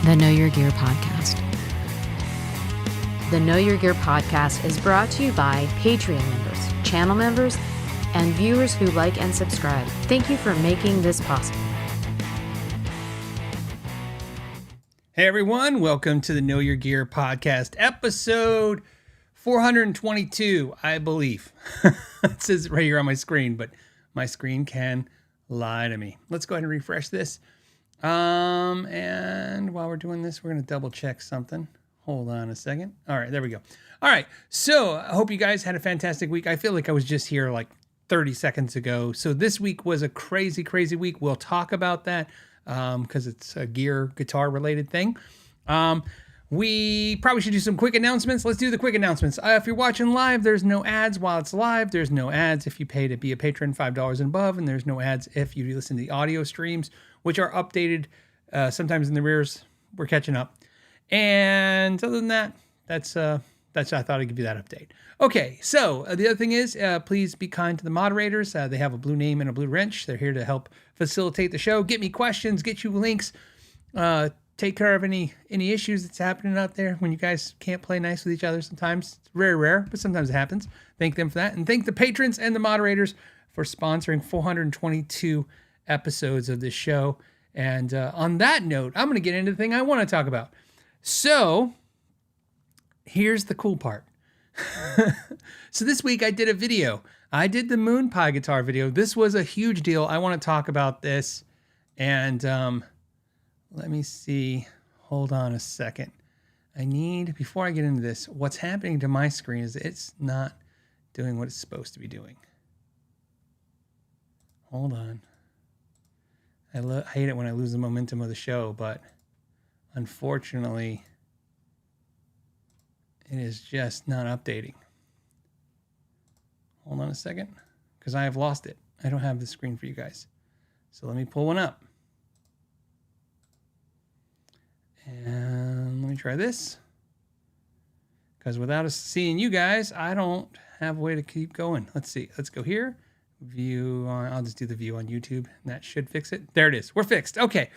the Know Your Gear podcast. The Know Your Gear podcast is brought to you by Patreon members, channel members, and viewers who like and subscribe. Thank you for making this possible. Hey everyone, welcome to the Know Your Gear podcast, episode 422, I believe. It says it right here on my screen, but my screen can lie to me. Let's go ahead and refresh this. And while we're doing this, we're going to double check something. Hold on a second. All right, there we go. All right, so I hope you guys had a fantastic week. I feel like I was just here like 30 seconds ago. So this week was a crazy, crazy week. We'll talk about that because it's a guitar related thing. We probably should do some quick announcements. Let's do the quick announcements. If you're watching live, there's no ads while it's live. There's no ads if you pay to be a patron, $5 and above. And there's no ads if you listen to the audio streams, which are updated sometimes in the rears. We're catching up. And other than that, that's I thought I'd give you that update. Okay, so the other thing is, please be kind to the moderators. They have a blue name and a blue wrench. They're here to help facilitate the show, get me questions, get you links, take care of any issues that's happening out there when you guys can't play nice with each other sometimes. It's very rare, but sometimes it happens. Thank them for that. And thank the patrons and the moderators for sponsoring 422 episodes of this show. And on that note, I'm going to get into the thing I want to talk about. So here's the cool part. So this week I did a video. I did the Moon Pie guitar video. This was a huge deal. I want to talk about this. And let me see. Hold on a second. Before I get into this, what's happening to my screen is it's not doing what it's supposed to be doing. Hold on. I hate it when I lose the momentum of the show, but unfortunately, it is just not updating. Hold on a second, because I have lost it. I don't have the screen for you guys. So let me pull one up. And let me try this. Because without us seeing you guys, I don't have a way to keep going. Let's see. Let's go here. View on, I'll just do the view on YouTube. And that should fix it. There it is. We're fixed. Okay.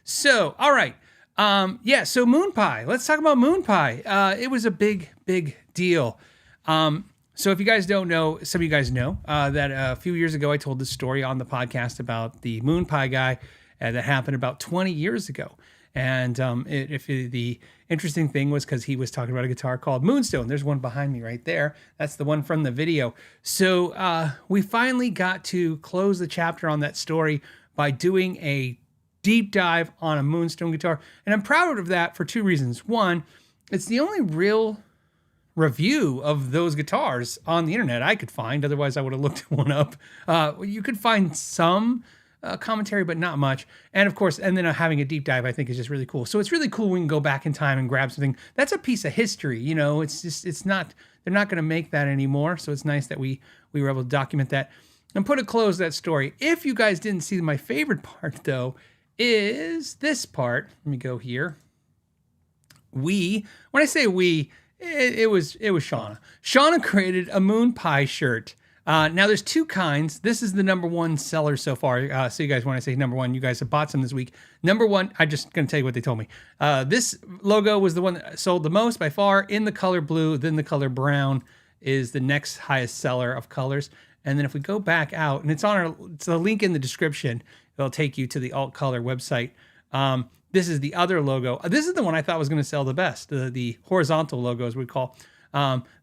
So, all right. So Moon Pie. Let's talk about Moon Pie. It was a big, big deal. So if you guys don't know, some of you guys know that a few years ago I told this story on the podcast about the Moon Pie guy that happened about 20 years ago. And the interesting thing was because he was talking about a guitar called Moonstone. There's one behind me right there. That's the one from the video. So we finally got to close the chapter on that story by doing a deep dive on a Moonstone guitar. And I'm proud of that for two reasons. One, it's the only real review of those guitars on the internet I could find. Otherwise, I would have looked one up. You could find some commentary, but not much. And of course, and then having a deep dive, I think is just really cool. So it's really cool when we can go back in time and grab something. That's a piece of history, you know, it's not, they're not going to make that anymore. So it's nice that we were able to document that and put a close to that story. If you guys didn't see my favorite part though, is this part. Let me go here. When I say we, it was Shauna. Shauna created a Moon Pie shirt. Now there's two kinds. This is the number one seller so far. So you guys, when I say number one, you guys have bought some this week. Number one, I'm just going to tell you what they told me. This logo was the one that sold the most by far in the color blue. Then the color brown is the next highest seller of colors. And then if we go back out, and it's a link in the description. It'll take you to the alt color website. This is the other logo. This is the one I thought was going to sell the best. The horizontal logo, as we call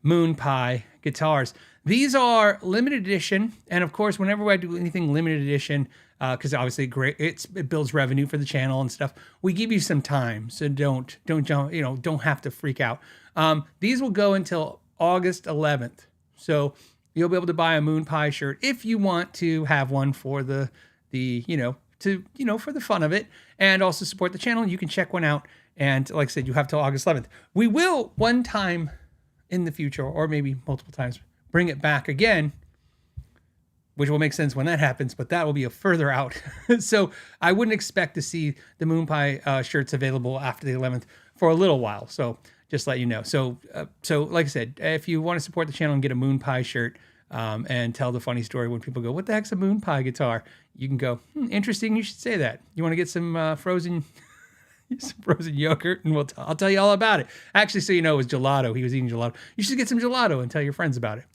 Moon Pie guitars. These are limited edition, and of course, whenever I do anything limited edition, because obviously it builds revenue for the channel and stuff, we give you some time, so don't have to freak out. These will go until August 11th, so you'll be able to buy a Moon Pie shirt if you want to have one for for the fun of it, and also support the channel. You can check one out, and like I said, you have till August 11th. We will one time in the future, or maybe multiple times, bring it back again, which will make sense when that happens, but that will be a further out. So I wouldn't expect to see the Moon Pie shirts available after the 11th for a little while. So just let you know. So like I said, if you want to support the channel and get a Moon Pie shirt and tell the funny story when people go, what the heck's a Moon Pie guitar? You can go, interesting, you should say that. You want to get some frozen some frozen yogurt, and I'll tell you all about it. Actually, so you know, it was gelato. He was eating gelato. You should get some gelato and tell your friends about it.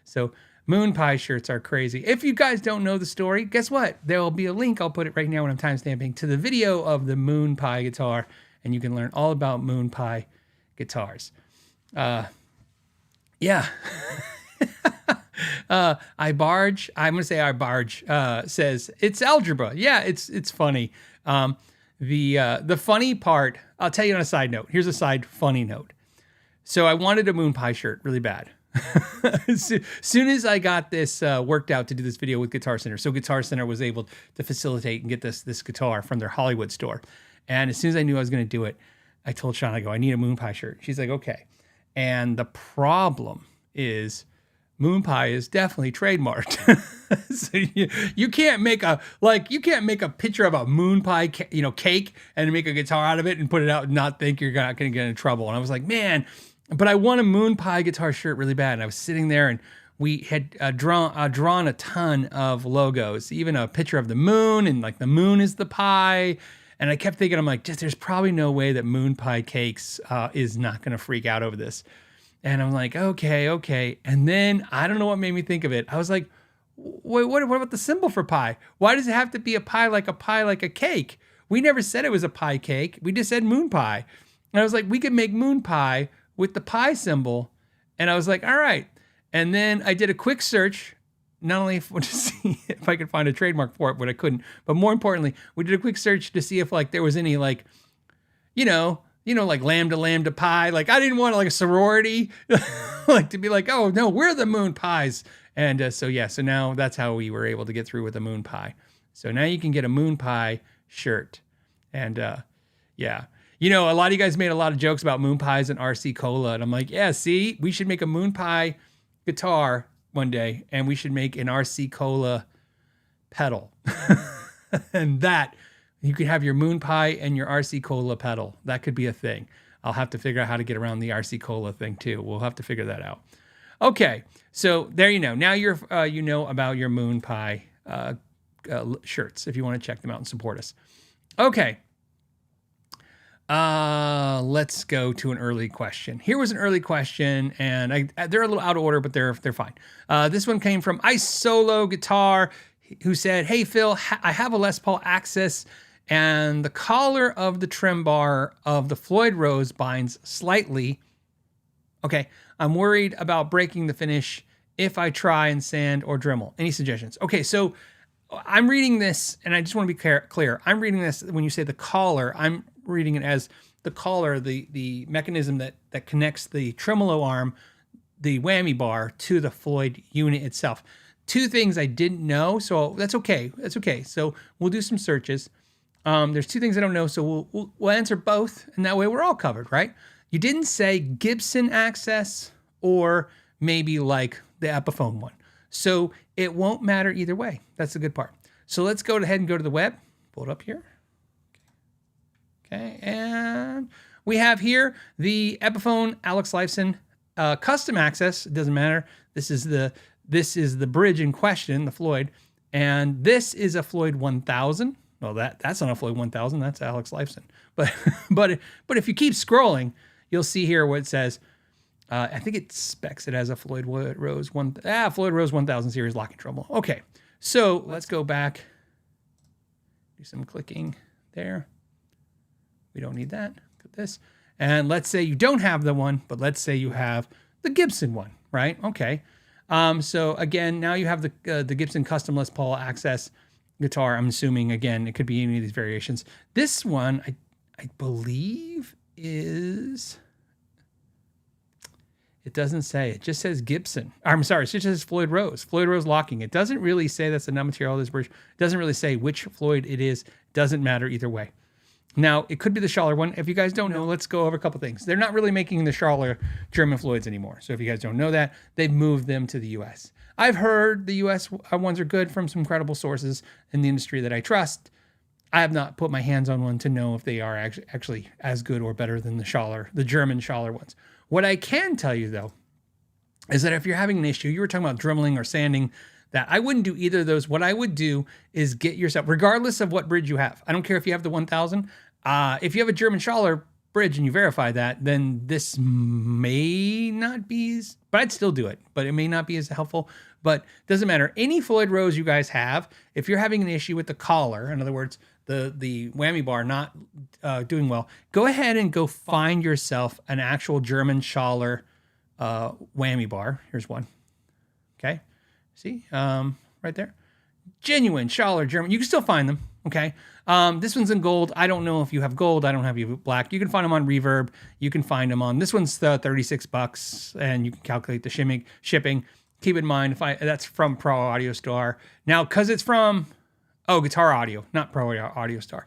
So moon pie shirts are crazy. If you guys don't know the story, guess what? There will be a link. I'll put it right now when I'm timestamping to the video of the moon pie guitar, and you can learn all about moon pie guitars. Yeah. I barge. I'm gonna say I barge. Says it's algebra. Yeah, it's funny. The funny part. I'll tell you on a side note. Here's a side funny note. So I wanted a moon pie shirt really bad. As soon as I got this worked out to do this video with Guitar Center, so Guitar Center was able to facilitate and get this guitar from their Hollywood store. And as soon as I knew I was going to do it, I told Sean, I go, I need a moon pie shirt. She's like, okay. And the problem is, moon pie is definitely trademarked. So you can't make a picture of a moon pie, cake, and make a guitar out of it and put it out and not think you're not going to get in trouble. And I was like, man, but I want a moon pie guitar shirt really bad. And I was sitting there, and we had drawn a ton of logos, even a picture of the moon, and like the moon is the pie. And I kept thinking, I'm like, there's probably no way that moon pie cakes is not going to freak out over this. And I'm like, okay. And then I don't know what made me think of it. I was like, wait, what about the symbol for pie? Why does it have to be a pie like a cake? We never said it was a pie cake. We just said moon pie. And I was like, we could make moon pie with the pie symbol. And I was like, all right. And then I did a quick search, not only to see if I could find a trademark for it, but I couldn't. But more importantly, we did a quick search to see if there was any like lambda pie. Like I didn't want like a sorority, like to be like, oh no, we're the moon pies. And so now that's how we were able to get through with the moon pie. So now you can get a moon pie shirt. And yeah. A lot of you guys made a lot of jokes about moon pies and RC Cola. And I'm like, yeah, see, we should make a moon pie guitar one day, and we should make an RC Cola pedal. And that, you could have your moon pie and your RC Cola pedal. That could be a thing. I'll have to figure out how to get around the RC Cola thing too. We'll have to figure that out. Okay, so there you know. Now you're about your moon pie shirts if you want to check them out and support us. Okay. Let's go to an early question. Here was an early question, and they're a little out of order, but they're fine. This one came from Ice Solo Guitar, who said, "Hey Phil, I have a Les Paul Access, and the collar of the trim bar of the Floyd Rose binds slightly. Okay, I'm worried about breaking the finish if I try and sand or Dremel. Any suggestions?" Okay, so I'm reading this, and I just want to be clear. I'm reading this when you say the collar. I'm reading it as the collar, the mechanism that connects the tremolo arm, the whammy bar, to the Floyd unit itself. Two things I didn't know, so that's okay. That's okay. So we'll do some searches. There's two things I don't know, so we'll answer both, and that way we're all covered, right? You didn't say Gibson access or maybe like the Epiphone one. So it won't matter either way. That's the good part. So let's go ahead and go to the web. Pull it up here. Okay, and we have here the Epiphone Alex Lifeson custom access. It doesn't matter. This is the bridge in question, the Floyd, and this is a Floyd 1000. Well, that's not a Floyd 1000. That's Alex Lifeson. But if you keep scrolling, you'll see here what it says. I think it specs it as a Floyd Rose 1000 series locking treble. Okay, so let's go back. Do some clicking there. We don't need that. Look at this. And let's say you don't have the one, but let's say you have the Gibson one, right? Okay. So again, now you have the Gibson Custom Les Paul Access guitar. I'm assuming, again, it could be any of these variations. This one, I believe is... It doesn't say. It just says Gibson. I'm sorry. It just says Floyd Rose. Floyd Rose locking. It doesn't really say that's the nut material of this bridge. It doesn't really say which Floyd it is. Doesn't matter either way. Now, it could be the Schaller one. If you guys don't know, let's go over a couple things. They're not really making the Schaller German Floyds anymore. So if you guys don't know that, they've moved them to the U.S. I've heard the U.S. ones are good from some credible sources in the industry that I trust. I have not put my hands on one to know if they are actually as good or better than the German Schaller ones. What I can tell you, though, is that if you're having an issue, you were talking about dremeling or sanding, that I wouldn't do either of those. What I would do is get yourself, regardless of what bridge you have, I don't care if you have the 1000, If you have a German Schaller bridge and you verify that, then this may not be as, but I'd still do it, but it may not be as helpful. But doesn't matter. Any Floyd Rose you guys have, if you're having an issue with the collar, in other words, the whammy bar not doing well, go ahead and go find yourself an actual German Schaller whammy bar. Here's one. Okay. See, right there. Genuine Schaller German. You can still find them. Okay. This one's in gold. I don't know if you have gold. I don't have you black. You can find them on Reverb. You can find them on, this one's $36 and you can calculate the shipping. Keep in mind, that's from Pro Audio Star. Now, cause it's from, Guitar Audio, not Pro Audio Star.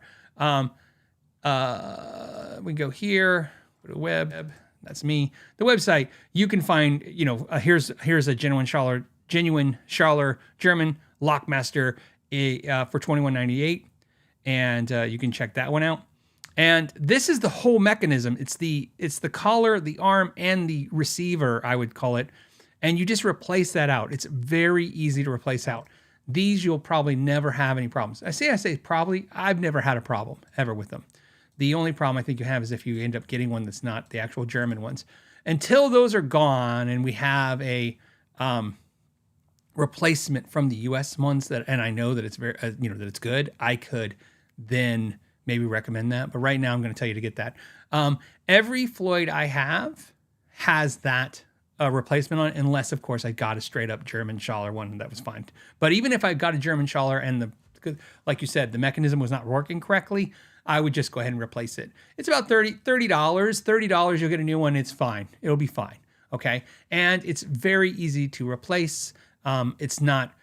We go here, go to web. That's me. The website, you can find, here's a genuine Schaller German Lockmaster for $21.98. And you can check that one out. And this is the whole mechanism. It's the collar, the arm, and the receiver, I would call it. And you just replace that out. It's very easy to replace out. These you'll probably never have any problems. I say probably. I've never had a problem ever with them. The only problem I think you have is if you end up getting one that's not the actual German ones. Until those are gone and we have a replacement from the US ones and I know that it's very, that it's good, I could then maybe recommend that. But right now I'm going to tell you to get that. Every Floyd I have has that replacement on it, unless of course I got a straight up German Schaller one, and that was fine. But even if I got a German Schaller and like you said, the mechanism was not working correctly, I would just go ahead and replace it. It's about $30, you'll get a new one. It's fine. It'll be fine. Okay. And it's very easy to replace. It's not,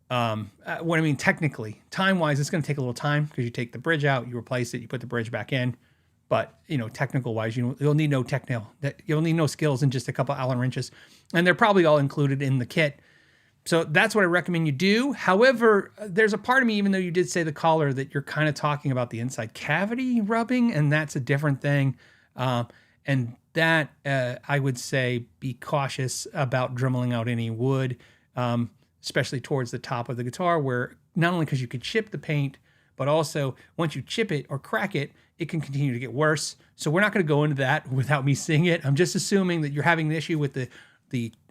what I mean, technically, time-wise, it's going to take a little time because you take the bridge out, you replace it, you put the bridge back in. But, technical-wise, you'll need you'll need no skills and just a couple Allen wrenches. And they're probably all included in the kit. So that's what I recommend you do. However, there's a part of me, even though you did say the collar, that you're kind of talking about the inside cavity rubbing, and that's a different thing. And that, I would say, be cautious about dremeling out any wood, especially towards the top of the guitar, where not only because you could chip the paint, but also once you chip it or crack it, it can continue to get worse. So we're not going to go into that without me seeing it. I'm just assuming that you're having an issue with the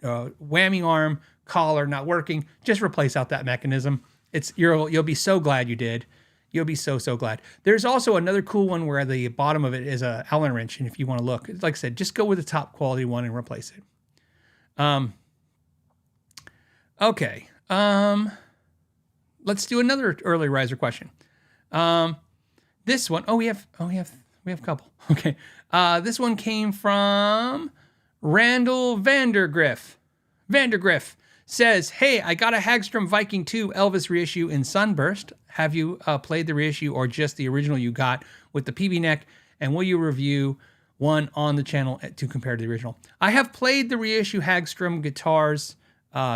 whammy arm collar not working. Just replace out that mechanism. You'll be so glad you did. You'll be so glad. There's also another cool one where the bottom of it is a Allen wrench, and if you want to look, like I said, just go with the top quality one and replace it. Okay. Let's do another early riser question. This one, we have a couple. Okay. This one came from Randall Vandergriff. Vandergriff says, hey, I got a Hagstrom Viking 2 Elvis reissue in Sunburst. Have you played the reissue or just the original you got with the PB neck? And will you review one on the channel to compare to the original? I have played the reissue Hagstrom guitars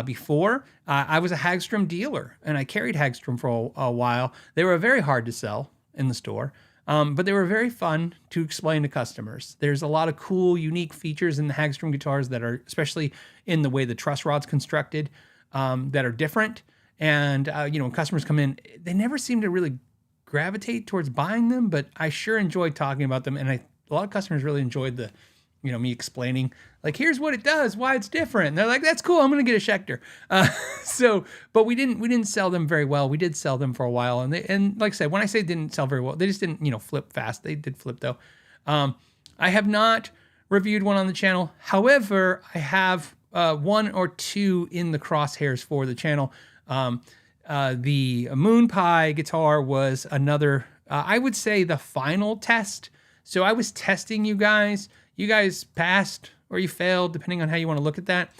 before. I was a Hagstrom dealer and I carried Hagstrom for a while. They were very hard to sell in the store, but they were very fun to explain to customers. There's a lot of cool, unique features in the Hagstrom guitars that are, especially in the way the truss rod's constructed, that are different. And, when customers come in, they never seem to really gravitate towards buying them, but I sure enjoyed talking about them. And a lot of customers really enjoyed me explaining, like, here's what it does, why it's different. And they're like, that's cool, I'm going to get a Schecter. But we didn't sell them very well. We did sell them for a while. And like I said, when I say didn't sell very well, they just didn't, flip fast. They did flip though. I have not reviewed one on the channel. However, I have one or two in the crosshairs for the channel. The Moon Pie guitar was another, I would say the final test. So I was testing you guys. You guys passed or you failed, depending on how you want to look at that.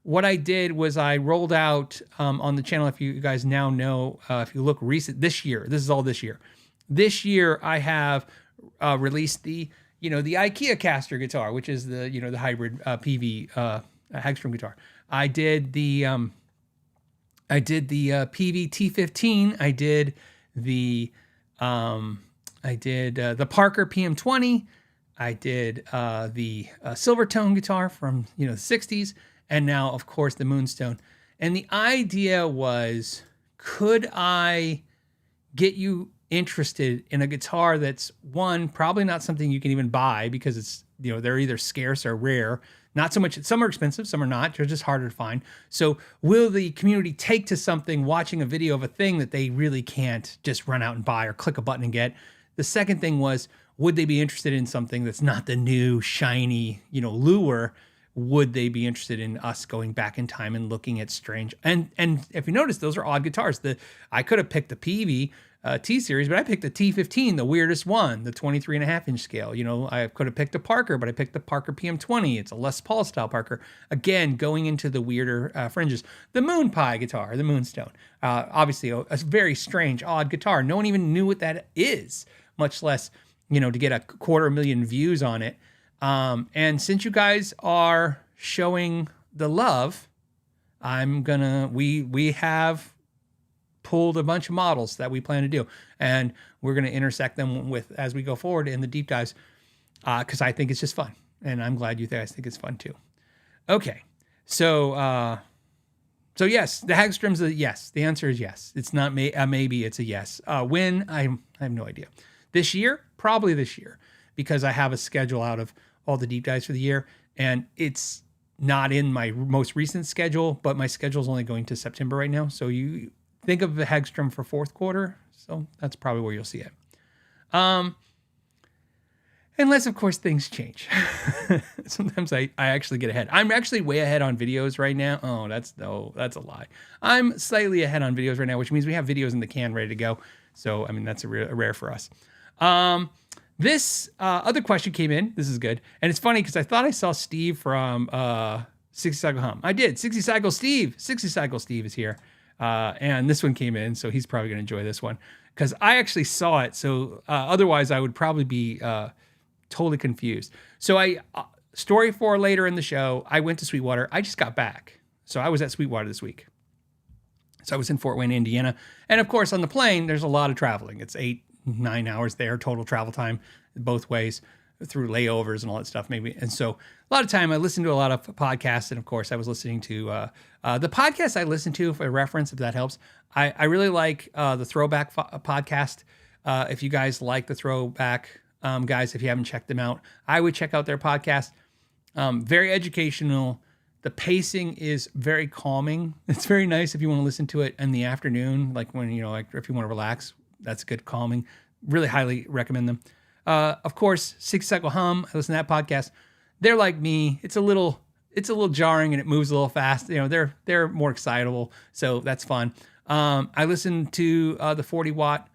What I did was I rolled out on the channel, if you guys now know, if you look recent, this year, this is all this year. This year I have released the IKEA caster guitar, which is the hybrid PV Hagstrom guitar. I did the PV T15. I did the Parker PM20. I did the Silvertone guitar from the 60s, and now of course the Moonstone. And the idea was, could I get you interested in a guitar that's, one, probably not something you can even buy because it's, they're either scarce or rare. Not so much, some are expensive, some are not. They're just harder to find. So will the community take to something, watching a video of a thing that they really can't just run out and buy or click a button and get? The second thing was, would they be interested in something that's not the new, shiny, lure? Would they be interested in us going back in time and looking at strange? And if you notice, those are odd guitars. I could have picked the Peavey T-Series, but I picked the T15, the weirdest one, the 23.5-inch scale. I could have picked a Parker, but I picked the Parker PM20. It's a Les Paul style Parker. Again, going into the weirder fringes. The Moon Pie guitar, the Moonstone. Obviously, a very strange, odd guitar. No one even knew what that is, much less, to get 250,000 views on it. And since you guys are showing the love, we have pulled a bunch of models that we plan to do, and we're going to intersect them with as we go forward in the deep dives, because I think it's just fun, and I'm glad you guys think it's fun too. Okay, so yes, the Hagstrom's a yes. The answer is yes. It's not maybe, it's a yes. When? I have no idea. This year? Probably this year, because I have a schedule out of all the deep dives for the year, and it's not in my most recent schedule, but my schedule is only going to September right now. So you think of the Hagstrom for fourth quarter. So that's probably where you'll see it. Unless, of course, things change. Sometimes I actually get ahead. I'm actually way ahead on videos right now. Oh, that's a lie. I'm slightly ahead on videos right now, which means we have videos in the can ready to go. So, that's a rare for us. This other question came in. This is good. And it's funny because I thought I saw Steve from 60 Cycle Hum. I did. 60 Cycle Steve. 60 Cycle Steve is here. And this one came in, so he's probably going to enjoy this one because I actually saw it. So otherwise, I would probably be totally confused. So story for later in the show, I went to Sweetwater. I just got back. So I was at Sweetwater this week. So I was in Fort Wayne, Indiana. And of course, on the plane, there's a lot of traveling. It's 8-9 hours there, total travel time both ways through layovers and all that stuff maybe. And so a lot of time I listened to a lot of podcasts. And of course I was listening to the podcast I listened to for a reference, if that helps. I really like the Throwback podcast. If you guys like the Throwback guys, if you haven't checked them out, I would check out their podcast. Very educational. The pacing is very calming. It's very nice if you want to listen to it in the afternoon, like when, if you want to relax, that's good calming. Really highly recommend them. Of course, 60 Cycle Hum, I listen to that podcast. They're like me. It's a little jarring and it moves a little fast. They're more excitable, so that's fun. I listen to the 40 watt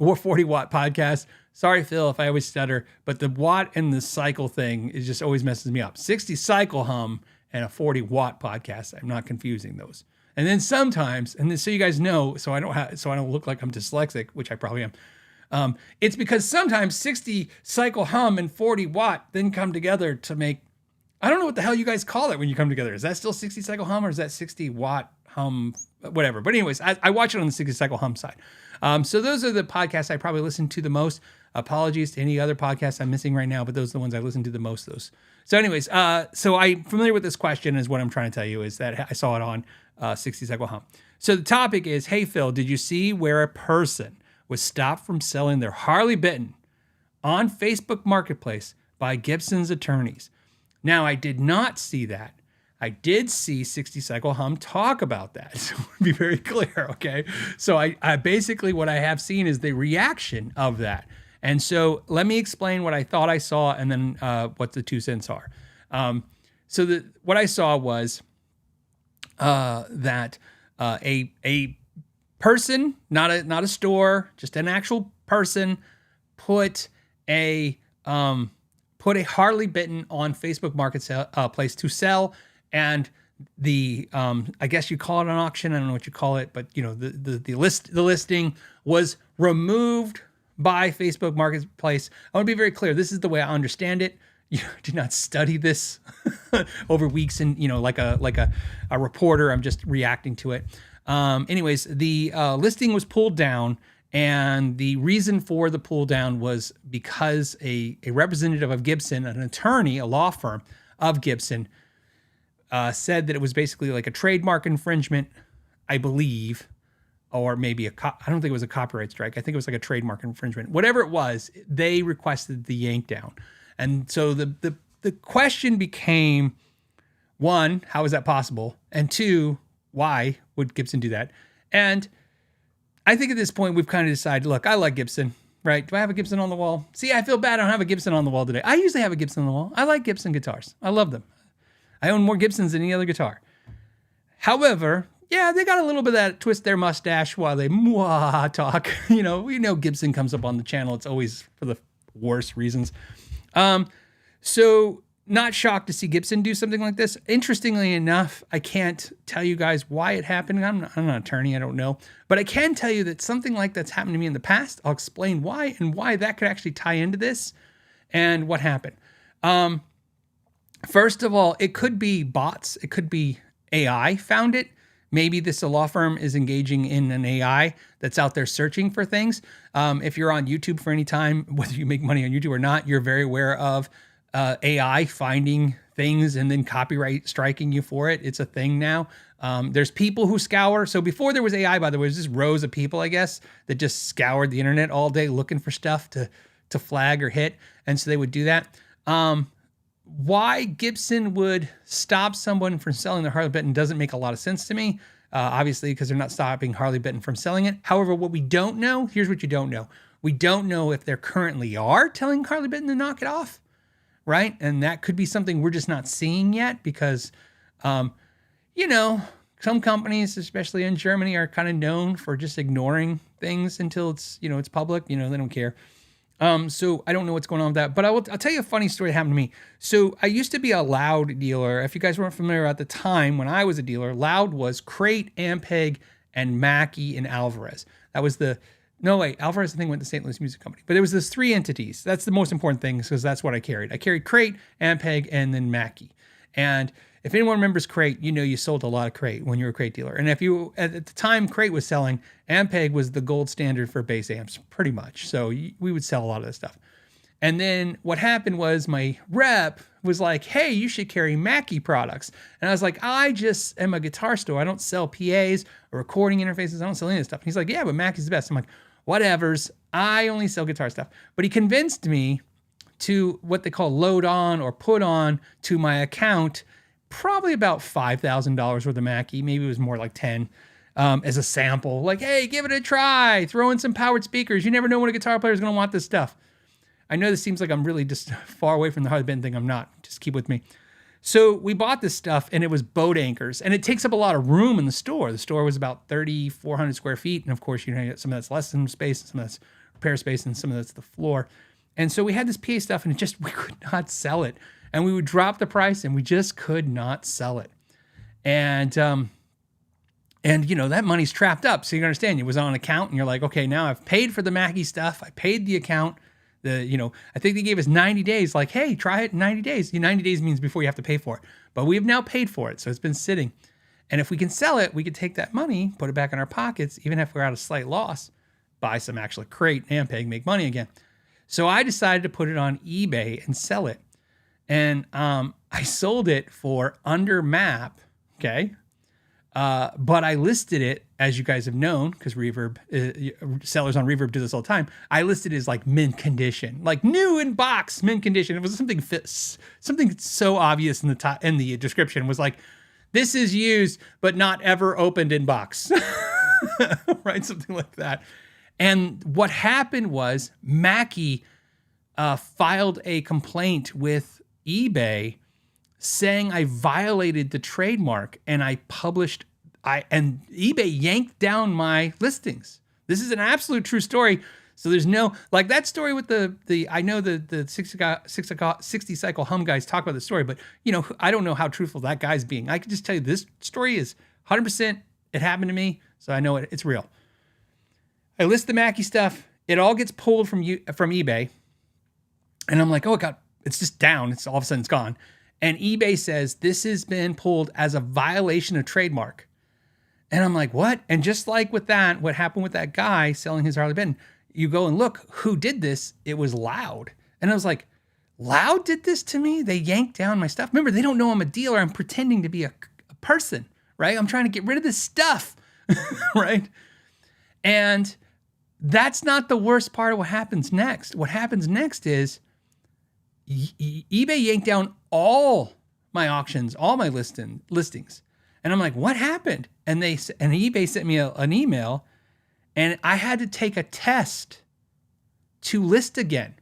podcast. Sorry, Phil, if I always stutter, but the watt and the cycle thing is just always messes me up. 60 Cycle Hum and a 40 watt podcast. I'm not confusing those. And then sometimes, and then so you guys know, so I don't look like I'm dyslexic, which I probably am. It's because sometimes 60 Cycle Hum and 40 watt then come together to make, I don't know what the hell you guys call it when you come together. Is that still 60 Cycle Hum or is that 60 watt hum, whatever. But anyways, I watch it on the 60 Cycle Hum side. So those are the podcasts I probably listen to the most. Apologies to any other podcasts I'm missing right now, but those are the ones I listen to the most. So anyways, so I'm familiar with this question is what I'm trying to tell you is that I saw it on 60 Cycle Hum. So the topic is, hey, Phil, did you see where a person was stopped from selling their Harley Benton on Facebook Marketplace by Gibson's attorneys? Now, I did not see that. I did see 60 Cycle Hum talk about that. So to be very clear, okay? So I basically what I have seen is the reaction of that. And so let me explain what I thought I saw and then what the 2 cents are. So what I saw was that a person, not a store, just an actual person, put a Harley Benton on Facebook Marketplace to sell, and the I guess you call it an auction. I don't know what you call it, but the listing was removed by Facebook Marketplace. I want to be very clear. This is the way I understand it. You did not study this over weeks and, like a reporter. I'm just reacting to it. Anyways, the listing was pulled down, and the reason for the pull down was because a representative of Gibson, an attorney, a law firm of Gibson, said that it was basically like a trademark infringement, I believe, or maybe I don't think it was a copyright strike. I think it was like a trademark infringement. Whatever it was, they requested the yank down. And so the question became, one, how is that possible? And two, why would Gibson do that? And I think at this point, we've kind of decided, look, I like Gibson, right? Do I have a Gibson on the wall? See, I feel bad I don't have a Gibson on the wall today. I usually have a Gibson on the wall. I like Gibson guitars. I love them. I own more Gibsons than any other guitar. However, yeah, they got a little bit of that twist their mustache while they talk. We know Gibson comes up on the channel. It's always for the worst reasons. So not shocked to see Gibson do something like this. Interestingly enough, I can't tell you guys why it happened. I'm not an attorney. I don't know. But I can tell you that something like that's happened to me in the past. I'll explain why and why that could actually tie into this and what happened. First of all, it could be bots. It could be AI found it. Maybe this law firm is engaging in an AI that's out there searching for things. If you're on YouTube for any time, whether you make money on YouTube or not, you're very aware of AI finding things and then copyright striking you for it. It's a thing now. There's people who scour. So before there was AI, by the way, there's just rows of people, I guess, that just scoured the internet all day looking for stuff to flag or hit. And so they would do that. Why Gibson would stop someone from selling their Harley Benton doesn't make a lot of sense to me. Obviously, because they're not stopping Harley Benton from selling it. However, what we don't know, here's what you don't know. We don't know if they currently are telling Harley Benton to knock it off, right? And that could be something we're just not seeing yet because, some companies, especially in Germany, are kind of known for just ignoring things until it's, it's public. They don't care. So I don't know what's going on with that, but I'll tell you a funny story that happened to me. So I used to be a Loud dealer. If you guys weren't familiar at the time when I was a dealer, Loud was Crate, Ampeg, and Mackie and Alvarez. That was Alvarez I think went to St. Louis Music Company, but it was those three entities. That's the most important thing because that's what I carried. I carried Crate, Ampeg, and then Mackie. And if anyone remembers Crate, you sold a lot of Crate when you were a Crate dealer. And if you, at the time Crate was selling, Ampeg was the gold standard for bass amps, pretty much. So we would sell a lot of this stuff. And then what happened was my rep was like, hey, you should carry Mackie products. And I was like, I just am a guitar store. I don't sell PAs or recording interfaces. I don't sell any of this stuff. And he's like, yeah, but Mackie's the best. I'm like, whatevers. I only sell guitar stuff. But he convinced me to what they call load on or put on to my account probably about $5,000 worth of Mackie. Maybe it was more like 10 as a sample. Like, hey, give it a try. Throw in some powered speakers. You never know when a guitar player is going to want this stuff. I know this seems like I'm really just far away from the Harley Benton thing. I'm not. Just keep with me. So we bought this stuff, and it was boat anchors, and it takes up a lot of room in the store. The store was about 3,400 square feet, and of course, you get some of that's lesson space, some of that's repair space, and some of that's the floor. And so we had this PA stuff, and we could not sell it. And we would drop the price, and we just could not sell it. And that money's trapped up. So you understand, it was on an account, and you're like, okay, now I've paid for the Mackie stuff. I paid the account. I think they gave us 90 days, like, hey, try it in 90 days. 90 days means before you have to pay for it. But we have now paid for it, so it's been sitting. And if we can sell it, we could take that money, put it back in our pockets, even if we're at a slight loss, buy some actual Crate and Ampeg, make money again. So I decided to put it on eBay and sell it. And I sold it for under MAP, okay? But I listed it, as you guys have known, because Reverb, sellers on Reverb do this all the time. I listed it as like mint condition, like new in box, mint condition. It was something so obvious in the description was like, this is used but not ever opened in box, right? Something like that. And what happened was Mackie filed a complaint with eBay saying I violated the trademark, and and eBay yanked down my listings. This is an absolute true story. So there's no, like that story with I know the 60 cycle hum guys talk about the story, but I don't know how truthful that guy's being. I can just tell you this story is 100%. It happened to me. So I know it's real. I list the Mackie stuff. It all gets pulled from eBay. And I'm like, oh God, it's just down. It's all of a sudden it's gone. And eBay says this has been pulled as a violation of trademark. And I'm like, what? And just like with that, what happened with that guy selling his Harley Benton, you go and look who did this. It was Loud. And I was like, Loud did this to me? They yanked down my stuff. Remember, they don't know I'm a dealer. I'm pretending to be a person, right? I'm trying to get rid of this stuff, right? And that's not the worst part of what happens next. What happens next is eBay yanked down all my auctions, all my listings. And I'm like, what happened? And eBay sent me an email, and I had to take a test to list again.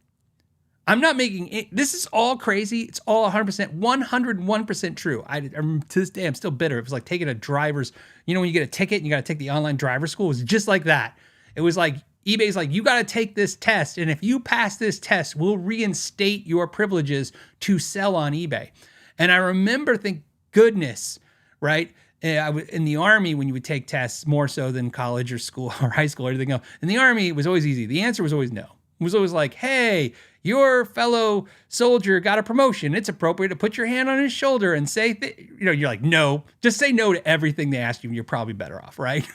I'm not making it. This is all crazy. It's all 100%, 101% true. To this day, I'm still bitter. It was like taking a driver's, when you get a ticket and you got to take the online driver school, it was just like that. It was like, eBay's like, you got to take this test. And if you pass this test, we'll reinstate your privileges to sell on eBay. And I remember, thank goodness, right? In the Army, when you would take tests more so than college or school or high school or anything else, in the Army, it was always easy. The answer was always no. It was always like, hey, your fellow soldier got a promotion. It's appropriate to put your hand on his shoulder and say, you're like, no, just say no to everything they ask you. And you're probably better off, right?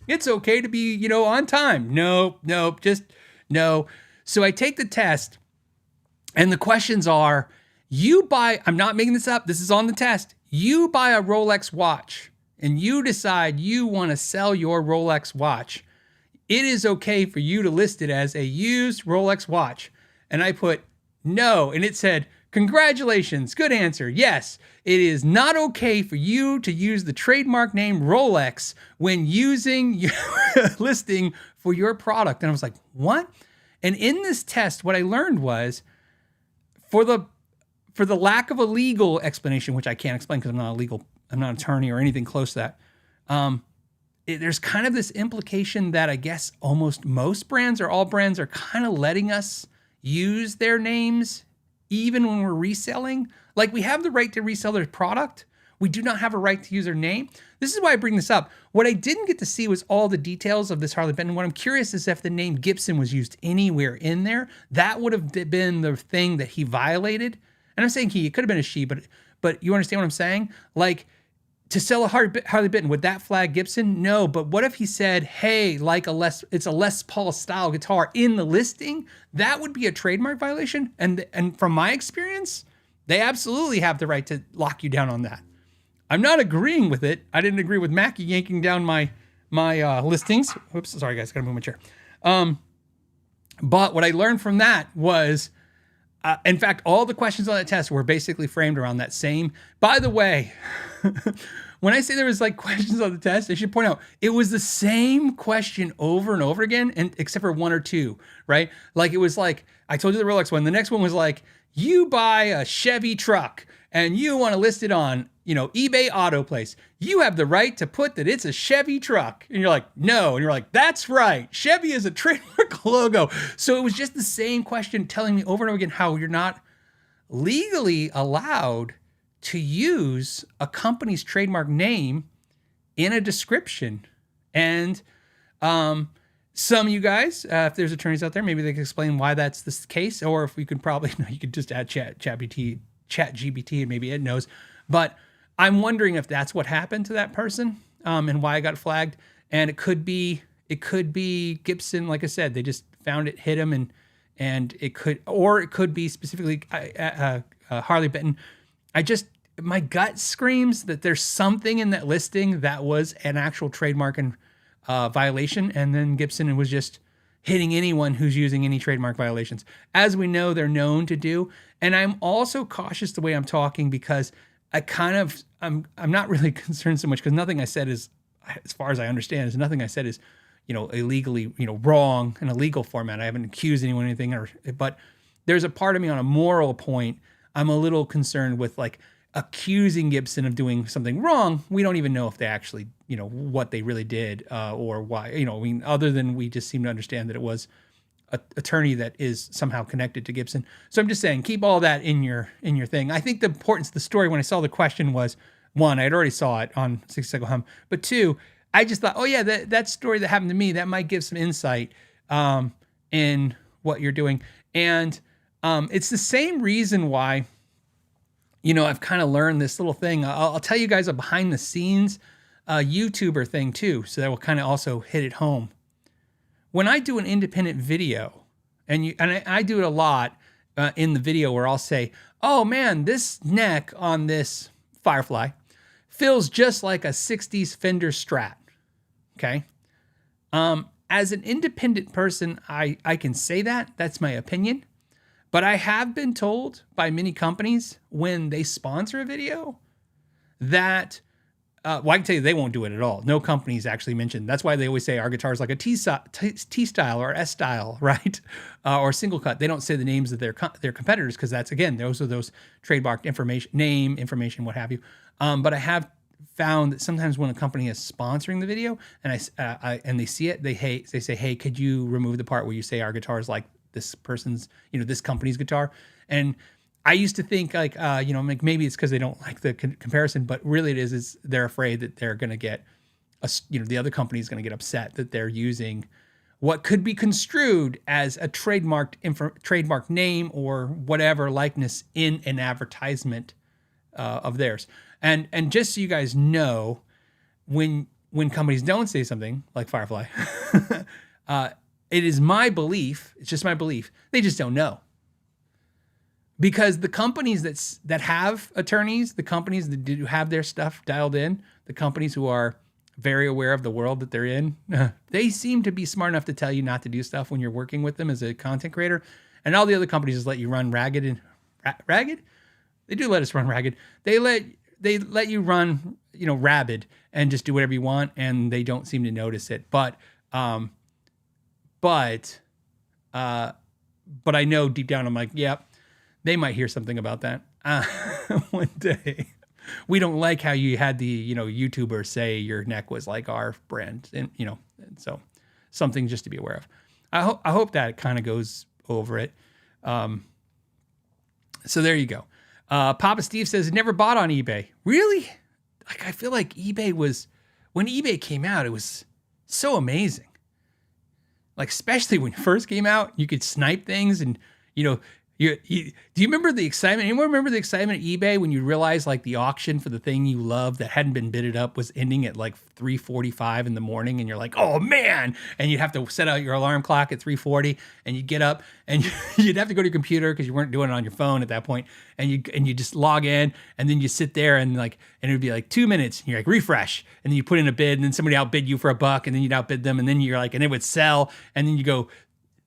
It's okay to be, on time. No, just no. So I take the test, and the questions are, I'm not making this up. This is on the test. You buy a Rolex watch and you decide you want to sell your Rolex watch. It is okay for you to list it as a used Rolex watch. And I put no, and it said, congratulations, good answer. Yes, it is not okay for you to use the trademark name Rolex when using your listing for your product. And I was like, what? And in this test, what I learned was, for the lack of a legal explanation, which I can't explain because I'm not an attorney or anything close to that, there's kind of this implication that I guess almost most brands or all brands are kind of letting us use their names even when we're reselling. Like, we have the right to resell their product. We do not have a right to use their name. This is why I bring this up. What I didn't get to see was all the details of this Harley Benton. What I'm curious is if the name Gibson was used anywhere in there. That would have been the thing that he violated. And I'm saying he, it could have been a she, but you understand what I'm saying? Like, to sell a Harley Benton, would that flag Gibson? No, but what if he said, hey, it's a Les Paul style guitar in the listing? That would be a trademark violation. And from my experience, they absolutely have the right to lock you down on that. I'm not agreeing with it. I didn't agree with Mackie yanking down my listings. Oops, sorry guys, gotta move my chair. But what I learned from that was, in fact, all the questions on that test were basically framed around that same. By the way, when I say there was like questions on the test, I should point out it was the same question over and over again, and except for one or two, right? Like, it was like, I told you the Rolex one. The next one was like, you buy a Chevy truck and you want to list it on, eBay Auto Place. You have the right to put that it's a Chevy truck. And you're like, no. And you're like, that's right. Chevy is a trademark logo. So it was just the same question telling me over and over again how you're not legally allowed to use a company's trademark name in a description. And some of you guys, if there's attorneys out there, maybe they can explain why that's the case, or if we could probably, you could just add ChatGPT, and maybe it knows. But I'm wondering if that's what happened to that person, and why I got flagged. And it could be Gibson. Like I said, they just found it, hit him, and it could be specifically Harley Benton. My gut screams that there's something in that listing that was an actual trademark and violation, and then Gibson was just hitting anyone who's using any trademark violations, as we know they're known to do. And I'm also cautious the way I'm talking, because I'm not really concerned so much, because nothing I said is, as far as I understand, nothing I said is, illegally, wrong in a legal format. I haven't accused anyone of anything, but there's a part of me on a moral point. I'm a little concerned with like accusing Gibson of doing something wrong. We don't even know if they actually, what they really did, or why, other than we just seem to understand that it was an attorney that is somehow connected to Gibson. So I'm just saying, keep all that in your thing. I think the importance of the story, when I saw the question, was, one, I had already saw it on 60 Cycle Hum, but two, I just thought, oh yeah, that story that happened to me, that might give some insight in what you're doing. And it's the same reason why, I've kind of learned this little thing. I'll tell you guys a behind the scenes YouTuber thing too, so that will kind of also hit it home. When I do an independent video, and I do it a lot in the video, where I'll say, oh man, this neck on this Firefly feels just like a 60s Fender Strat. Okay. as an independent person, I can say that. That's my opinion. But I have been told by many companies when they sponsor a video that, well, I can tell you they won't do it at all. No companies actually mentioned. That's why they always say our guitar is like a T style or S style, right? Or single cut. They don't say the names of their competitors because that's, again, those are those trademarked information, name, information, what have you. But I have found that sometimes when a company is sponsoring the video and and they see it, they say, hey, could you remove the part where you say our guitar is like this person's, this company's guitar? And I used to think like, like maybe it's because they don't like the comparison, but really it is they're afraid that they're going to get, the other company is going to get upset that they're using what could be construed as a trademark name or whatever likeness in an advertisement of theirs. And just so you guys know, when companies don't say something like Firefly, it is my belief, it's just my belief, they just don't know. Because the companies that have attorneys, the companies that do have their stuff dialed in, the companies who are very aware of the world that they're in, they seem to be smart enough to tell you not to do stuff when you're working with them as a content creator. And all the other companies just let you run ragged and ragged. They do let us run ragged. They let you run, rabid and just do whatever you want, and they don't seem to notice it. But I know deep down I'm like, yeah, they might hear something about that one day. We don't like how you had the YouTuber say your neck was like our brand, and and so something just to be aware of. I hope that kind of goes over it. So there you go. Papa Steve says never bought on eBay. Really? Like I feel like when eBay came out, it was so amazing. Like especially when it first came out, you could snipe things, and do you remember the excitement? Anyone remember the excitement at eBay when you realized like the auction for the thing you loved that hadn't been bidded up was ending at like 3:45 in the morning, and you're like, oh man! And you'd have to set out your alarm clock at 3:40, and you'd get up and you'd have to go to your computer because you weren't doing it on your phone at that point, and you just log in, and then you sit there and it would be like 2 minutes, and you're like refresh, and then you put in a bid, and then somebody outbid you for $1, and then you'd outbid them, and then you're like, and it would sell, and then you go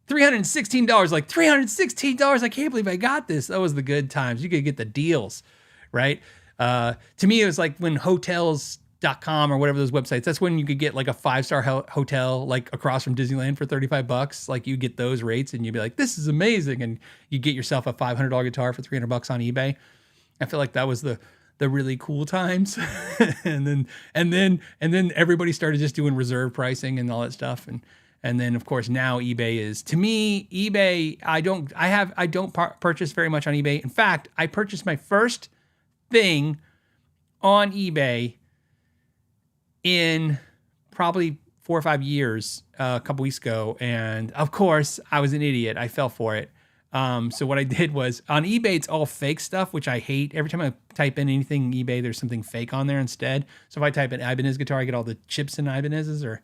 $316, like $316. I can't believe I got this. That was the good times. You could get the deals, right? To me, it was like when hotels.com or whatever those websites, that's when you could get like a 5-star hotel, like across from Disneyland for $35. Like you get those rates and you'd be like, this is amazing. And you get yourself a $500 guitar for $300 on eBay. I feel like that was the really cool times. and then everybody started just doing reserve pricing and all that stuff. And then, of course, now eBay is, to me, eBay, I don't purchase very much on eBay. In fact, I purchased my first thing on eBay in probably 4 or 5 years, a couple weeks ago. And, of course, I was an idiot. I fell for it. So what I did was, on eBay, it's all fake stuff, which I hate. Every time I type in anything eBay, there's something fake on there instead. So if I type in Ibanez guitar, I get all the Gibson Ibanez's, or...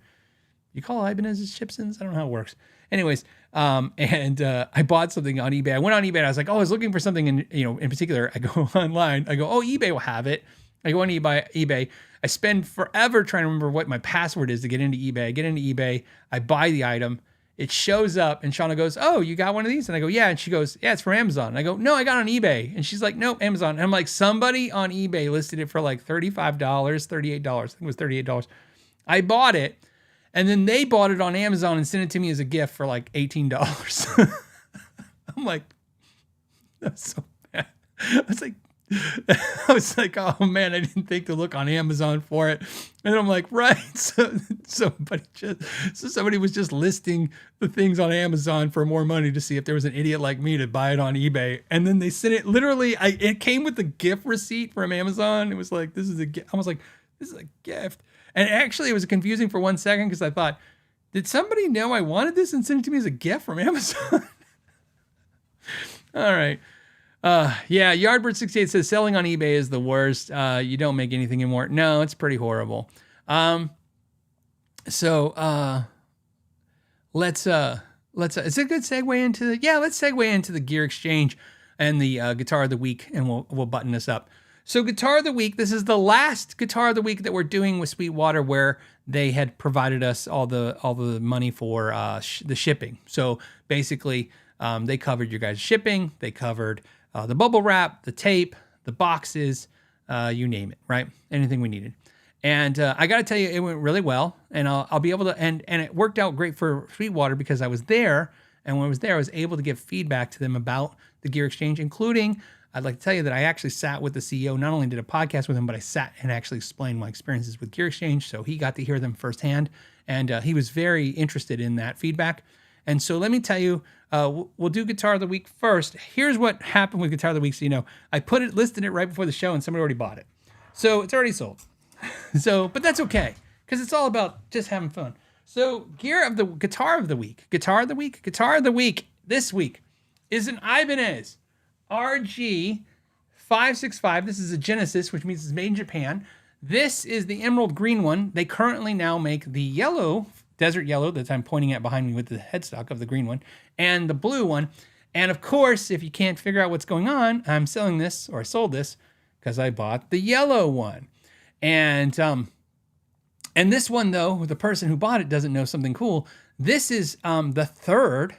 You call Ibanez's Gibsons? I don't know how it works. Anyways, I bought something on eBay. I went on eBay and I was like, I was looking for something in particular. I go online. I go, oh, eBay will have it. I go on eBay. I spend forever trying to remember what my password is to get into eBay. I get into eBay. I buy the item. It shows up and Shauna goes, oh, you got one of these? And I go, yeah. And she goes, yeah, it's from Amazon. And I go, no, I got it on eBay. And she's like, no, Amazon. And I'm like, somebody on eBay listed it for like $35, $38. I think it was $38. I bought it. And then they bought it on Amazon and sent it to me as a gift for like $18. I'm like, that's so bad. I was like, oh man, I didn't think to look on Amazon for it. And I'm like, right. So somebody was just listing the things on Amazon for more money to see if there was an idiot like me to buy it on eBay. And then they sent it literally, it came with the gift receipt from Amazon. It was like, this is a gift. I was like, this is a gift. And actually, it was confusing for 1 second because I thought, did somebody know I wanted this and send it to me as a gift from Amazon? All right. Yeah, Yardbird68 says selling on eBay is the worst. You don't make anything anymore. No, it's pretty horrible. Let's it's a good segue into let's segue into the Gear Exchange and the Guitar of the Week, and we'll button this up. So Guitar of the Week, this is the last Guitar of the Week that we're doing with Sweetwater, where they had provided us all the money for the shipping. So basically, they covered your guys' shipping. They covered the bubble wrap, the tape, the boxes, you name it, right? Anything we needed. And I got to tell you, it went really well. And I'll be able to, and it worked out great for Sweetwater because I was there. And when I was there, I was able to give feedback to them about the gear exchange, including, I'd like to tell you that I actually sat with the CEO, not only did a podcast with him, but I sat and actually explained my experiences with gear exchange. So he got to hear them firsthand. And he was very interested in that feedback. And so let me tell you, we'll do Guitar of the Week first. Here's what happened with Guitar of the Week. So, you know, I listed it right before the show and somebody already bought it. So it's already sold. But that's okay, because it's all about just having fun. So Guitar of the Week this week is an Ibanez RG565. This is a Genesis, which means it's made in Japan. This is the emerald green one. They currently now make the yellow, desert yellow, that I'm pointing at behind me with the headstock of the green one, and the blue one. And of course, if you can't figure out what's going on, I'm selling this, or I sold this, because I bought the yellow one. And this one, though, the person who bought it doesn't know something cool. This is the third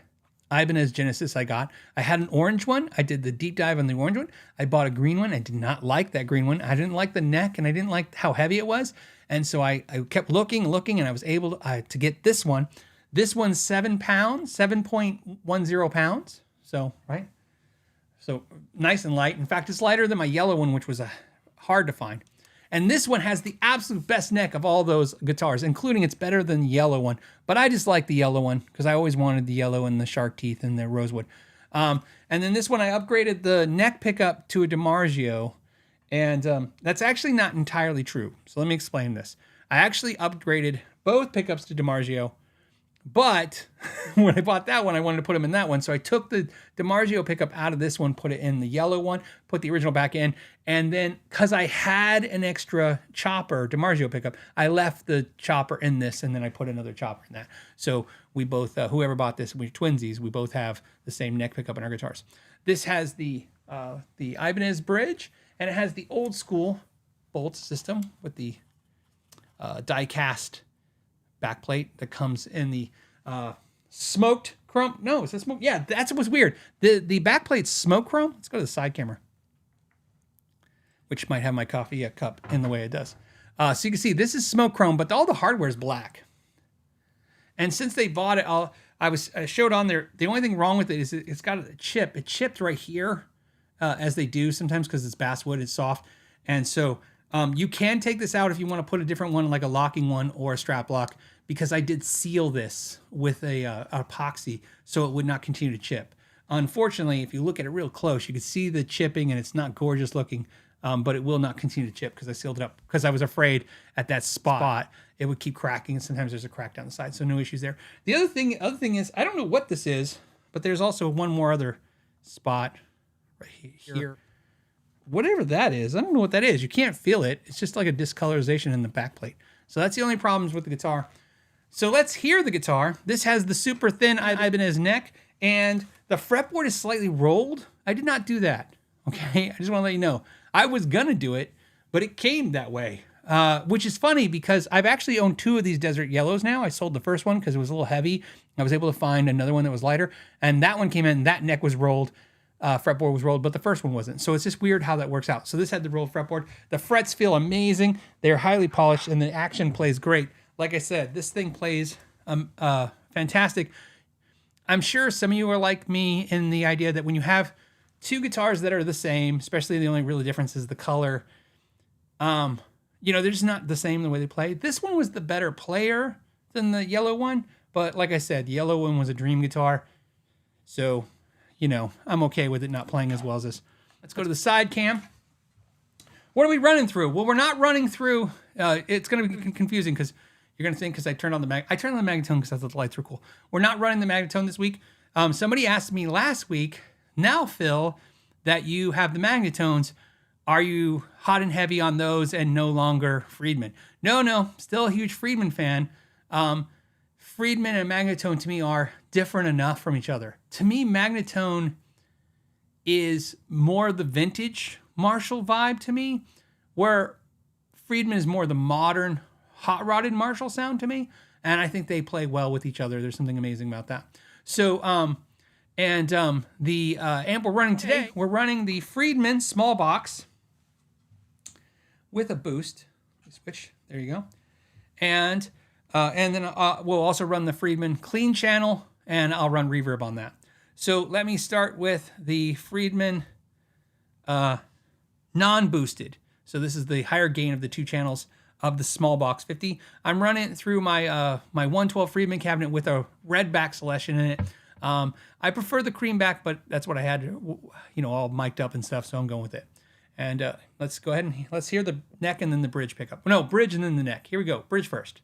Ibanez Genesis I got. I had an orange one. I did the deep dive on the orange one. I bought a green one. I did not like that green one. I didn't like the neck, and I didn't like how heavy it was. And so I kept looking, and I was able to get this one. This one's 7 pounds, 7.10 pounds. So, right? So nice and light. In fact, it's lighter than my yellow one, which was hard to find. And this one has the absolute best neck of all those guitars, including it's better than the yellow one. But I just like the yellow one because I always wanted the yellow and the shark teeth and the rosewood. And then this one, I upgraded the neck pickup to a DiMarzio. And that's actually not entirely true. So let me explain this. I actually upgraded both pickups to DiMarzio. But when I bought that one, I wanted to put them in that one. So I took the DiMarzio pickup out of this one, put it in the yellow one, put the original back in. And then, because I had an extra chopper, DiMarzio pickup, I left the chopper in this, and then I put another chopper in that. So we both, whoever bought this, we're twinsies, we both have the same neck pickup in our guitars. This has the Ibanez bridge, and it has the old school bolt system with the die-cast backplate that comes in the smoked chrome. No, it's a smoke. Yeah, that's what's weird. The backplate's smoke chrome. Let's go to the side camera, which might have my coffee cup in the way it does. So you can see this is smoke chrome, but all the hardware is black. And since they bought it, I showed on there. The only thing wrong with it is it's got a chip. It chipped right here, as they do sometimes because it's basswood. It's soft, and so you can take this out if you want to put a different one, like a locking one or a strap lock, because I did seal this with a epoxy so it would not continue to chip. Unfortunately, if you look at it real close, you can see the chipping, and it's not gorgeous looking, but it will not continue to chip because I sealed it up because I was afraid at that spot it would keep cracking, and sometimes there's a crack down the side, so no issues there. The other thing is, I don't know what this is, but there's also one more other spot right here. Whatever that is, I don't know what that is. You can't feel it. It's just like a discolorization in the backplate. So that's the only problems with the guitar. So let's hear the guitar. This has the super thin Ibanez neck, and the fretboard is slightly rolled. I did not do that, okay? I just want to let you know. I was going to do it, but it came that way, which is funny because I've actually owned 2 of these Desert Yellows now. I sold the first one because it was a little heavy. I was able to find another one that was lighter, and that one came in. That neck was rolled. Fretboard was rolled, but the first one wasn't. So it's just weird how that works out. So this had the rolled fretboard. The frets feel amazing. They're highly polished, and the action plays great. Like I said, this thing plays fantastic. I'm sure some of you are like me in the idea that when you have 2 guitars that are the same, especially the only really difference is the color, they're just not the same the way they play. This one was the better player than the yellow one, but like I said, the yellow one was a dream guitar. So, I'm okay with it not playing as well as this. Let's go to the side cam. What are we running through? Well, we're not running through. It's going to be confusing because you're going to think because I turned on the magnetone because I thought the lights were cool. We're not running the magnetone this week. Somebody asked me last week, now, Phil, that you have the magnetones, are you hot and heavy on those and no longer Friedman? No, still a huge Friedman fan. Friedman and magnetone to me are different enough from each other. To me, magnetone is more the vintage Marshall vibe to me, where Friedman is more the modern, hot-rodded Marshall sound to me. And I think they play well with each other. There's something amazing about that. So, the amp we're running today, we're running the Friedman small box with a boost. Switch, there you go. And then we'll also run the Friedman clean channel, and I'll run reverb on that. So let me start with the Friedman non-boosted. So this is the higher gain of the two channels of the small box 50. I'm running it through my my 112 Friedman cabinet with a red back selection in it. I prefer the cream back, but that's what I had, all mic'd up and stuff, so I'm going with it. And let's go ahead and let's hear the neck and then the bridge pickup. No, bridge and then the neck. Here we go. Bridge first.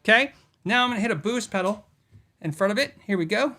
Okay, now I'm going to hit a boost pedal in front of it. Here we go.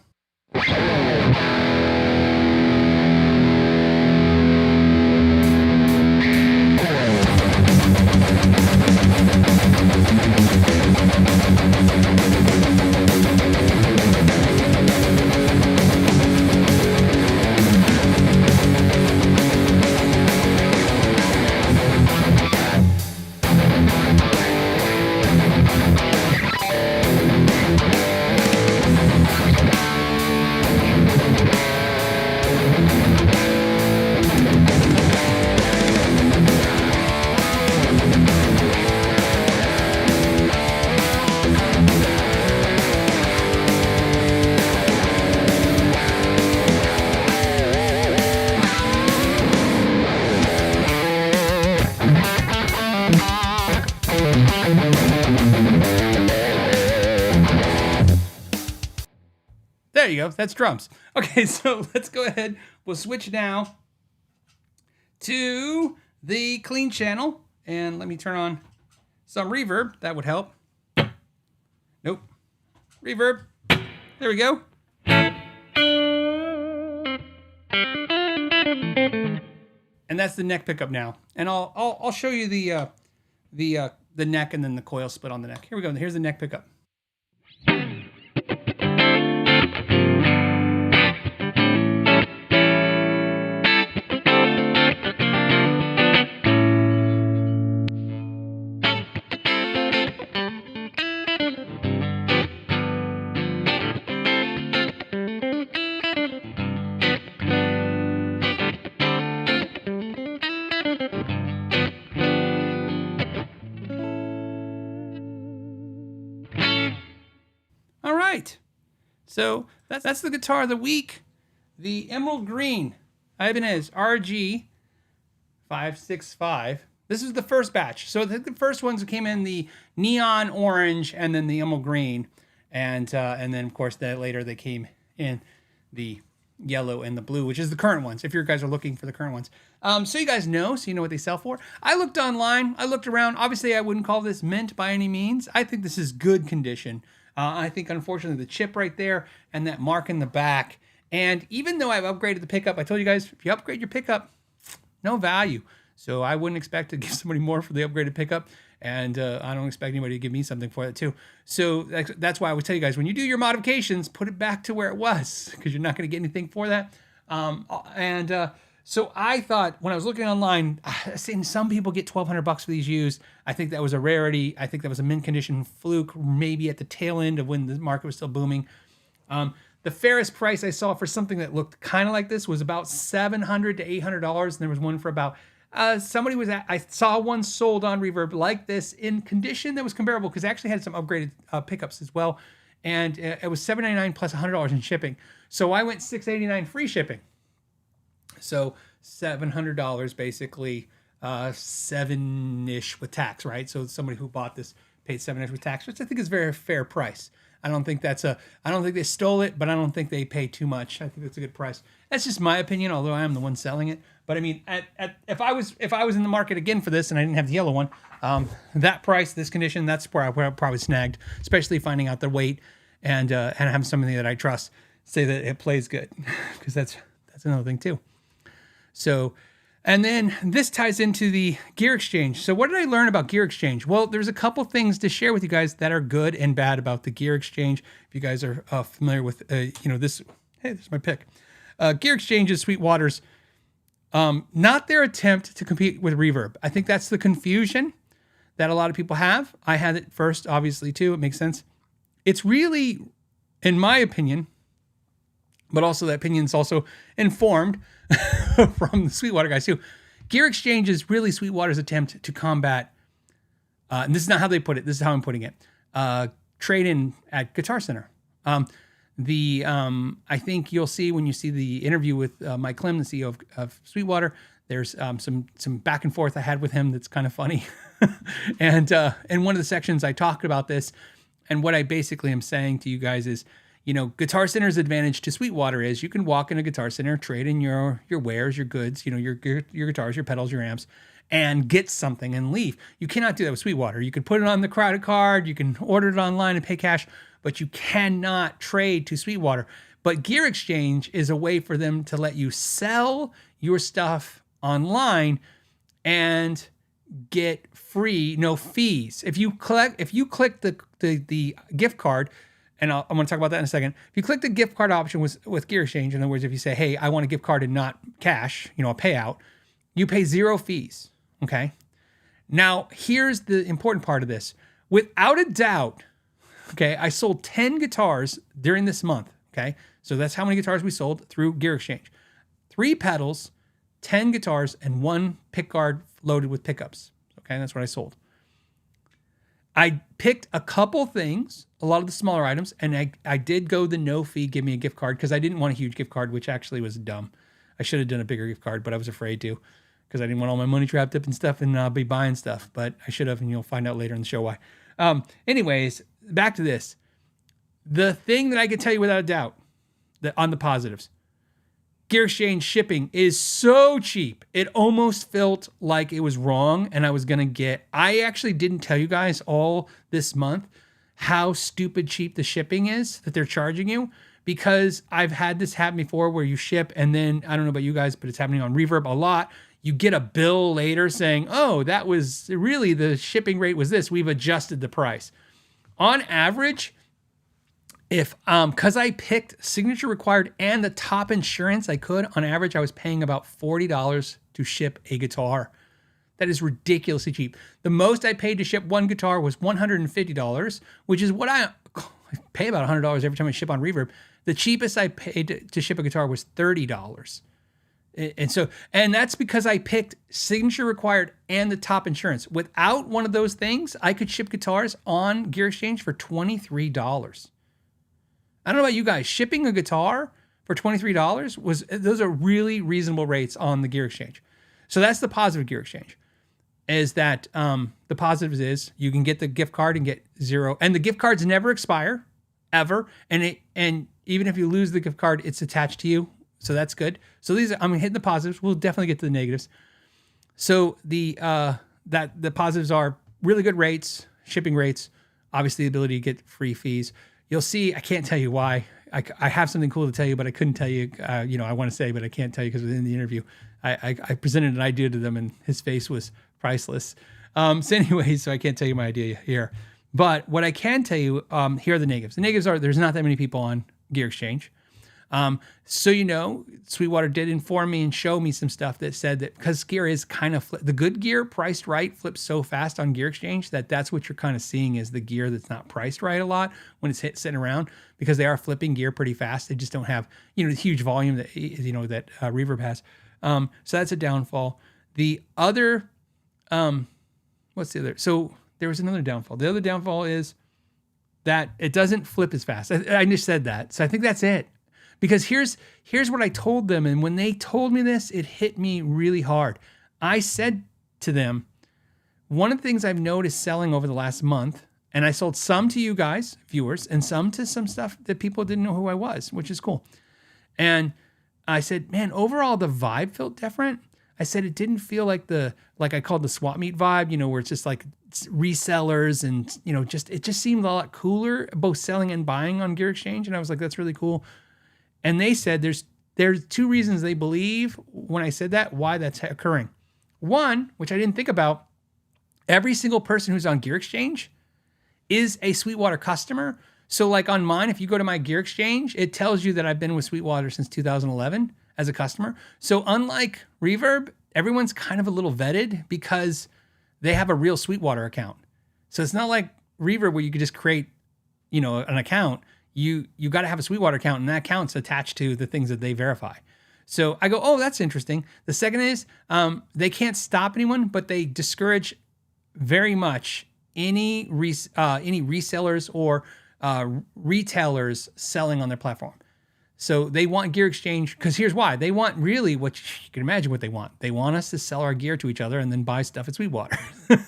There you go. That's drums. Okay, so let's go ahead. We'll switch now to the clean channel. And let me turn on some reverb. That would help. Nope. Reverb. There we go. And that's the neck pickup now. And I'll show you the neck and then the coil split on the neck. Here we go. Here's the neck pickup. So that's the guitar of the week. The Emerald Green Ibanez RG565. This is the first batch. So the first ones came in the neon orange and then the Emerald Green. And then, of course, later they came in the yellow and the blue, which is the current ones, if you guys are looking for the current ones. So you guys know, so you know what they sell for. I looked online. I looked around. Obviously, I wouldn't call this mint by any means. I think this is good condition. I think, unfortunately, the chip right there and that mark in the back. And even though I've upgraded the pickup, I told you guys, if you upgrade your pickup, no value. So I wouldn't expect to give somebody more for the upgraded pickup. And I don't expect anybody to give me something for it, too. So that's why I would tell you guys, when you do your modifications, put it back to where it was, because you're not going to get anything for that. So I thought, when I was looking online, I've seen some people get $1,200 for these used. I think that was a rarity. I think that was a mint condition fluke, maybe at the tail end of when the market was still booming. The fairest price I saw for something that looked kind of like this was about $700 to $800, and there was one for about I saw one sold on Reverb like this in condition that was comparable, because it actually had some upgraded pickups as well, and it was $799 plus $100 in shipping. So I went $689 free shipping. So $700 basically, $7-ish with tax, right? So somebody who bought this paid $7-ish with tax, which I think is a very fair price. I don't think they stole it, but I don't think they pay too much. I think that's a good price. That's just my opinion, although I am the one selling it. But I mean, if I was in the market again for this and I didn't have the yellow one, that price, this condition, that's where I probably snagged, especially finding out the weight and having somebody that I trust say that it plays good, because that's another thing too. So, and then this ties into the gear exchange. So what did I learn about gear exchange? Well, there's a couple things to share with you guys that are good and bad about the gear exchange. If you guys are familiar with, this, hey, there's my pick. Gear exchange is Sweetwater's, not their attempt to compete with reverb. I think that's the confusion that a lot of people have. I had it first, obviously, too. It makes sense. It's really, in my opinion, but also the opinion is also informed from the Sweetwater guys too. Gear exchange is really Sweetwater's attempt to combat, and this is not how they put it, this is how I'm putting it, trade-in at Guitar Center. I think you'll see when you see the interview with Mike Klim, the CEO of Sweetwater, there's some back and forth I had with him that's kind of funny. And in one of the sections I talked about this, and what I basically am saying to you guys is, Guitar Center's advantage to Sweetwater is you can walk in a Guitar Center, trade in your wares, your goods, your guitars, your pedals, your amps, and get something and leave. You cannot do that with Sweetwater. You can put it on the credit card, you can order it online and pay cash, but you cannot trade to Sweetwater. But Gear Exchange is a way for them to let you sell your stuff online and get free, no fees. If you click the gift card, and I'm going to talk about that in a second. If you click the gift card option with Gear Exchange, in other words, if you say, hey, I want a gift card and not cash, a payout, you pay 0 fees, okay? Now, here's the important part of this. Without a doubt, okay, I sold 10 guitars during this month, okay? So that's how many guitars we sold through Gear Exchange. 3 pedals, 10 guitars, and 1 pick guard loaded with pickups, okay? That's what I sold. I picked a couple things, a lot of the smaller items, and I did go the no fee, give me a gift card, because I didn't want a huge gift card, which actually was dumb. I should have done a bigger gift card, but I was afraid to, because I didn't want all my money trapped up and stuff and be buying stuff, but I should have, and you'll find out later in the show why. Anyways, back to this. The thing that I can tell you without a doubt, that on the positives, Gear Exchange shipping is so cheap. It almost felt like it was wrong and I was going to get... I actually didn't tell you guys all this month how stupid cheap the shipping is that they're charging you, because I've had this happen before where you ship and then, I don't know about you guys, but it's happening on Reverb a lot. You get a bill later saying, oh, that was really the shipping rate was this. We've adjusted the price. On average... because I picked signature required and the top insurance I could, on average, I was paying about $40 to ship a guitar. That is ridiculously cheap. The most I paid to ship one guitar was $150, which is what I pay about $100 every time I ship on Reverb. The cheapest I paid to ship a guitar was $30. And that's because I picked signature required and the top insurance. Without one of those things, I could ship guitars on Gear Exchange for $23. I don't know about you guys, shipping a guitar for $23 those are really reasonable rates on the Gear Exchange. So that's the positive Gear Exchange, is that the positives is you can get the gift card and get 0, and the gift cards never expire ever. And even if you lose the gift card, it's attached to you. So that's good. So I'm hitting the positives. We'll definitely get to the negatives. So the positives are really good rates, shipping rates, obviously the ability to get free fees. You'll see, I can't tell you why. I have something cool to tell you, but I couldn't tell you, I want to say, but I can't tell you because within the interview, I presented an idea to them and his face was priceless. So I can't tell you my idea here. But what I can tell you, here are the negatives. The negatives are there's not that many people on Gear Exchange. Sweetwater did inform me and show me some stuff that said that because gear is kind of the good gear priced right flips so fast on Gear Exchange that's what you're kind of seeing is the gear that's not priced right a lot when it's sitting around, because they are flipping gear pretty fast. They just don't have, the huge volume that, that Reverb has. So that's a downfall. The other, what's the other? So there was another downfall. The other downfall is that it doesn't flip as fast. I just said that. So I think that's it. Because here's what I told them, and when they told me this, it hit me really hard. I said to them, one of the things I've noticed selling over the last month, And I sold some to you guys, viewers, and some to some stuff that people didn't know who I was, which is cool. And I said, man, overall the vibe felt different. I said it didn't feel like I called the swap meet vibe, where it's just like resellers and, it just seemed a lot cooler, both selling and buying on Gear Exchange. And I was like, that's really cool. And they said there's two reasons they believe when I said that, why that's occurring. One, which I didn't think about, every single person who's on Gear Exchange is a Sweetwater customer. So like on mine, if you go to my Gear Exchange, it tells you that I've been with Sweetwater since 2011 as a customer. So unlike Reverb, everyone's kind of a little vetted because they have a real Sweetwater account. So it's not like Reverb where you could just create, an account. You got to have a Sweetwater account, and that account's attached to the things that they verify. So I go, oh, that's interesting. The second is they can't stop anyone, but they discourage very much any resellers or retailers selling on their platform. So they want Gear Exchange, because here's why. They want really what you can imagine what they want. They want us to sell our gear to each other and then buy stuff at Sweetwater.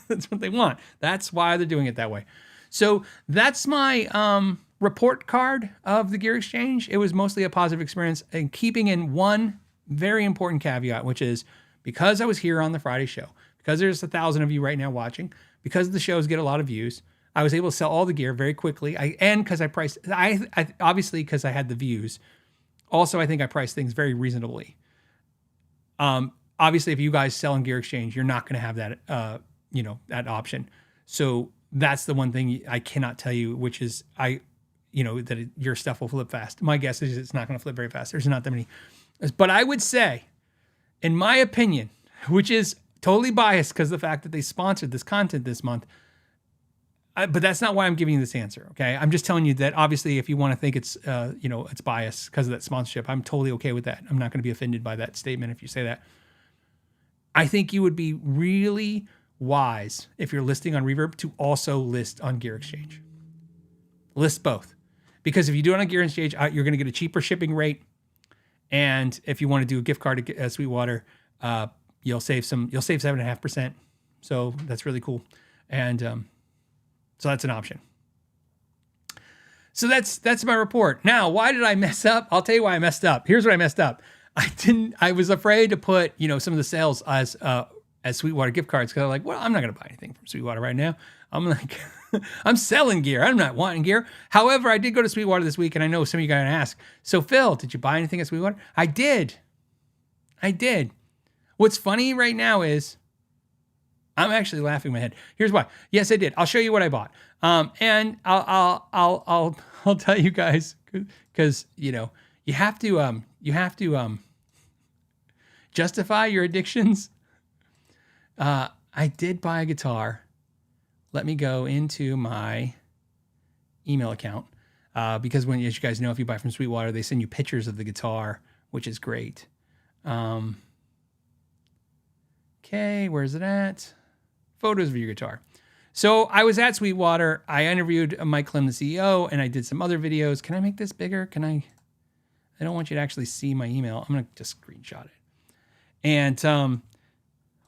That's what they want. That's why they're doing it that way. So that's my report card of the Gear Exchange. It was mostly a positive experience, and keeping in one very important caveat, which is because I was here on the Friday show, because there's 1,000 of you right now watching, because the shows get a lot of views, I was able to sell all the gear very quickly. Because I priced, obviously because I had the views. Also, I think I priced things very reasonably. Obviously, if you guys sell on Gear Exchange, you're not going to have that, that option. So that's the one thing I cannot tell you, which is your stuff will flip fast. My guess is it's not going to flip very fast. There's not that many. But I would say, in my opinion, which is totally biased because of the fact that they sponsored this content this month, but that's not why I'm giving you this answer, okay? I'm just telling you that obviously if you want to think it's, it's biased because of that sponsorship, I'm totally okay with that. I'm not going to be offended by that statement if you say that. I think you would be really wise if you're listing on Reverb to also list on Gear Exchange. List both. Because if you do it on Gear Exchange, you're going to get a cheaper shipping rate. And if you want to do a gift card to Sweetwater, you'll save 7.5%. So that's really cool. And, so that's an option. So that's my report. Now, why did I mess up? I'll tell you why I messed up. Here's what I messed up. I was afraid to put, some of the sales as Sweetwater gift cards because I'm like, well, I'm not going to buy anything from Sweetwater right now. I'm like, I'm selling gear. I'm not wanting gear. However, I did go to Sweetwater this week, and I know some of you guys are going to ask, so Phil, did you buy anything at Sweetwater? I did. What's funny right now is I'm actually laughing in my head. Here's why. Yes, I did. I'll show you what I bought. And I'll tell you guys because you have to justify your addictions. I did buy a guitar. Let me go into my email account because as you guys know, if you buy from Sweetwater, they send you pictures of the guitar, which is great. Okay, where's it at? Photos of your guitar. So I was at Sweetwater. I interviewed Mike Klim, the CEO, and I did some other videos. Can I make this bigger? I don't want you to actually see my email. I'm going to just screenshot it. And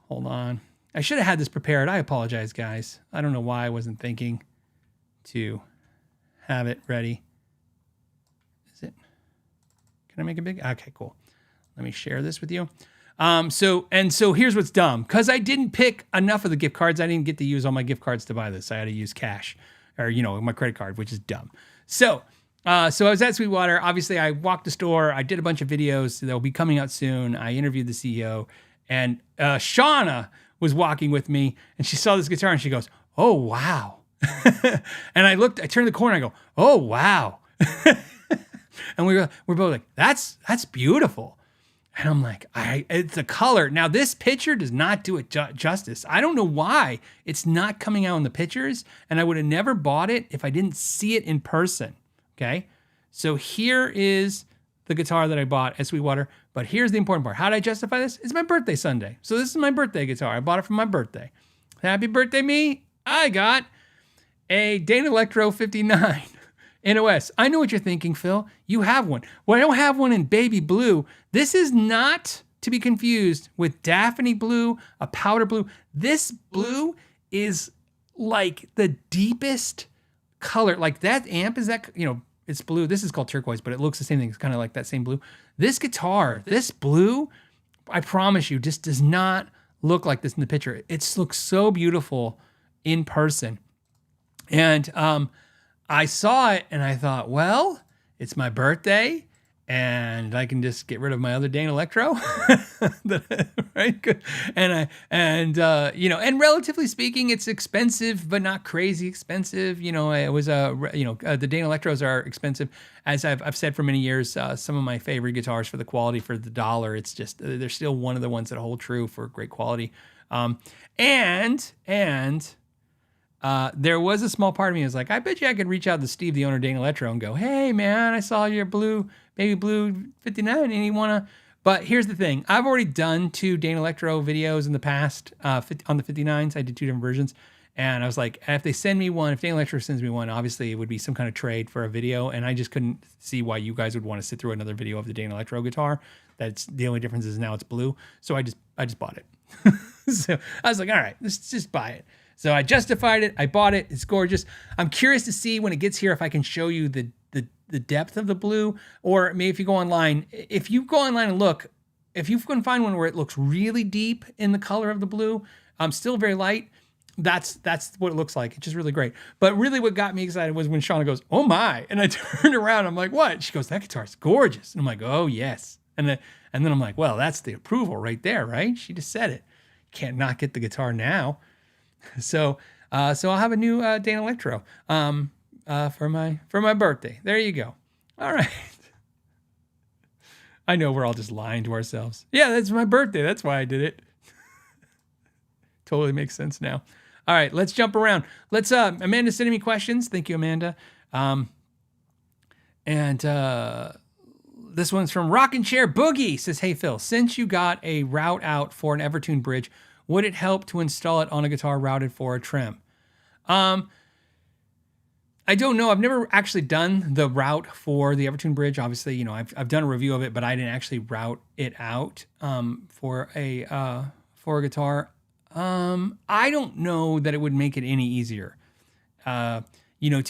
hold on. I should have had this prepared. I apologize, guys. I don't know why I wasn't thinking to have it ready. Is it? Can I make it big? Okay, cool. Let me share this with you. So here's what's dumb. Because I didn't pick enough of the gift cards, I didn't get to use all my gift cards to buy this. I had to use cash or, my credit card, which is dumb. So I was at Sweetwater. Obviously, I walked the store. I did a bunch of videos. They'll be coming out soon. I interviewed the CEO. And Shauna was walking with me, and she saw this guitar, and she goes, oh, wow. And I turned the corner, and I go, oh, wow. And we're both like, that's beautiful. And I'm like, it's a color. Now, this picture does not do it justice. I don't know why it's not coming out in the pictures, and I would have never bought it if I didn't see it in person, okay? So here is the guitar that I bought at Sweetwater, but here's the important part. How did I justify this? It's my birthday Sunday. So this is my birthday guitar. I bought it for my birthday. Happy birthday, me. I got a Dana Electro 59. NOS. I know what you're thinking, Phil. You have one. Well, I don't have one in baby blue. This is not to be confused with Daphne blue, a powder blue. This blue is like the deepest color. Like that amp is that, it's blue. This is called turquoise, but it looks the same thing. It's kind of like that same blue. This guitar, this blue, I promise you, just does not look like this in the picture. It looks so beautiful in person. And I saw it and I thought, well, it's my birthday and I can just get rid of my other Dane Electro. Right? Good. And relatively speaking, it's expensive, but not crazy expensive. It was the Dane Electros are expensive. As I've said for many years, some of my favorite guitars for the quality for the dollar, it's just, they're still one of the ones that hold true for great quality. There was a small part of me that was like, I bet you I could reach out to Steve, the owner of Dane Electro, and go, hey man, I saw your baby blue 59 and you want to, but here's the thing. I've already done 2 Dane Electro videos in the past on the 59s. I did 2 different versions. And I was like, if they send me one, if Dane Electro sends me one, obviously it would be some kind of trade for a video. And I just couldn't see why you guys would want to sit through another video of the Dane Electro guitar. That's the only difference is now it's blue. So I just bought it. So I was like, all right, let's just buy it. So I justified it. I bought it. It's gorgeous. I'm curious to see when it gets here if I can show you the depth of the blue, or maybe if you go online. If you go online and look, if you can find one where it looks really deep in the color of the blue, still very light. That's what it looks like. It's just really great. But really what got me excited was when Shauna goes, oh my, and I turned around. I'm like, what? She goes, that guitar's gorgeous. And I'm like, oh yes. And then I'm like, well, that's the approval right there, right? She just said it. Can't not get the guitar now. So I'll have a new Dane Electro for my birthday. There you go. All right. I know we're all just lying to ourselves. Yeah, that's my birthday. That's why I did it. Totally makes sense now. All right, let's jump around. Let's Amanda's sending me questions. Thank you, Amanda. This one's from Rockin' Chair Boogie. Says, hey Phil, since you got a route out for an Evertune bridge, would it help to install it on a guitar routed for a trem? I don't know. I've never actually done the route for the Evertune bridge. Obviously, I've done a review of it, but I didn't actually route it out for a guitar. I don't know that it would make it any easier. To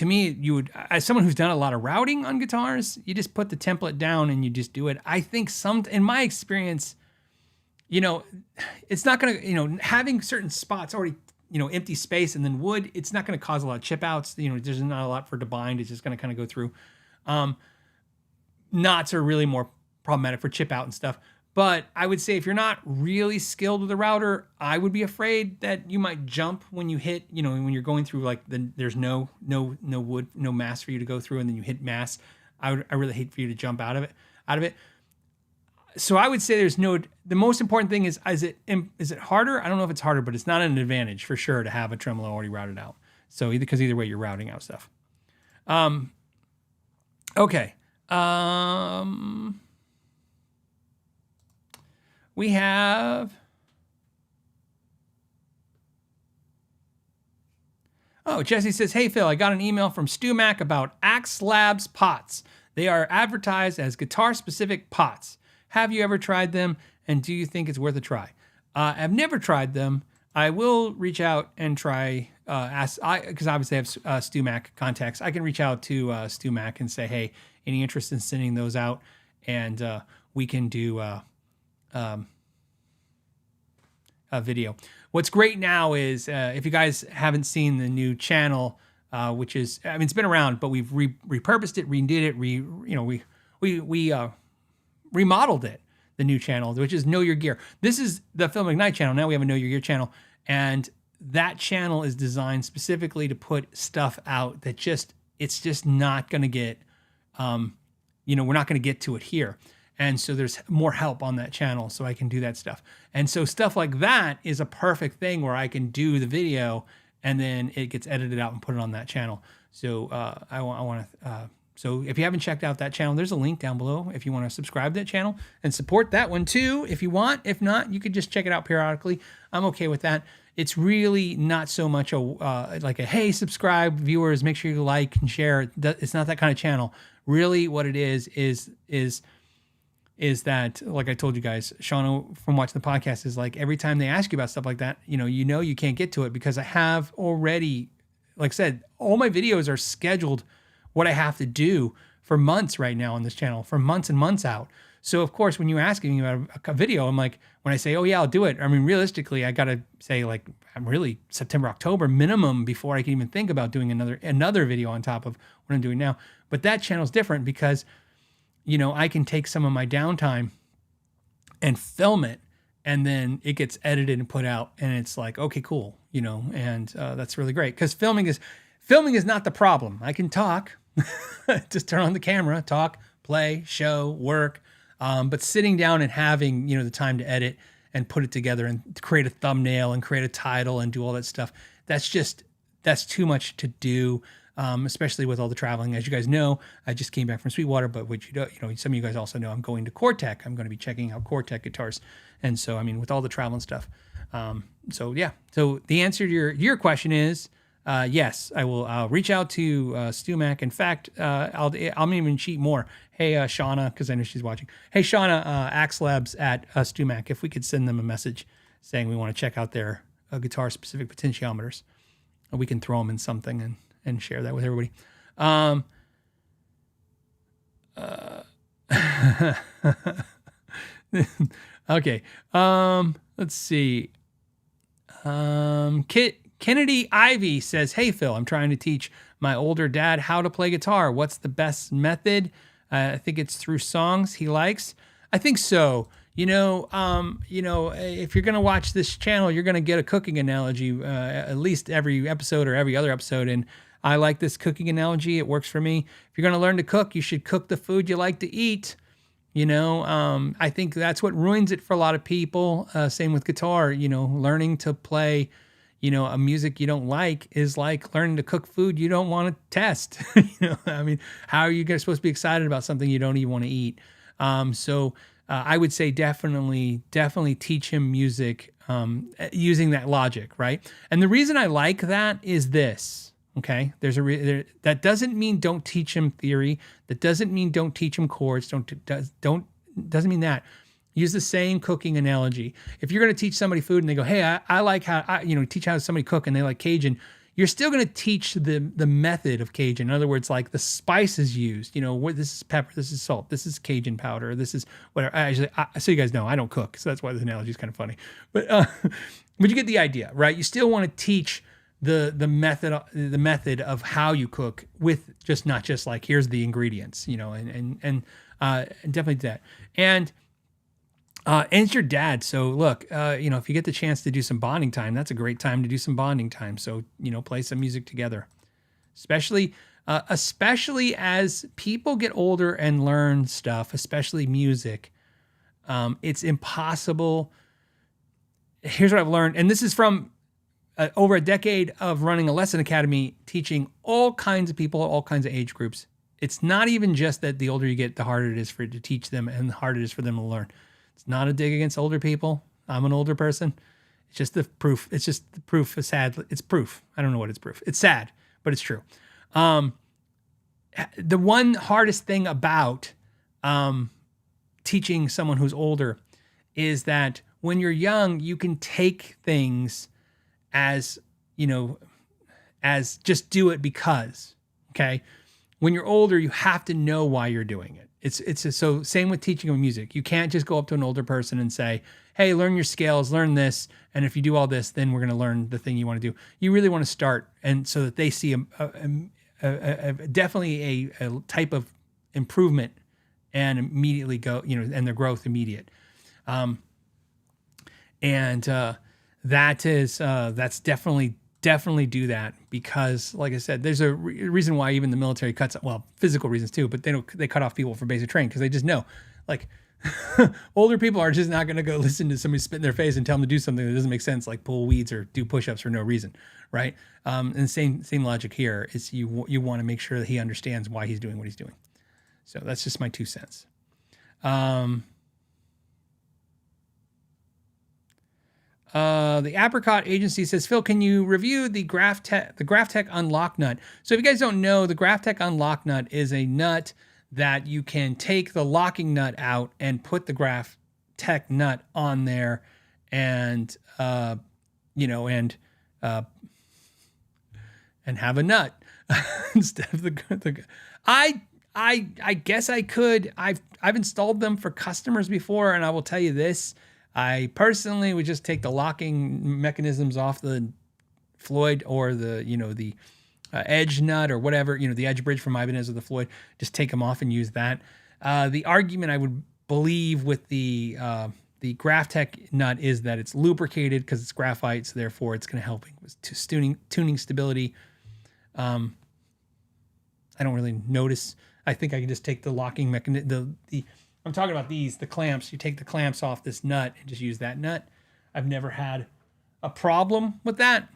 me, you would, as someone who's done a lot of routing on guitars, you just put the template down and you just do it. I think in my experience, it's not going to, having certain spots already, empty space and then wood, it's not going to cause a lot of chip outs. There's not a lot for it to bind. It's just going to kind of go through. Knots are really more problematic for chip out and stuff. But I would say if you're not really skilled with a router, I would be afraid that you might jump when you hit, when you're going through there's no wood, no mass for you to go through, and then you hit mass. I really hate for you to jump out of it. So I would say the most important thing is it harder? I don't know if it's harder, but it's not an advantage for sure to have a tremolo already routed out. So either way you're routing out stuff. Okay. We have, Jesse says, hey Phil, I got an email from Stu Mac about Axe Labs pots. They are advertised as guitar-specific pots. Have you ever tried them, and do you think it's worth a try? I've never tried them. I will reach out and try, because obviously I have Stu Mac contacts. I can reach out to Stu Mac and say, hey, any interest in sending those out? And we can do a video. What's great now is if you guys haven't seen the new channel, which is, it's been around, but we've repurposed it, redid it, we remodeled it, the new channel, which is Know Your Gear. This is the Phil McKnight channel. Now we have a Know Your Gear channel, and that channel is designed specifically to put stuff out that it's just not going to get, we're not going to get to it here. And so there's more help on that channel so I can do that stuff. And so stuff like that is a perfect thing where I can do the video and then it gets edited out and put it on that channel. So I want to, so if you haven't checked out that channel, there's a link down below if you want to subscribe to that channel and support that one too if you want. If not, you could just check it out periodically. I'm okay with that. It's really not so much like a, hey, subscribe, viewers, make sure you like and share. It's not that kind of channel. Really what it is is that, like I told you guys, Shauna from watching the podcast is like, every time they ask you about stuff like that, you can't get to it because I have already, like I said, all my videos are scheduled what I have to do for months right now on this channel, for months and months out. So of course, when you ask me about a video, I'm like, when I say, oh yeah, I'll do it. I mean, realistically, I got to say like, I'm really September, October minimum before I can even think about doing another video on top of what I'm doing now. But that channel's different because, I can take some of my downtime and film it, and then it gets edited and put out, and it's like, okay, cool, and that's really great because filming is not the problem. I can talk, just turn on the camera, talk, play, show, work. But sitting down and having, the time to edit and put it together and create a thumbnail and create a title and do all that stuff, that's too much to do, especially with all the traveling. As you guys know, I just came back from Sweetwater, but what some of you guys also know, I'm going to Cortec. I'm going to be checking out Cortec guitars. And so, with all the travel and stuff. So the answer to your question is, yes, I will. I'll reach out to Stu Mac. In fact, I'll even cheat more. Hey, Shauna, because I know she's watching. Hey, Shauna, Axe Labs at Stu Mac. If we could send them a message saying we want to check out their guitar-specific potentiometers, we can throw them in something and share that with everybody. Okay. Let's see. Kennedy Ivy says, hey, Phil, I'm trying to teach my older dad how to play guitar. What's the best method? I think it's through songs he likes. I think so. If you're going to watch this channel, you're going to get a cooking analogy at least every episode or every other episode. And I like this cooking analogy. It works for me. If you're going to learn to cook, you should cook the food you like to eat. I think that's what ruins it for a lot of people. Same with guitar, learning to play, a music you don't like is like learning to cook food you don't want to test. How are you guys supposed to be excited about something you don't even want to eat? So I would say definitely teach him music using that logic, right? And the reason I like that is this. Okay, that doesn't mean don't teach him theory. That doesn't mean don't teach him chords. Doesn't mean that. Use the same cooking analogy. If you're going to teach somebody food and they go, hey, I like how teach how somebody cook and they like Cajun, you're still going to teach the method of Cajun. In other words, like the spices used. This is pepper, this is salt, this is Cajun powder, this is whatever. So you guys know I don't cook, so that's why this analogy is kind of funny. But you get the idea, right? You still want to teach the method of how you cook with not just like here's the ingredients, and definitely that. And it's your dad. So look, if you get the chance to do some bonding time, that's a great time to do some bonding time. So, play some music together, especially as people get older and learn stuff, especially music. It's impossible. Here's what I've learned. And this is from over a decade of running a lesson academy, teaching all kinds of people, all kinds of age groups. It's not even just that the older you get, the harder it is for you to teach them and the harder it is for them to learn. It's not a dig against older people. I'm an older person. It's just the proof. It's just the proof is sad. It's proof. I don't know what it's proof. It's sad, but it's true. The one hardest thing about teaching someone who's older is that when you're young, you can take things as just do it because, okay? When you're older, you have to know why you're doing it. So same with teaching them music. You can't just go up to an older person and say, hey, learn your scales, learn this. And if you do all this, then we're going to learn the thing you want to do. You really want to start. And so that they see definitely a type of improvement and immediately go, and their growth immediate. That's definitely do that because, like I said, there's a reason why even the military cuts, well, physical reasons too, but they cut off people for basic training because they just know, like, older people are just not going to go listen to somebody spit in their face and tell them to do something that doesn't make sense, like pull weeds or do push-ups for no reason, right? And same logic here is you want to make sure that he understands why he's doing what he's doing. So that's just my 2 cents. The Apricot Agency says, Phil, can you review the Graphtec Unlock nut? So if you guys don't know, the Graphtec Unlock nut is a nut that you can take the locking nut out and put the Graph Tech nut on there, and and have a nut instead of the. I guess I could. I've installed them for customers before, and I will tell you this: I personally would just take the locking mechanisms off the Floyd, or the edge nut, or whatever, the edge bridge from Ibanez or the Floyd. Just take them off and use that. The argument I would believe with the Graph Tech nut is that it's lubricated because it's graphite, so therefore it's going to help with tuning stability. I don't really notice. I think I can just take the locking mechanism. I'm talking about the clamps. You take the clamps off this nut and just use that nut. I've never had a problem with that.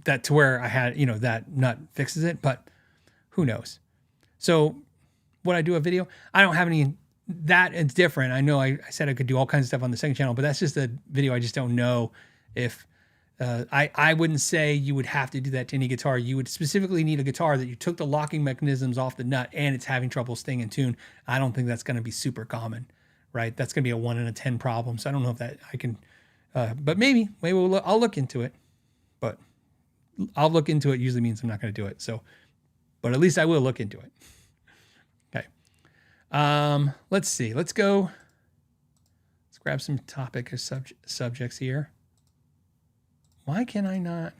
That to where I had, that nut fixes it, but who knows? So would I do a video? I don't have any, that it's different. I know I said I could do all kinds of stuff on the second channel, but that's just a video. I just don't know if, I wouldn't say you would have to do that to any guitar. You would specifically need a guitar that you took the locking mechanisms off the nut and it's having trouble staying in tune. I don't think that's going to be super common, right? That's going to be a 1 in 10 problem. So I don't know if that I can, but maybe I'll look into it, but I'll look into it usually means I'm not going to do it. So, but at least I will look into it. Okay. Let's see. Let's grab some topic or subjects here. Why can I not?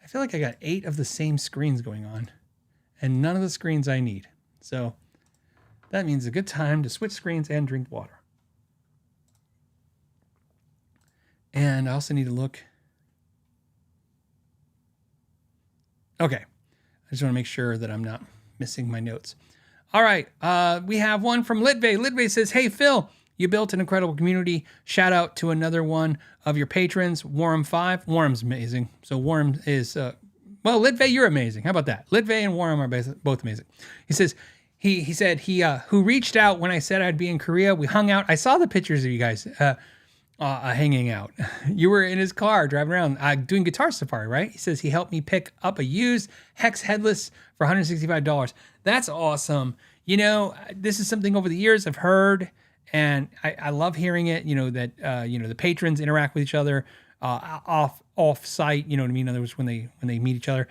I feel like I got 8 of the same screens going on and none of the screens I need. So that means a good time to switch screens and drink water. And I also need to look. Okay. I just want to make sure that I'm not missing my notes. All right. We have one from Litvey. Litvey says, "Hey, Phil, you built an incredible community. Shout out to another one of your patrons, Warm5. Warm's amazing. So Warm is, Litvey, you're amazing. How about that? Litvey and Warm are both amazing." He says, he said, who reached out when I said I'd be in Korea. We hung out. I saw the pictures of you guys hanging out. You were in his car driving around doing Guitar Safari, right? He says he helped me pick up a used Hex headless for $165. That's awesome. This is something over the years I've heard, and I love hearing it, that, the patrons interact with each other off site, you know what I mean? In other words, when they meet each other.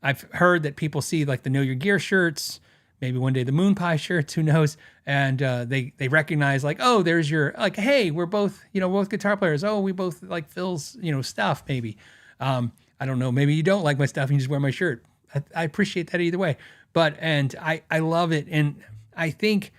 I've heard that people see like the Know Your Gear shirts, maybe one day the Moon Pie shirts, who knows? And they recognize like, oh, there's your, like, hey, we're both, both guitar players. Oh, we both like Phil's, stuff maybe. I don't know. Maybe you don't like my stuff and you just wear my shirt. I appreciate that either way. And I love it. And I think,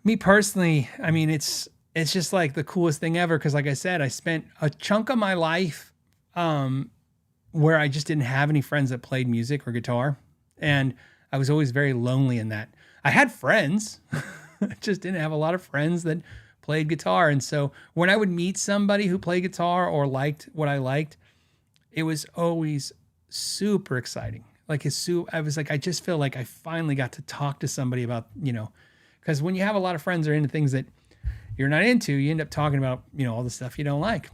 me personally, I mean, it's just like the coolest thing ever. Cause like I said, I spent a chunk of my life where I just didn't have any friends that played music or guitar. And I was always very lonely in that. I had friends, I just didn't have a lot of friends that played guitar. And so when I would meet somebody who played guitar or liked what I liked, it was always super exciting. I was like, I just feel like I finally got to talk to somebody about, because when you have a lot of friends that are into things that you're not into, you end up talking about, all the stuff you don't like.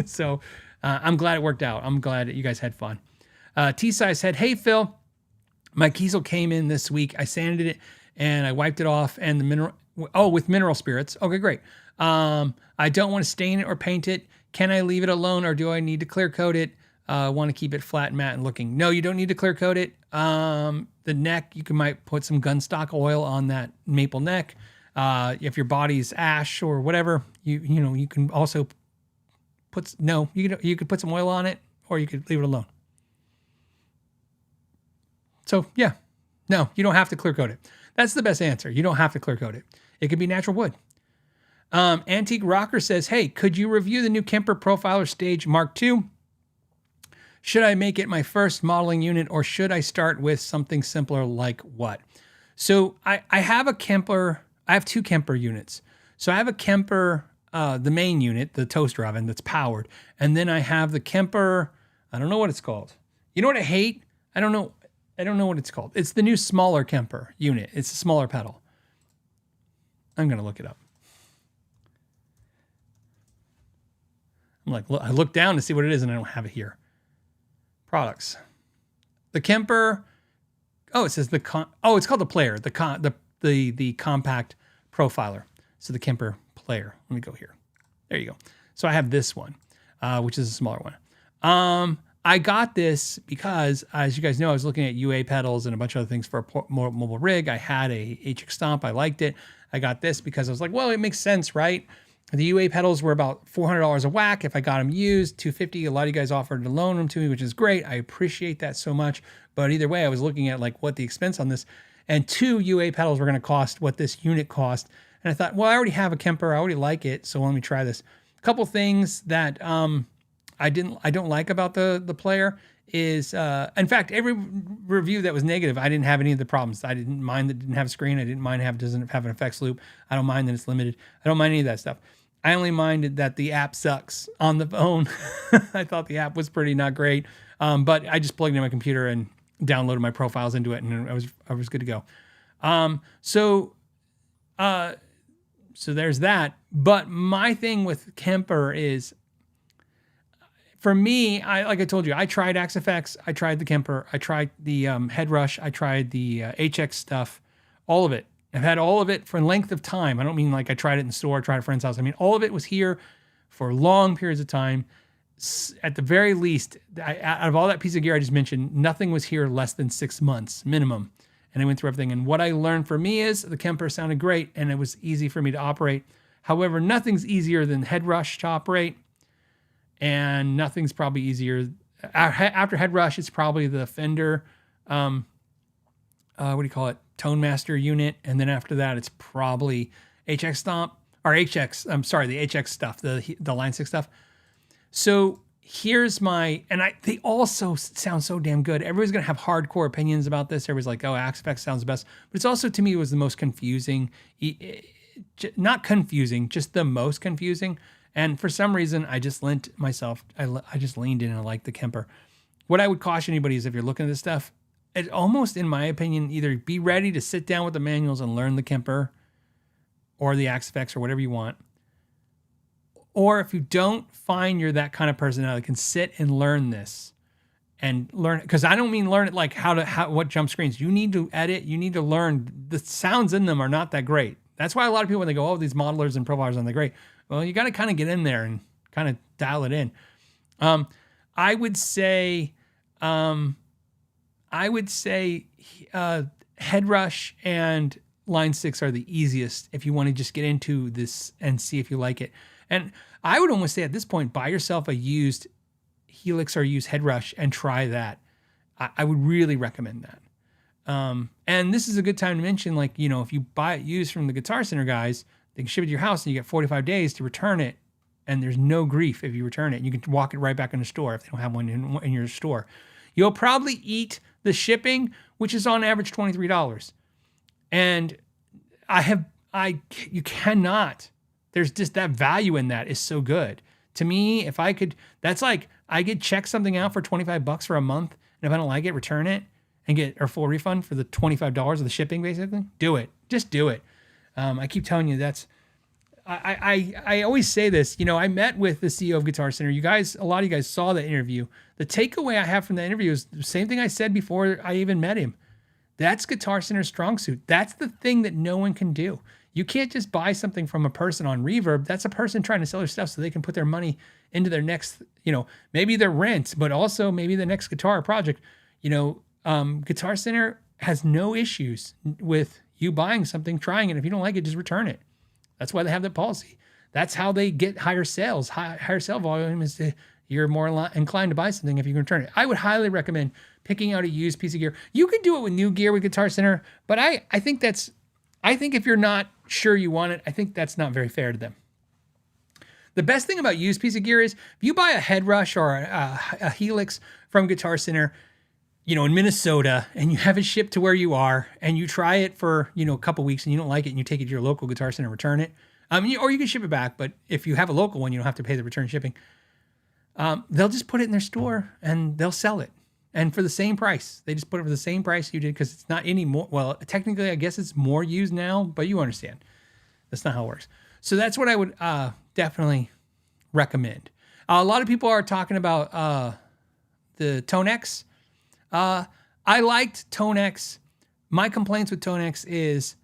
So I'm glad it worked out. I'm glad that you guys had fun. T-Size said, "Hey, Phil, my Kiesel came in this week. I sanded it and I wiped it off and with mineral spirits. Okay, great. I don't want to stain it or paint it. Can I leave it alone or do I need to clear coat it? Want to keep it flat and matte and looking. No, you don't need to clear coat it. The neck, might put some gunstock oil on that maple neck. If your body's ash or whatever, you can also you could put some oil on it or you could leave it alone. So yeah, no, you don't have to clear coat it. That's the best answer. You don't have to clear coat it. It could be natural wood. Antique Rocker says, "Hey, could you review the new Kemper Profiler Stage Mark II? Should I make it my first modeling unit or should I start with something simpler like what?" So I have a Kemper, I have 2 Kemper units. So I have a Kemper, the main unit, the toaster oven that's powered. And then I have the Kemper, I don't know what it's called. You know what I hate? I don't know what it's called. It's the new smaller Kemper unit. It's a smaller pedal. I'm going to look it up. I look down to see what it is and I don't have it here. products. The Kemper. Oh, it says it's called the Player. The compact profiler. So the Kemper Player. Let me go here. There you go. So I have this one, which is a smaller one. I got this because, as you guys know, I was looking at UA pedals and a bunch of other things for a mobile rig. I had a HX Stomp. I liked it. I got this because I was like, well, it makes sense, right? The UA pedals were about $400 a whack. If I got them used, $250. A lot of you guys offered to loan them to me, which is great. I appreciate that so much. But either way, I was looking at like what the expense on this, and 2 UA pedals were going to cost what this unit cost. And I thought, well, I already have a Kemper. I already like it. So let me try this. A couple things that I don't like about the Player is, in fact, every review that was negative, I didn't have any of the problems. I didn't mind that it didn't have a screen. I didn't mind doesn't have an effects loop. I don't mind that it's limited. I don't mind any of that stuff. I only minded that the app sucks on the phone. I thought the app was pretty not great, but I just plugged it in my computer and downloaded my profiles into it, and I was good to go. So there's that. But my thing with Kemper is, for me, like I told you, I tried XFX, I tried the Kemper, I tried the Head Rush, I tried the HX stuff, all of it. I've had all of it for a length of time. I don't mean like I tried it in the store, tried at a friend's house. I mean, all of it was here for long periods of time. At the very least, out of all that piece of gear I just mentioned, nothing was here less than 6 months minimum. And I went through everything. And what I learned for me is the Kemper sounded great and it was easy for me to operate. However, nothing's easier than Head Rush to operate. And nothing's probably easier. After Head Rush, it's probably the Fender, Tone Master unit. And then after that, it's probably HX Stomp, or the HX stuff, the Line 6 stuff. So here's they also sound so damn good. Everybody's going to have hardcore opinions about this. Everybody's like, oh, XFX sounds the best. But it's also, to me, it was the most confusing. Not confusing, just the most confusing. And for some reason, I just leaned in and I like the Kemper. What I would caution anybody is, if you're looking at this stuff, it almost, in my opinion, either be ready to sit down with the manuals and learn the Kemper or the XFX or whatever you want. Or if you don't find you're that kind of personality that can sit and learn this and learn, because I don't mean learn it like what jump screens. You need to edit. You need to learn. The sounds in them are not that great. That's why a lot of people, when they go, oh, these modelers and profilers aren't that great. Well, you got to kind of get in there and kind of dial it in. I would say Head Rush and Line 6 are the easiest if you want to just get into this and see if you like it. And I would almost say at this point, buy yourself a used Helix or used Head Rush and try that. I would really recommend that. And this is a good time to mention, like, if you buy it used from the Guitar Center guys, they can ship it to your house and you get 45 days to return it. And there's no grief if you return it. You can walk it right back in the store if they don't have one in your store. You'll probably eat the shipping, which is on average $23. And you cannot. There's just that value in that is so good. To me, if I could, that's like, I could check something out for $25 for a month. And if I don't like it, return it and get a full refund for the $25 of the shipping, basically. Do it. Just do it. I keep telling you I always say this, I met with the CEO of Guitar Center. A lot of you guys saw that interview. The takeaway I have from that interview is the same thing I said before I even met him. That's Guitar Center's strong suit. That's the thing that no one can do. You can't just buy something from a person on Reverb. That's a person trying to sell their stuff so they can put their money into their next, maybe their rent, but also maybe the next guitar project. Guitar Center has no issues with you buying something, trying it. If you don't like it, just return it. That's why they have that policy. That's how they get higher sales. Higher sale volume is you're more inclined to buy something if you can return it. I would highly recommend picking out a used piece of gear. You can do it with new gear with Guitar Center, but I think if you're not sure you want it, I think that's not very fair to them. The best thing about used piece of gear is if you buy a Head Rush or a Helix from Guitar Center, in Minnesota, and you have it shipped to where you are, and you try it for, a couple weeks and you don't like it, and you take it to your local Guitar Center and return it. Or you can ship it back, but if you have a local one, you don't have to pay the return shipping. They'll just put it in their store and they'll sell it. And for the same price. They just put it for the same price you did, because it's not any more. Well, technically, I guess it's more used now, but you understand. That's not how it works. So that's what I would definitely recommend. A lot of people are talking about the Tone X. I liked Tone X. My complaints with Tone X is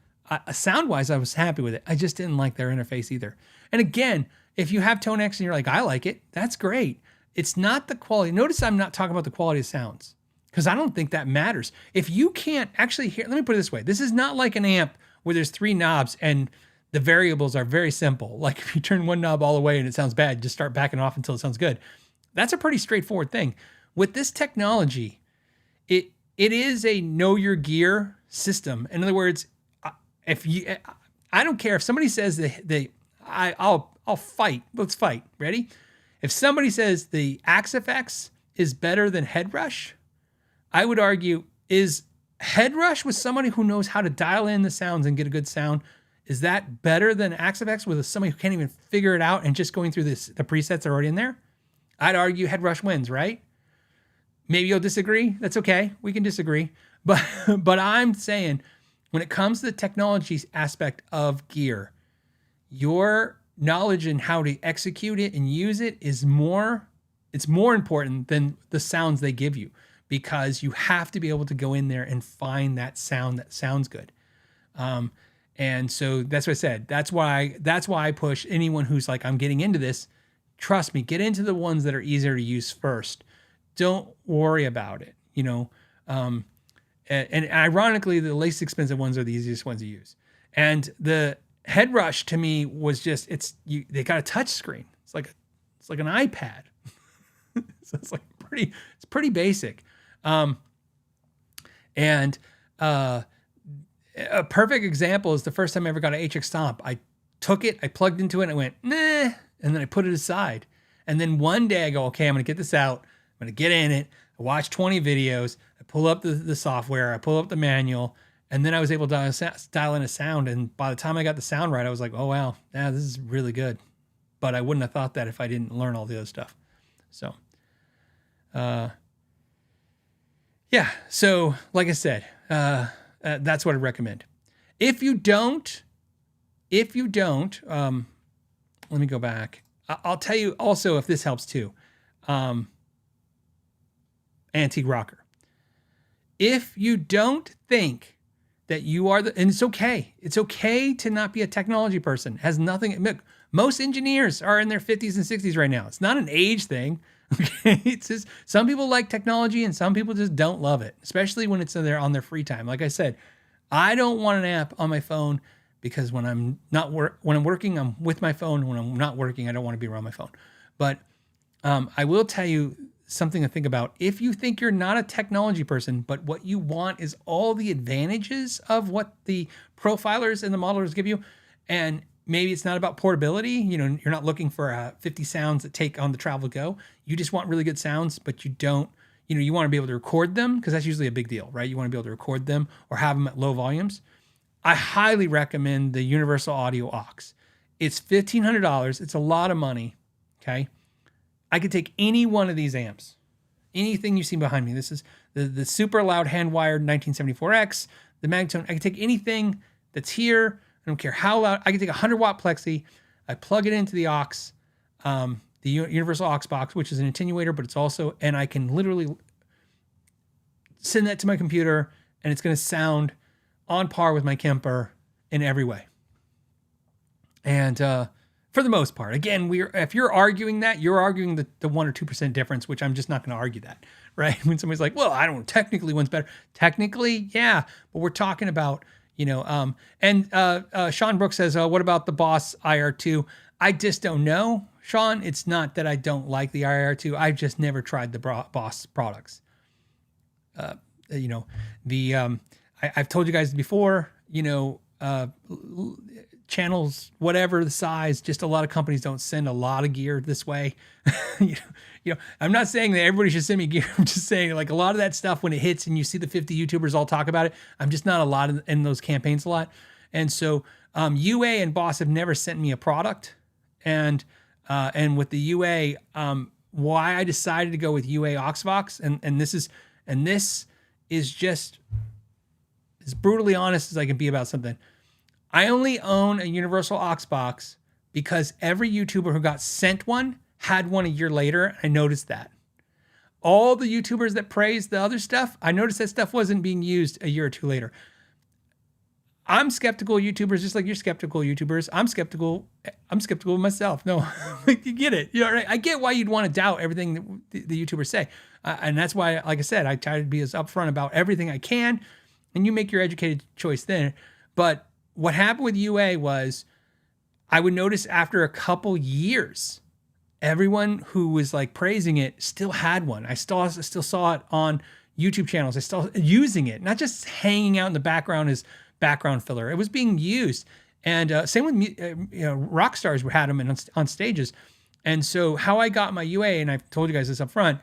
sound-wise, I was happy with it. I just didn't like their interface either. And again, if you have Tone X and you're like, I like it, that's great. It's not the quality. Notice I'm not talking about the quality of sounds because I don't think that matters. If you can't actually hear, let me put it this way. This is not like an amp where there's 3 knobs and the variables are very simple. Like if you turn one knob all the way and it sounds bad, just start backing off until it sounds good. That's a pretty straightforward thing. With this technology, it is a know your gear system. In other words, I don't care if somebody says I'll fight. Let's fight. Ready? If somebody says the Axe FX is better than Headrush, I would argue, is Headrush with somebody who knows how to dial in the sounds and get a good sound, is that better than Axe FX with somebody who can't even figure it out and just going through the presets that are already in there? I'd argue Headrush wins, right? Maybe you'll disagree. That's okay. We can disagree. But I'm saying when it comes to the technology aspect of gear, your knowledge and how to execute it and use it is more important than the sounds they give you, because you have to be able to go in there and find that sound that sounds good. And so that's what I said. That's why I push anyone who's like, I'm getting into this. Trust me, get into the ones that are easier to use first. Don't worry about it, and ironically, the least expensive ones are the easiest ones to use. And the Headrush to me was just, they got a touch screen. It's like an iPad. So it's pretty basic. And a perfect example is the first time I ever got an HX Stomp. I took it, I plugged into it, and I went, nah, and then I put it aside. And then one day I go, okay, I'm going to get this out. I'm going to get in it. I watch 20 videos. I pull up the software. I pull up the manual. And then I was able to dial in a sound. And by the time I got the sound right, I was like, oh, wow, yeah, this is really good. But I wouldn't have thought that if I didn't learn all the other stuff. So, yeah. So, like I said, that's what I recommend. If you don't, let me go back. I'll tell you also if this helps too. Antique rocker. If you don't think that you are and it's okay to not be a technology person. It has nothing. Most engineers are in their 50s and 60s right now. It's not an age thing. Okay, it's just some people like technology and some people just don't love it, especially when it's on their free time. Like I said, I don't want an app on my phone because when I'm working, I'm with my phone. When I'm not working, I don't want to be around my phone. But I will tell you something to think about. If you think you're not a technology person, but what you want is all the advantages of what the profilers and the modelers give you, and maybe it's not about portability, you're not looking for 50 sounds that take on the travel go. You just want really good sounds, but you don't, you want to be able to record them because that's usually a big deal, right? You want to be able to record them or have them at low volumes. I highly recommend the Universal Audio Aux. It's $1,500. It's a lot of money. Okay. I could take any one of these amps, anything you see behind me. This is the super loud hand-wired 1974X, the Magtone. I could take anything that's here. I don't care how loud. I can take a 100-watt plexi. I plug it into the aux, the Universal Aux box, which is an attenuator, but it's also, and I can literally send that to my computer, and it's going to sound on par with my Kemper in every way. And for the most part, again, if you're arguing that, you're arguing the 1 or 2% difference, which I'm just not going to argue that, right? When somebody's like, well, I don't know, technically one's better. Technically, yeah, but we're talking about, and Sean Brooks says, what about the Boss IR2? I just don't know, Sean. It's not that I don't like the IR2. I've just never tried the Boss products. I've told you guys before, channels, whatever the size, just a lot of companies don't send a lot of gear this way. I'm not saying that everybody should send me gear. I'm just saying like a lot of that stuff when it hits and you see the 50 YouTubers all talk about it, I'm just not a lot in those campaigns a lot. And so UA and Boss have never sent me a product. And with the UA, why I decided to go with UA Auxvox, and this is just as brutally honest as I can be about something. I only own a Universal Aux box because every YouTuber who got sent one had one a year later. I noticed that. all the YouTubers that praised the other stuff, I noticed that stuff wasn't being used a year or two later. I'm skeptical of YouTubers, just like you're skeptical of YouTubers. I'm skeptical of myself. No, you get it. You know, right? I get why you'd want to doubt everything that the YouTubers say. And that's why, like I said, I try to be as upfront about everything I can, and you make your educated choice then. But what happened with UA was I would notice after a couple years, everyone who was like praising it still had one. I still saw it on YouTube channels. I still using it, not just hanging out in the background as background filler. It was being used. And same with rock stars had them on stages. And so how I got my UA, and I've told you guys this up front,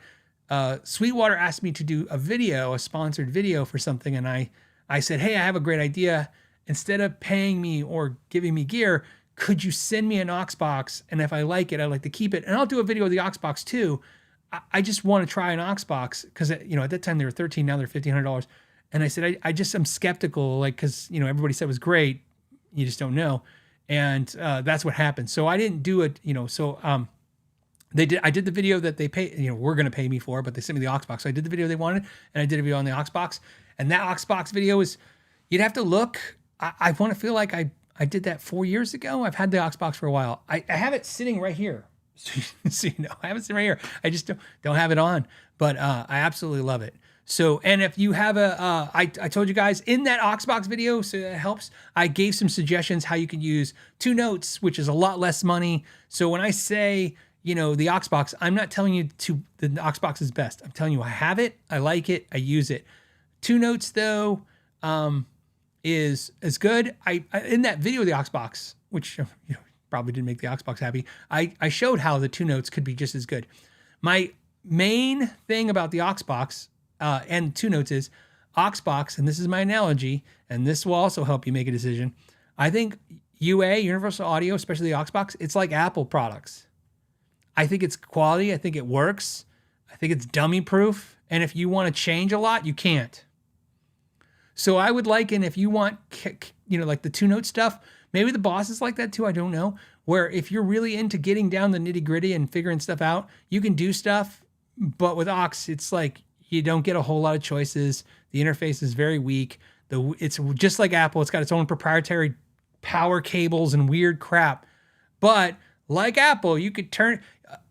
Sweetwater asked me to do a sponsored video for something. And I said, hey, I have a great idea. Instead of paying me or giving me gear, could you send me an aux box? And if I like it, I'd like to keep it. And I'll do a video of the aux box too. I just want to try an aux box because, at that time they were $13, now they're $1,500. And I said, I'm skeptical, like, because, everybody said it was great. You just don't know. And that's what happened. So I didn't do it, I did the video that they pay, were going to pay me for, but they sent me the aux box. So I did the video they wanted, and I did a video on the aux box. And that aux box video is, you'd have to look. I want to feel like I did that 4 years ago. I've had the aux box for a while. I have it sitting right here. So, I have it sitting right here. I just don't have it on, but I absolutely love it. So, and if you have I told you guys in that aux box video, so that helps, I gave some suggestions how you can use 2 notes, which is a lot less money. So when I say, the aux box, I'm not telling you the aux box is best. I'm telling you, I have it, I like it, I use it. 2 notes though, is good. I in that video of the aux box, which, probably didn't make the aux box happy, I showed how the 2 notes could be just as good. My main thing about the aux box, and 2 notes is aux box, and this is my analogy, and this will also help you make a decision. I think UA, Universal Audio, especially the aux box, it's like Apple products. I think it's quality. I think it works. I think it's dummy proof. And if you want to change a lot, you can't. So I would liken, if you want, like the 2 note stuff, maybe the Boss is like that too. I don't know. Where if you're really into getting down the nitty gritty and figuring stuff out, you can do stuff. But with aux, it's like, you don't get a whole lot of choices. The interface is very weak. It's just like Apple. It's got its own proprietary power cables and weird crap. But like Apple, you could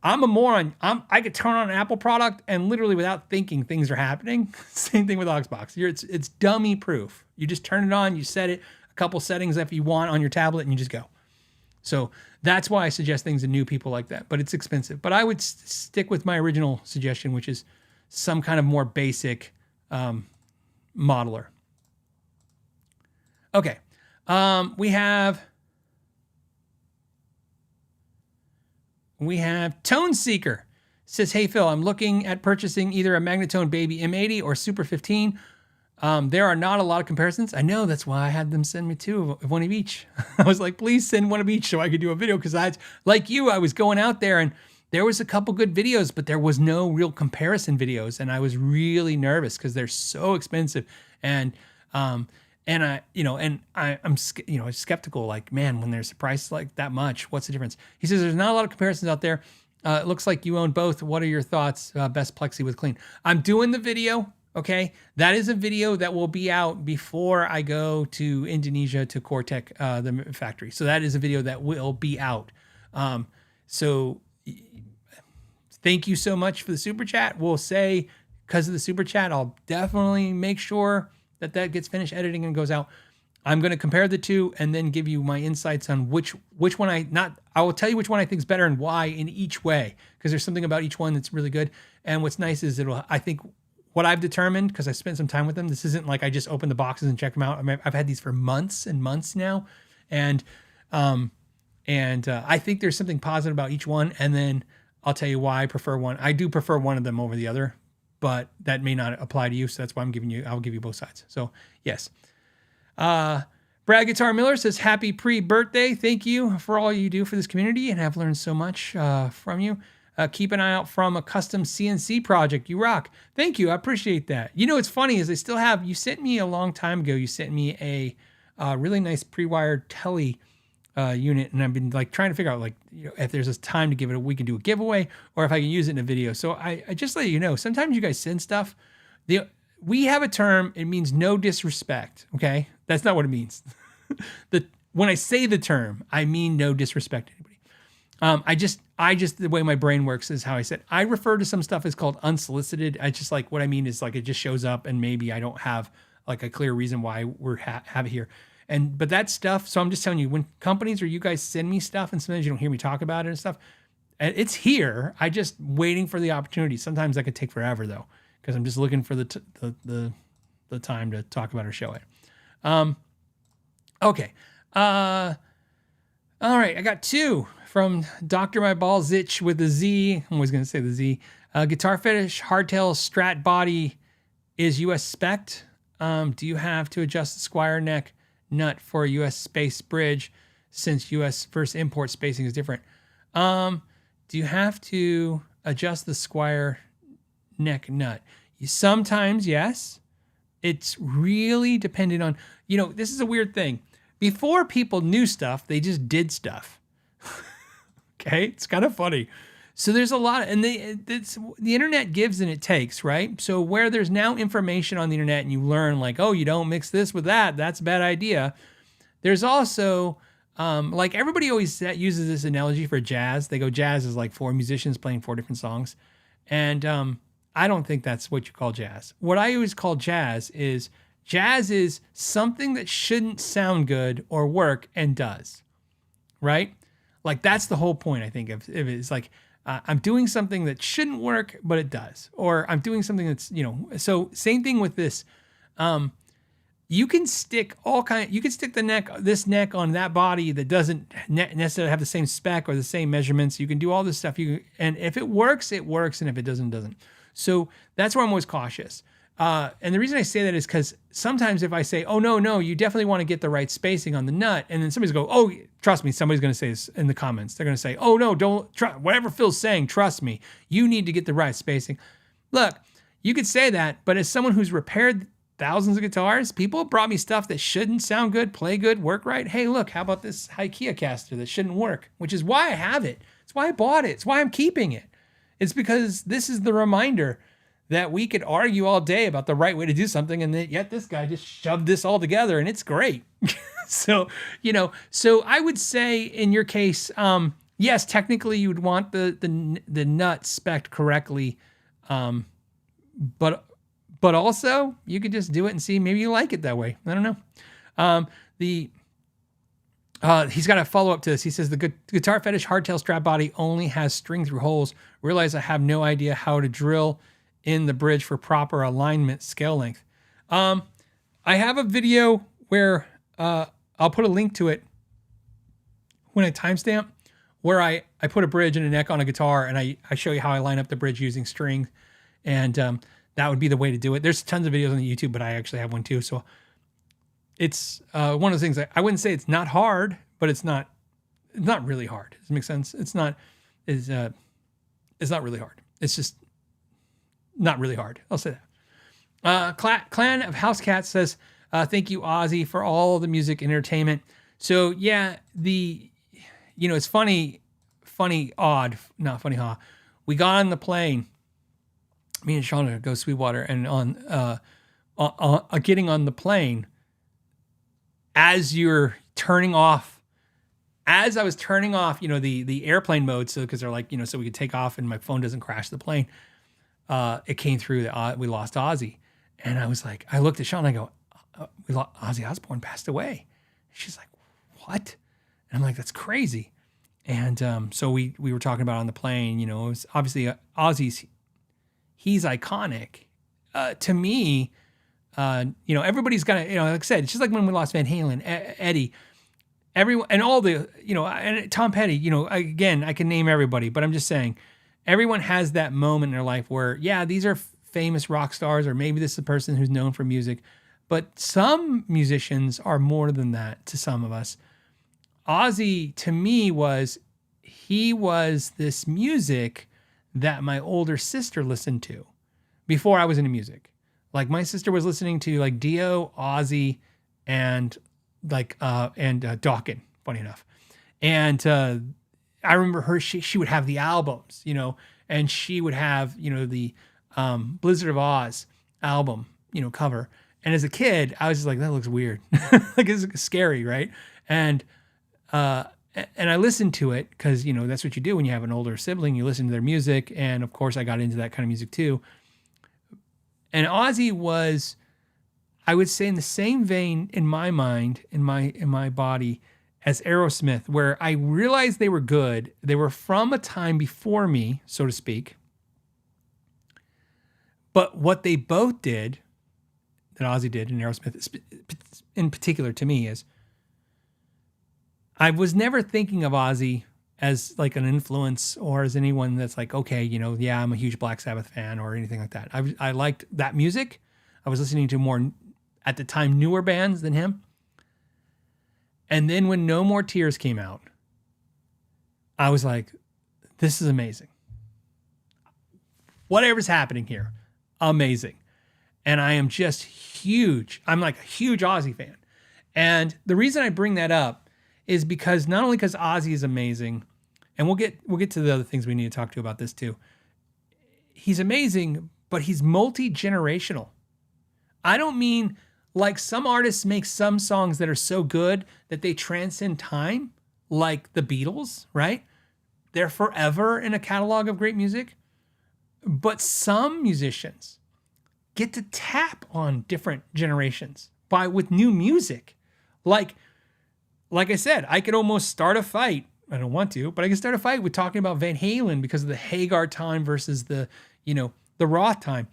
I'm a moron. I could turn on an Apple product and literally without thinking, things are happening. Same thing with aux box. It's dummy proof. You just turn it on, you set it, a couple settings if you want on your tablet, and you just go. So that's why I suggest things to new people like that. But it's expensive. But I would stick with my original suggestion, which is some kind of more basic modeler. Okay. We have Tone Seeker. Says, hey, Phil, I'm looking at purchasing either a Magnatone Baby M80 or Super 15. There are not a lot of comparisons. I know, that's why I had them send me 2 of one of each. I was like, please send one of each so I could do a video. Because like you, I was going out there and there was a couple good videos, but there was no real comparison videos. And I was really nervous because they're so expensive. And I'm skeptical, like, man, when there's a price like that much, what's the difference? He says, there's not a lot of comparisons out there. It looks like you own both. What are your thoughts? Best Plexi with clean. I'm doing the video. Okay. That is a video that will be out before I go to Indonesia to Cortec, the factory. So that is a video that will be out. So thank you so much for the super chat. We'll say, because of the super chat, I'll definitely make sure that gets finished editing and goes out. I'm going to compare the 2 and then give you my insights on which one I will tell you which one I think is better and why in each way, because there's something about each one that's really good. And what's nice is I think what I've determined, because I spent some time with them, this isn't like I just opened the boxes and checked them out. I mean, I've had these for months and months now. And I think there's something positive about each one. And then I'll tell you why I prefer one. I do prefer one of them over the other, but that may not apply to you. So that's why I'll give you both sides. So yes. Brad Guitar Miller says, happy pre-birthday. Thank you for all you do for this community, and I've learned so much from you. Keep an eye out from a custom CNC project. You rock. Thank you. I appreciate that. What's funny is you sent me a long time ago, you sent me a really nice pre-wired Telly unit, and I've been like trying to figure out like, you know, if there's this time to give it, we can do a giveaway, or if I can use it in a video. So I just let you know, sometimes you guys send stuff. We have a term. It means no disrespect. Okay, that's not what it means. When I say the term, I mean no disrespect to anybody. I just the way my brain works is how I said. I refer to some stuff as called unsolicited. I just like what I mean is like it just shows up, and maybe I don't have like a clear reason why we're have it here. But that stuff, so I'm just telling you, when companies or you guys send me stuff and sometimes you don't hear me talk about it and stuff, it's here. I just waiting for the opportunity. Sometimes that could take forever though, because I'm just looking for the time to talk about or show it. Okay. All right. I got 2 from Dr. My Balls Itch with a Z. I'm always going to say the Z. Guitar Fetish Hardtail Strat Body is US spec'd. Do you have to adjust the Squire neck nut for a US space bridge since US versus import spacing is different? Do you have to adjust the Squire neck nut? Sometimes, yes. It's really dependent on, you know, this is a weird thing. Before people knew stuff, they just did stuff. Okay? It's kind of funny. So there's a lot, and the internet gives and it takes, right? So where there's now information on the internet and you learn like, oh, you don't mix this with that, that's a bad idea. There's also, like everybody always uses this analogy for jazz. They go, jazz is like 4 musicians playing 4 different songs. And I don't think that's what you call jazz. What I always call jazz is something that shouldn't sound good or work and does, right? Like that's the whole point, I think, of it. It's like, I'm doing something that shouldn't work, but it does. Or I'm doing something that's, you know, so same thing with this. You can stick you can stick this neck on that body that doesn't necessarily have the same spec or the same measurements. You can do all this stuff. And if it works, it works. And if it doesn't, it doesn't. So that's where I'm always cautious. And the reason I say that is because sometimes if I say, oh, no, you definitely want to get the right spacing on the nut. And then somebody's go, oh, trust me, somebody's going to say this in the comments. They're going to say, oh, no, don't try. Whatever Phil's saying, trust me, you need to get the right spacing. Look, you could say that, but as someone who's repaired thousands of guitars, people have brought me stuff that shouldn't sound good, play good, work right. Hey, look, how about this Ikea caster that shouldn't work, which is why I have it. It's why I bought it. It's why I'm keeping it. It's because this is the reminder that we could argue all day about the right way to do something, and yet this guy just shoved this all together, and it's great. So, you know, so I would say in your case, yes, technically you would want the nut spec'd correctly, but also you could just do it and see maybe you like it that way. I don't know. He's got a follow up to this. He says the Guitar Fetish hardtail strap body only has string through holes. Realize I have no idea how to drill in the bridge for proper alignment scale length. I have a video where I'll put a link to it when I timestamp, where I put a bridge and a neck on a guitar, and I show you how I line up the bridge using string, and that would be the way to do it. There's tons of videos on YouTube, but I actually have one too. So it's one of those things. I wouldn't say it's not hard, but it's not really hard. Does it make sense? It's not really hard. It's just not really hard. I'll say that. Clan of House Cats says, thank you, Ozzy, for all the music and entertainment. So yeah, it's funny, odd, not funny, huh? We got on the plane, me and Sean go Sweetwater, and on getting on the plane, as you're turning off, as I was turning off, the airplane mode, so because they're like, so we could take off and my phone doesn't crash the plane. It came through that we lost Ozzy, and I was like, I looked at Sean and I go, Ozzy Osbourne passed away. She's like, what? And I'm like, that's crazy. And so we were talking about on the plane. It was obviously Ozzy's. He's iconic to me. Everybody's got to, like I said, it's just like when we lost Van Halen, Eddie, everyone, and all the, and Tom Petty. Again, I can name everybody, but I'm just saying. Everyone has that moment in their life where, yeah, these are famous rock stars, or maybe this is a person who's known for music, but some musicians are more than that to some of us. Ozzy, to me, was this music that my older sister listened to before I was into music. Like my sister was listening to like Dio, Ozzy, and Dokken. funny enough. And I remember her, she would have the albums, you know, and she would have, you know, the Blizzard of Oz album, you know, cover. And as a kid, I was just like, that looks weird. Like, it's scary, right? And I listened to it because, you know, that's what you do when you have an older sibling. You listen to their music. And of course, I got into that kind of music too. And Ozzy was, I would say, in the same vein in my mind, in my body, as Aerosmith, where I realized they were good. They were from a time before me, so to speak. But what they both did, that Ozzy did and Aerosmith in particular to me, is I was never thinking of Ozzy as like an influence or as anyone that's like, okay, you know, yeah, I'm a huge Black Sabbath fan or anything like that. I liked that music. I was listening to more, at the time, newer bands than him. And then when No More Tears came out, I was like, this is amazing. Whatever's happening here, amazing. And I am just huge. I'm like a huge Ozzy fan. And the reason I bring that up is because not only because Ozzy is amazing, and we'll get to the other things we need to talk to about this too. He's amazing, but he's multi-generational. I don't mean like some artists make some songs that are so good that they transcend time, like the Beatles, right? They're forever in a catalog of great music. But some musicians get to tap on different generations with new music. Like I said, I could almost start a fight. I don't want to, but I can start a fight with talking about Van Halen because of the Hagar time versus the Roth time.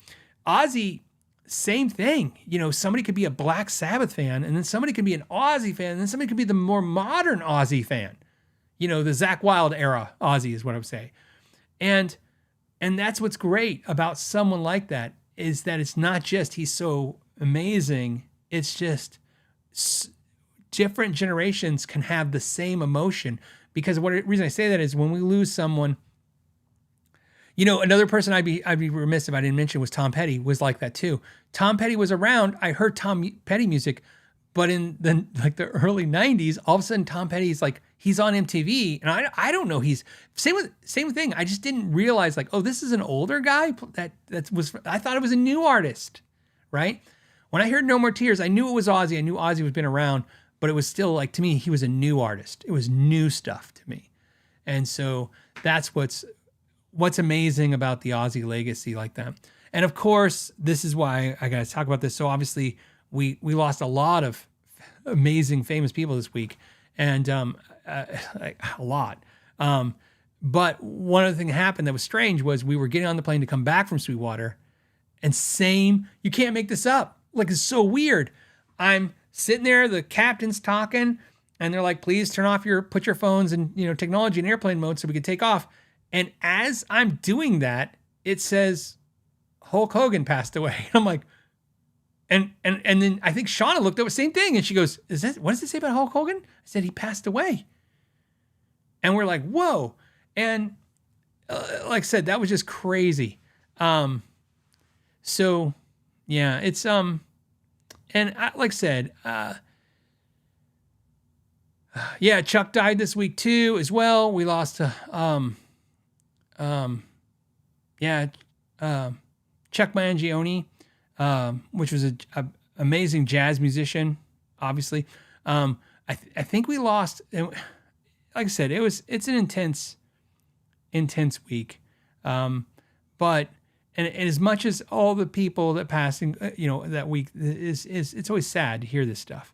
Ozzy, same thing. You know, somebody could be a Black Sabbath fan, and then somebody could be an Ozzy fan, and then somebody could be the more modern Ozzy fan. You know, the Zakk Wylde era Ozzy is what I would say. And that's what's great about someone like that, is that it's not just he's so amazing. It's just different generations can have the same emotion. Because the reason I say that is when we lose someone, you know, another person I'd be remiss if I didn't mention was Tom Petty, was like that too. Tom Petty was around. I heard Tom Petty music, but in the early 90s, all of a sudden Tom Petty's like, he's on MTV, and I don't know, he's same thing. I just didn't realize, like, oh, this is an older guy I thought it was a new artist, right? When I heard No More Tears, I knew it was Ozzy. I knew Ozzy was been around, but it was still like, to me, he was a new artist. It was new stuff to me. And so that's what's amazing about the Ozzy legacy like that. And of course, this is why I got to talk about this. So obviously we lost a lot of amazing, famous people this week, and like a lot. But one other thing that happened that was strange was we were getting on the plane to come back from Sweetwater, and you can't make this up. Like, it's so weird. I'm sitting there, the captain's talking, and they're like, please put your phones in, you know, technology in airplane mode so we can take off. And as I'm doing that, it says Hulk Hogan passed away. And I'm like, and then I think Shauna looked up the same thing, and she goes, what does it say about Hulk Hogan? I said, he passed away. And we're like, whoa. And like I said, that was just crazy. So yeah, it's, and like I said, yeah, Chuck died this week too, as well. We lost Chuck Mangione, which was a amazing jazz musician, obviously. I think we lost, like I said, it's an intense week. But as much as all the people that passed, that week it's always sad to hear this stuff.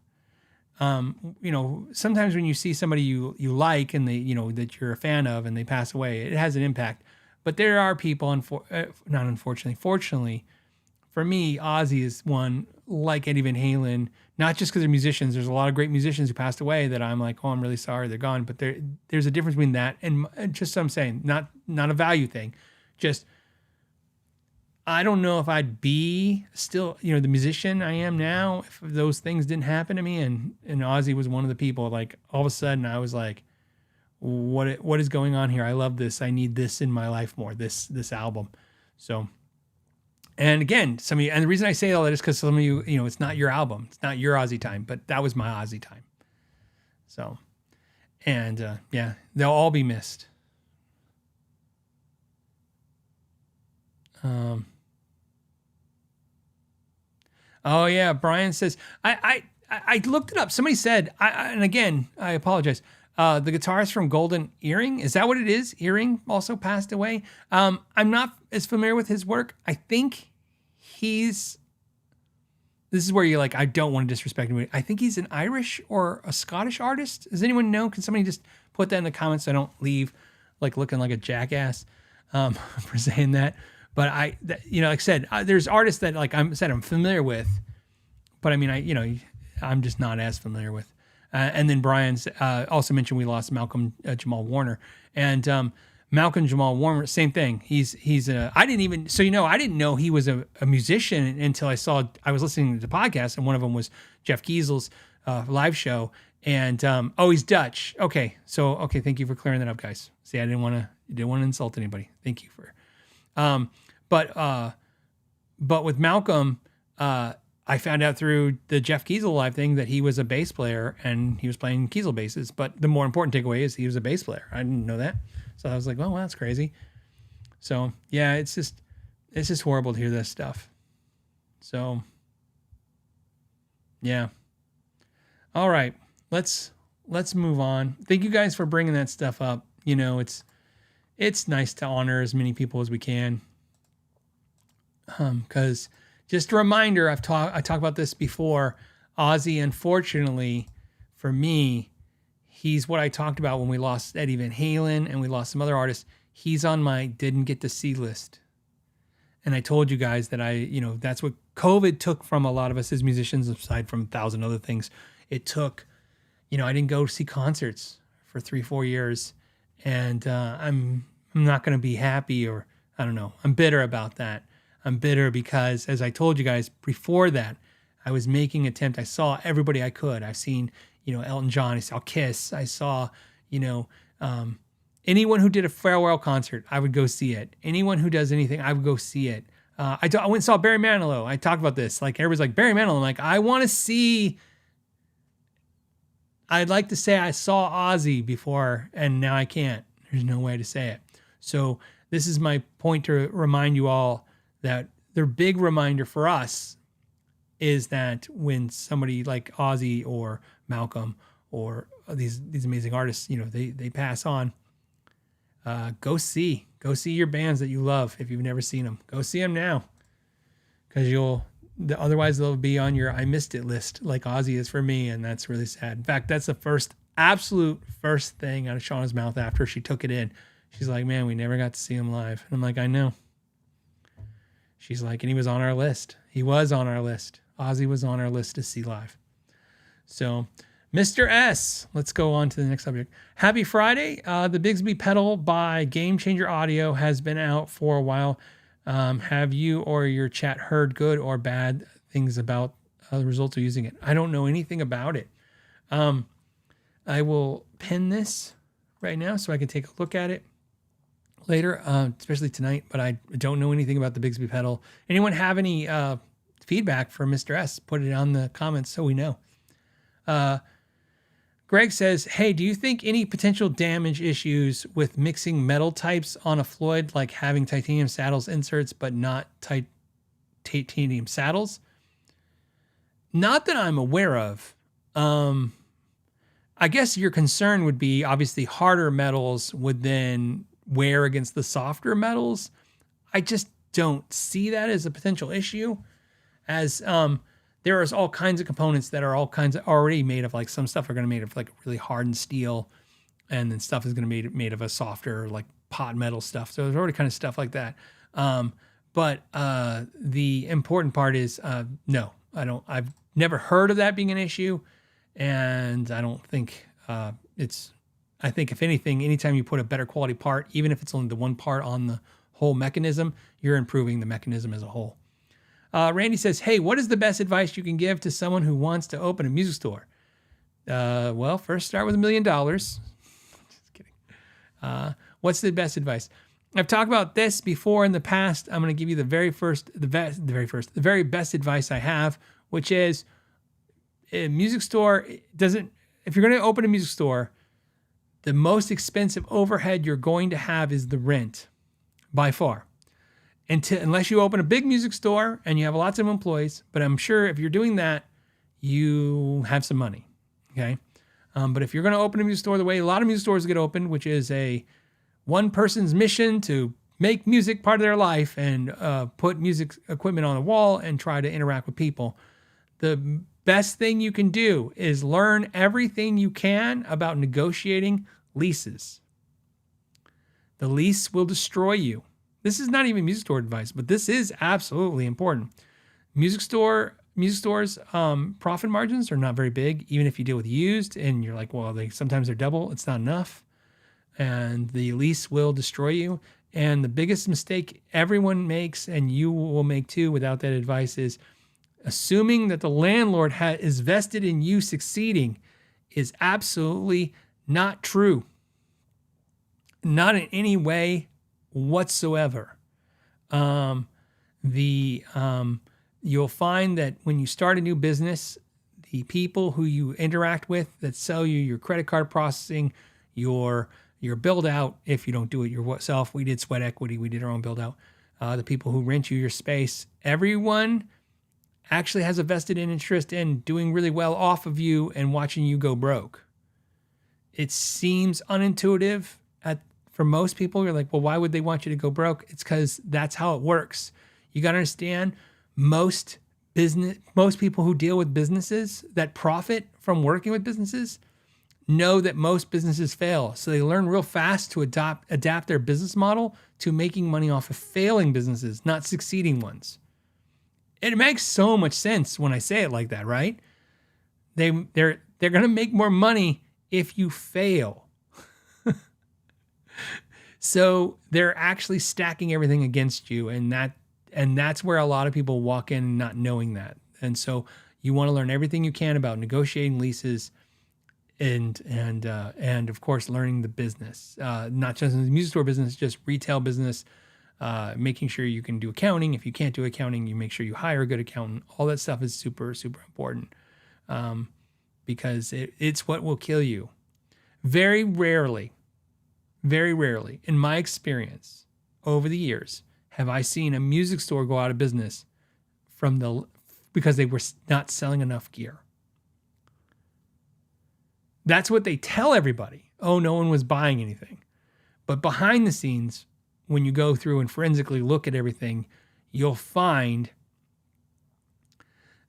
Sometimes when you see somebody you like and they, that you're a fan of, and they pass away, it has an impact. But there are people, fortunately, for me, Ozzy is one, like Eddie Van Halen, not just because they're musicians. There's a lot of great musicians who passed away that I'm like, oh, I'm really sorry they're gone. But there's a difference between that and just what I'm saying, not a value thing. Just, I don't know if I'd be still, the musician I am now if those things didn't happen to me. And Ozzy was one of the people. Like, all of a sudden I was like, what is going on here? I love this. I need this in my life more, this album. So, and again, and the reason I say all that is because some of you, it's not your album. It's not your Ozzy time, but that was my Ozzy time. So, And yeah, they'll all be missed. Oh yeah, Brian says I looked it up. Somebody said, and again, I apologize. The guitarist from Golden Earring, is that what it is? Earring also passed away. I'm not as familiar with his work. I think this is where you're like, I don't want to disrespect him. I think he's an Irish or a Scottish artist. Does anyone know? Can somebody just put that in the comments so I don't leave like looking like a jackass for saying that? But like I said, there's artists that like I'm familiar with, but I mean, I'm just not as familiar with. And then Brian's also mentioned we lost Malcolm Jamal Warner, and Malcolm Jamal Warner, same thing. I didn't know he was a musician until I was listening to the podcast, and one of them was Jeff Giesel's live show, and he's Dutch. Okay, thank you for clearing that up, guys. See, I didn't want to insult anybody. Thank you for. But with Malcolm, I found out through the Jeff Kiesel live thing that he was a bass player and he was playing Kiesel basses. But the more important takeaway is he was a bass player. I didn't know that. So I was like, well, that's crazy. So yeah, it's just horrible to hear this stuff. So yeah. All right, let's move on. Thank you guys for bringing that stuff up. It's nice to honor as many people as we can. Because just a reminder, I talked about this before. Ozzy, unfortunately, for me, he's what I talked about when we lost Eddie Van Halen and we lost some other artists. He's on my didn't get to see list. And I told you guys that that's what COVID took from a lot of us as musicians, aside from 1,000 other things. It took, I didn't go see concerts for 3-4 years. And I'm not going to be happy, or I don't know. I'm bitter about that. I'm bitter because, as I told you guys before that, I was making an attempt. I saw everybody I could. I've seen, Elton John. I saw Kiss. I saw, anyone who did a farewell concert, I would go see it. Anyone who does anything, I would go see it. I went and saw Barry Manilow. I talked about this. Like, everybody's like, Barry Manilow. I'm like, I want to see. I'd like to say I saw Ozzy before, and now I can't. There's no way to say it. So this is my point to remind you all that their big reminder for us is that when somebody like Ozzy or Malcolm or these amazing artists, they pass on, go see your bands that you love. If you've never seen them, go see them now, because otherwise they'll be on your I missed it list like Ozzy is for me. And that's really sad. In fact, that's the absolute first thing out of Shauna's mouth after she took it in. She's like, man, we never got to see him live. And I'm like, I know. She's like, and he was on our list. He was on our list. Ozzy was on our list to see live. So, Mr. S, let's go on to the next subject. Happy Friday. The Bigsby pedal by Game Changer Audio has been out for a while. Have you or your chat heard good or bad things about the results of using it? I don't know anything about it. I will pin this right now so I can take a look at it later, especially tonight, but I don't know anything about the Bigsby pedal. Anyone have any feedback for Mr. S? Put it on the comments so we know. Greg says, hey, do you think any potential damage issues with mixing metal types on a Floyd, like having titanium saddles inserts but not titanium saddles? Not that I'm aware of. I guess your concern would be obviously harder metals would then wear against the softer metals. I just don't see that as a potential issue, as there is all kinds of components that are all kinds of already made of, like, some stuff are going to be made of like really hardened steel, and then stuff is going to be made of a softer like pot metal stuff. So there's already kind of stuff like that. But the important part is no, I've never heard of that being an issue, and I don't think I think if anything, anytime you put a better quality part, even if it's only the one part on the whole mechanism, you're improving the mechanism as a whole. Randy says, hey, what is the best advice you can give to someone who wants to open a music store? Well, first start with $1 million. Just kidding. What's the best advice? I've talked about this before in the past. I'm going to give you the very best advice I have, which is a music store if you're going to open a music store, the most expensive overhead you're going to have is the rent, by far. Unless you open a big music store and you have lots of employees, but I'm sure if you're doing that, you have some money, okay? But if you're going to open a music store the way a lot of music stores get opened, which is a one person's mission to make music part of their life and put music equipment on the wall and try to interact with people, the best thing you can do is learn everything you can about negotiating leases. The lease will destroy you. This is not even music store advice, but this is absolutely important. Music stores, profit margins are not very big, even if you deal with used and you're like, well, sometimes they're double. It's not enough. And the lease will destroy you. And the biggest mistake everyone makes, and you will make too without that advice, is assuming that the landlord is vested in you succeeding is absolutely not true. Not in any way whatsoever. You'll find that when you start a new business, the people who you interact with that sell you your credit card processing, your build out, if you don't do it yourself, we did sweat equity, we did our own build out. The people who rent you your space, everyone actually has a vested interest in doing really well off of you and watching you go broke. It seems unintuitive for most people. You're like, well, why would they want you to go broke? It's because that's how it works. You got to understand, most people who deal with businesses that profit from working with businesses know that most businesses fail. So they learn real fast to adapt their business model to making money off of failing businesses, not succeeding ones. It makes so much sense when I say it like that, right? They're going to make more money if you fail. So they're actually stacking everything against you, and that's where a lot of people walk in not knowing that. And so you want to learn everything you can about negotiating leases, and of course learning the business, not just in the music store business, just retail business. Making sure you can do accounting. If you can't do accounting, you make sure you hire a good accountant. All that stuff is super, super important, because it's what will kill you. Very rarely, in my experience over the years, have I seen a music store go out of business because they were not selling enough gear. That's what they tell everybody. Oh, no one was buying anything. But behind the scenes, when you go through and forensically look at everything, you'll find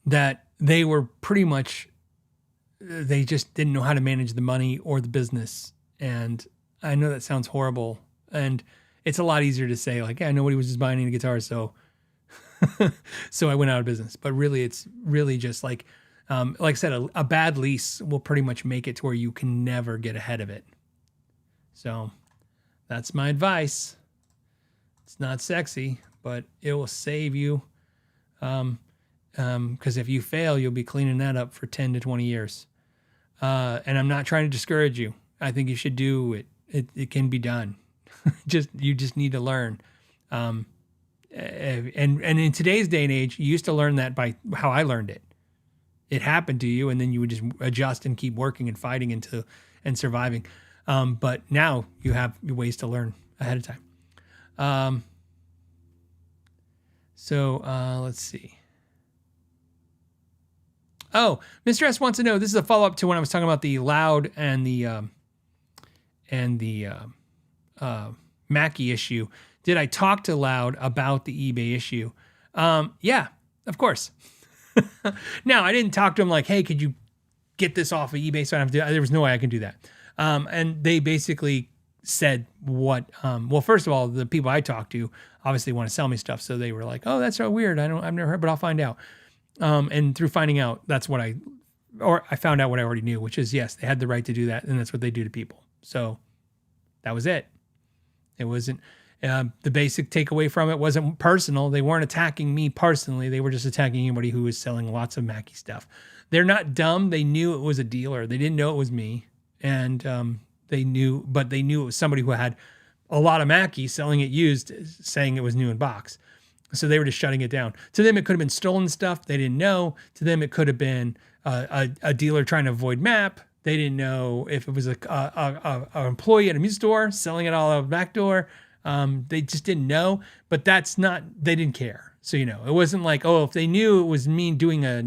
that they were pretty much, they just didn't know how to manage the money or the business. And I know that sounds horrible. And it's a lot easier to say, like, yeah, nobody was just buying any guitars, so so I went out of business. But really, it's really just like I said, a bad lease will pretty much make it to where you can never get ahead of it. So that's my advice. It's not sexy, but it will save you. Because if you fail, you'll be cleaning that up for 10 to 20 years. And I'm not trying to discourage you. I think you should do it. It can be done. You just need to learn. And in today's day and age, you used to learn that by how I learned it. It happened to you, and then you would just adjust and keep working and fighting and surviving. But now you have ways to learn ahead of time. Let's see. Oh, Mr. S wants to know, this is a follow-up to when I was talking about the Loud and the Mackie issue. Did I talk to Loud about the eBay issue? Yeah, of course. Now, I didn't talk to him like, hey, could you get this off of eBay? So I don't have to, there was no way I could do that. And they basically said what, well, first of all, the people I talked to obviously want to sell me stuff. So they were like, oh, that's so weird. I've never heard, but I'll find out. And through finding out, that's what I found out what I already knew, which is, yes, they had the right to do that. And that's what they do to people. So that was it. It wasn't, the basic takeaway from it wasn't personal. They weren't attacking me personally. They were just attacking anybody who was selling lots of Mackie stuff. They're not dumb. They knew it was a dealer. They didn't know it was me. And they knew it was somebody who had a lot of Mackie selling it used, saying it was new in box. So they were just shutting it down. To them, it could have been stolen stuff. They didn't know. To them, it could have been a dealer trying to avoid MAP. They didn't know if it was a employee at a music store selling it all out the back door. They just didn't know, but they didn't care. So, it wasn't like, oh, if they knew it was me doing a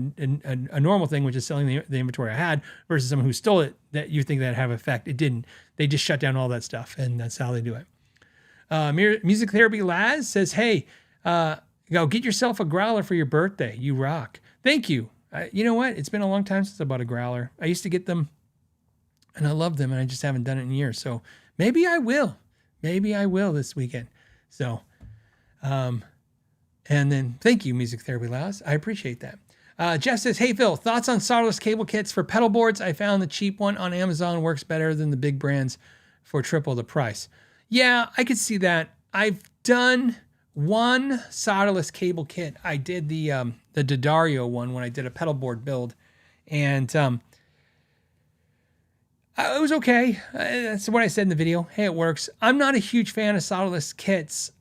normal thing, which is selling the inventory I had versus someone who stole it, that you think that'd have effect. It didn't. They just shut down all that stuff, and that's how they do it. Music Therapy Laz says, hey, go get yourself a growler for your birthday. You rock. Thank you. You know what? It's been a long time since I bought a growler. I used to get them, and I love them, and I just haven't done it in years. So maybe I will. Maybe I will this weekend. So, and then thank you, Music Therapy Laz. I appreciate that. Jeff says, hey, Phil, thoughts on solderless cable kits for pedal boards? I found the cheap one on Amazon works better than the big brands for triple the price. Yeah, I could see that. I've done one solderless cable kit. I did the Daddario one when I did a pedal board build, and it was okay. That's what I said in the video. Hey, it works. I'm not a huge fan of solderless kits.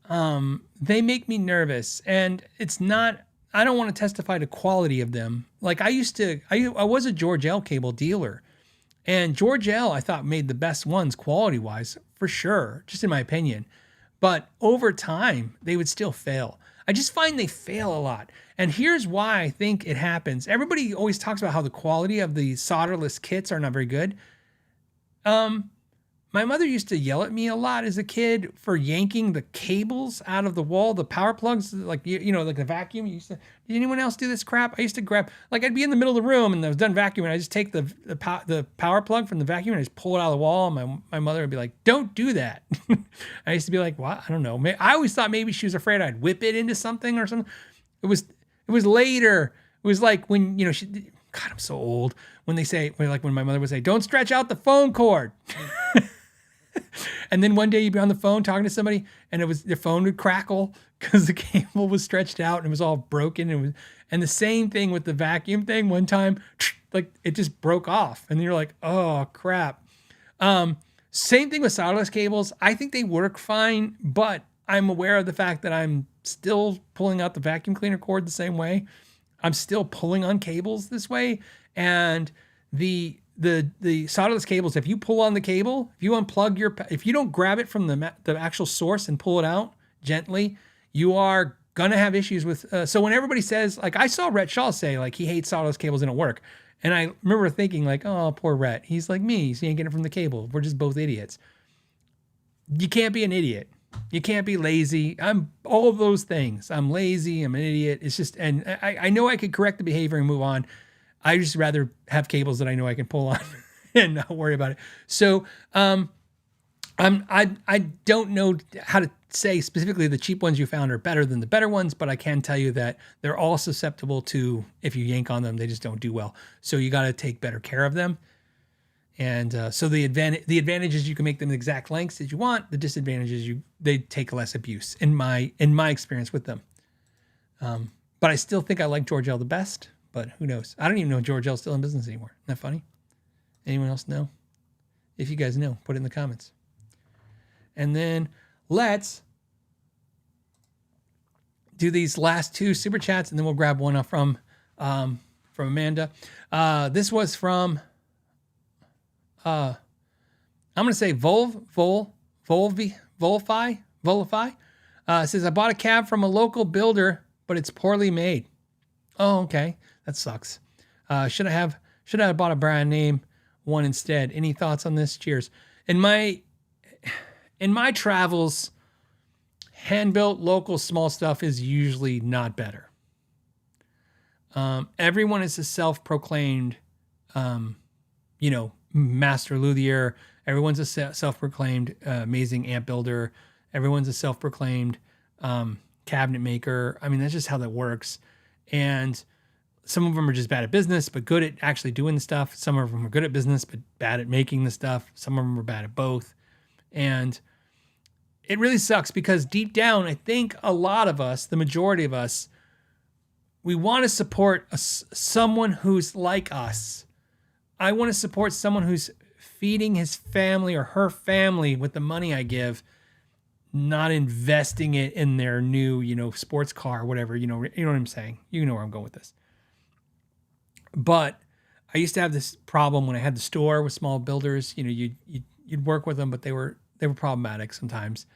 They make me nervous, and I don't want to testify to quality of them. Like I was a George L cable dealer, and George L I thought made the best ones quality wise for sure, just in my opinion. But over time, they would still fail. I just find they fail a lot. And here's why I think it happens. Everybody always talks about how the quality of the solderless kits are not very good. My mother used to yell at me a lot as a kid for yanking the cables out of the wall, the power plugs, like, like the vacuum. Did anyone else do this crap? I used to grab, like I'd be in the middle of the room and I was done vacuuming. I just take the power plug from the vacuum and I just pull it out of the wall. And my mother would be like, don't do that. I used to be like, what? I don't know. I always thought maybe she was afraid I'd whip it into something or something. It was later. It was like when, God, I'm so old. When my mother would say, don't stretch out the phone cord. And then one day you'd be on the phone talking to somebody and the phone would crackle because the cable was stretched out and it was all broken. And the same thing with the vacuum thing. One time, like it just broke off and you're like, oh crap. Same thing with solderless cables. I think they work fine, but I'm aware of the fact that I'm still pulling out the vacuum cleaner cord the same way. I'm still pulling on cables this way. And the solderless cables, if you pull on the cable, if you unplug if you don't grab it from the actual source and pull it out gently, you are going to have issues with, so when everybody says, like I saw Rhett Shaw say, like he hates solderless cables and it work. And I remember thinking like, oh, poor Rhett. He's like me. He ain't getting it from the cable. We're just both idiots. You can't be an idiot. You can't be lazy. I'm all of those things. I'm lazy. I'm an idiot. It's just, and I know I could correct the behavior and move on. I just rather have cables that I know I can pull on and not worry about it. So, I don't know how to say specifically the cheap ones you found are better than the better ones, but I can tell you that they're all susceptible to, if you yank on them, they just don't do well. So you got to take better care of them. And so the advantage is you can make them the exact lengths that you want. The disadvantage is they take less abuse in my experience with them. But I still think I like George L the best, but who knows? I don't even know if George L's still in business anymore. Isn't that funny? Anyone else know? If you guys know, put it in the comments. And then let's do these last two super chats, and then we'll grab one from Amanda. This was from I'm gonna say Volify. Says I bought a cab from a local builder, but it's poorly made. Oh, okay, that sucks. Should I have bought a brand name one instead? Any thoughts on this? Cheers. In my travels, hand-built local small stuff is usually not better. Everyone is a self-proclaimed, master luthier. Everyone's a self-proclaimed amazing amp builder. Everyone's a self-proclaimed cabinet maker. I mean, that's just how that works. And some of them are just bad at business, but good at actually doing the stuff. Some of them are good at business, but bad at making the stuff. Some of them are bad at both. And it really sucks because deep down, I think a lot of us, the majority of us, we want to support someone who's like us. I want to support someone who's feeding his family or her family with the money I give, not investing it in their new, sports car or whatever, you know what I'm saying? You know where I'm going with this. But I used to have this problem when I had the store with small builders. You know, you'd work with them, but they were problematic sometimes.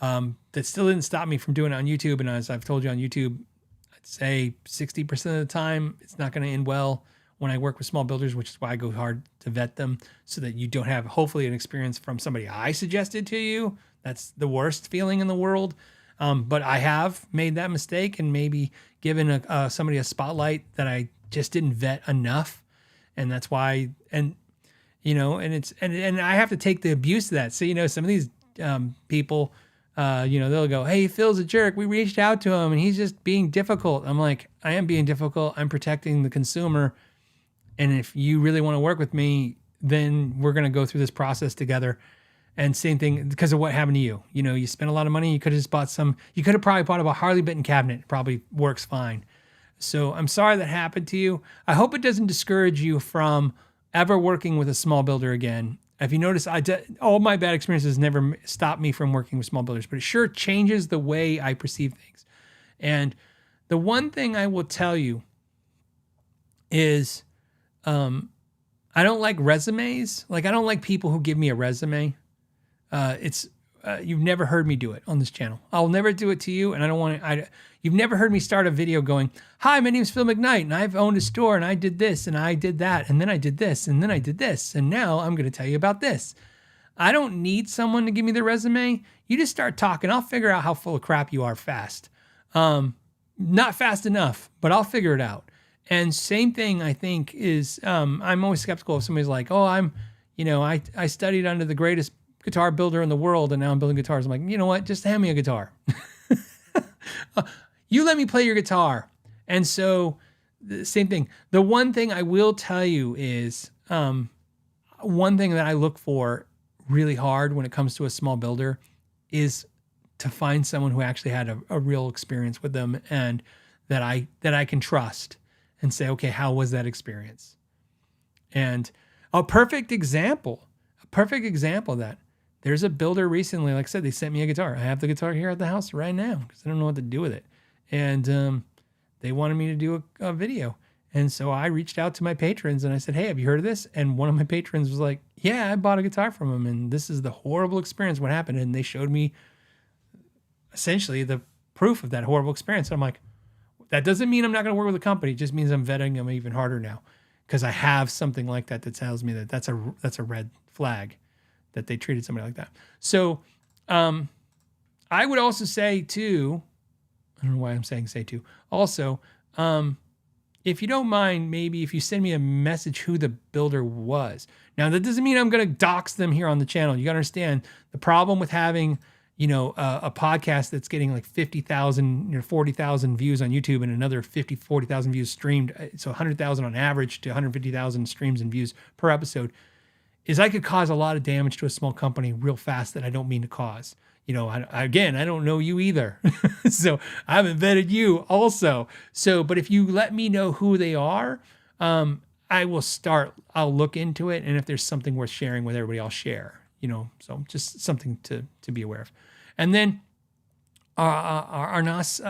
That still didn't stop me from doing it on YouTube. And as I've told you on YouTube, I'd say 60% of the time it's not going to end well when I work with small builders, which is why I go hard to vet them so that you don't have hopefully an experience from somebody I suggested to you. That's the worst feeling in the world. But I have made that mistake and maybe given somebody a spotlight that I just didn't vet enough. And that's why, and I have to take the abuse of that. So, some of these people, they'll go, hey, Phil's a jerk. We reached out to him and he's just being difficult. I'm like, I am being difficult. I'm protecting the consumer. And if you really want to work with me, then we're going to go through this process together. And same thing because of what happened to you. You spent a lot of money. You could have just bought you could have probably bought a Harley Benton cabinet. It probably works fine. So I'm sorry that happened to you. I hope it doesn't discourage you from ever working with a small builder again. If you notice, all my bad experiences never stopped me from working with small builders, but it sure changes the way I perceive things. And the one thing I will tell you is I don't like resumes. Like, I don't like people who give me a resume. You've never heard me do it on this channel. I'll never do it to you, and I don't want to. You've never heard me start a video going, "Hi, my name's Phil McKnight, and I've owned a store, and I did this, and I did that, and then I did this, and then I did this, and now I'm going to tell you about this." I don't need someone to give me the resume. You just start talking. I'll figure out how full of crap you are fast. Not fast enough, but I'll figure it out. And same thing, I think, is I'm always skeptical if somebody's like, "Oh, I studied under the greatest guitar builder in the world, and now I'm building guitars." I'm like, you know what? Just hand me a guitar. You let me play your guitar. And so the same thing. The one thing I will tell you is one thing that I look for really hard when it comes to a small builder is to find someone who actually had a real experience with them and that I can trust and say, okay, how was that experience? And a perfect example of that. There's a builder recently, like I said, they sent me a guitar. I have the guitar here at the house right now because I don't know what to do with it. And they wanted me to do a video. And so I reached out to my patrons and I said, hey, have you heard of this? And one of my patrons was like, yeah, I bought a guitar from him. And this is the horrible experience, what happened. And they showed me essentially the proof of that horrible experience. And I'm like, that doesn't mean I'm not going to work with a company. It just means I'm vetting them even harder now because I have something like that tells me that that's a red flag that they treated somebody like that. So I would also say too, I don't know why I'm saying say too. Also, if you don't mind, maybe if you send me a message who the builder was. Now, that doesn't mean I'm going to dox them here on the channel. You got to understand the problem with having, a podcast that's getting like 50,000, 40,000 views on YouTube and another 40,000 views streamed. So 100,000 on average to 150,000 streams and views per episode is I could cause a lot of damage to a small company real fast that I don't mean to cause. I don't know you either. So I haven't vetted you also. So, but if you let me know who they are, I'll look into it. And if there's something worth sharing with everybody, I'll share, so just something to be aware of. And then Arnis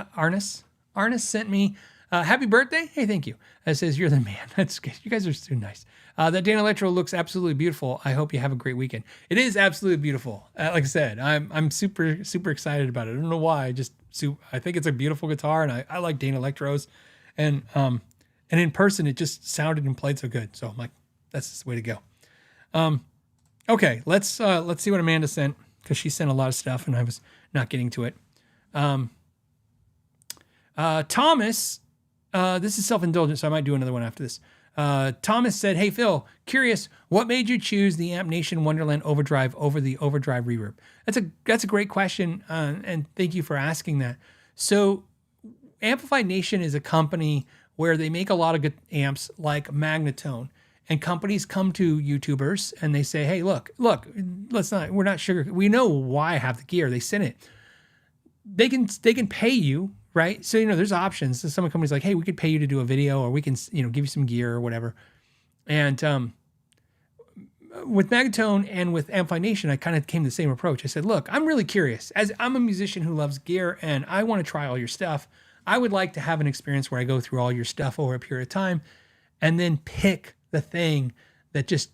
sent me, happy birthday. Hey, thank you. It says, you're the man. That's good. You guys are so nice. That Dan Electro looks absolutely beautiful. I hope you have a great weekend. It is absolutely beautiful. Like I said, I'm super, super excited about it. I don't know why. I think it's a beautiful guitar, and I like Dan Electros. And in person, it just sounded and played so good. So I'm like, that's just the way to go. Okay, let's see what Amanda sent, because she sent a lot of stuff, and I was not getting to it. Thomas, this is self-indulgent, so I might do another one after this. Thomas said, hey, Phil, curious, what made you choose the Amp Nation Wonderland Overdrive over the Overdrive Reverb? That's a great question, and thank you for asking that. So Amplify Nation is a company where they make a lot of good amps like Magnatone, and companies come to YouTubers and they say, hey, look, we're not sugar. We know why I have the gear. They sent it. They can pay you. Right. So, there's options. So some companies like, hey, we could pay you to do a video, or we can, give you some gear or whatever. And with Magnatone and with Amplify Nation, I kind of came to the same approach. I said, look, I'm really curious. As I'm a musician who loves gear and I want to try all your stuff, I would like to have an experience where I go through all your stuff over a period of time and then pick the thing that just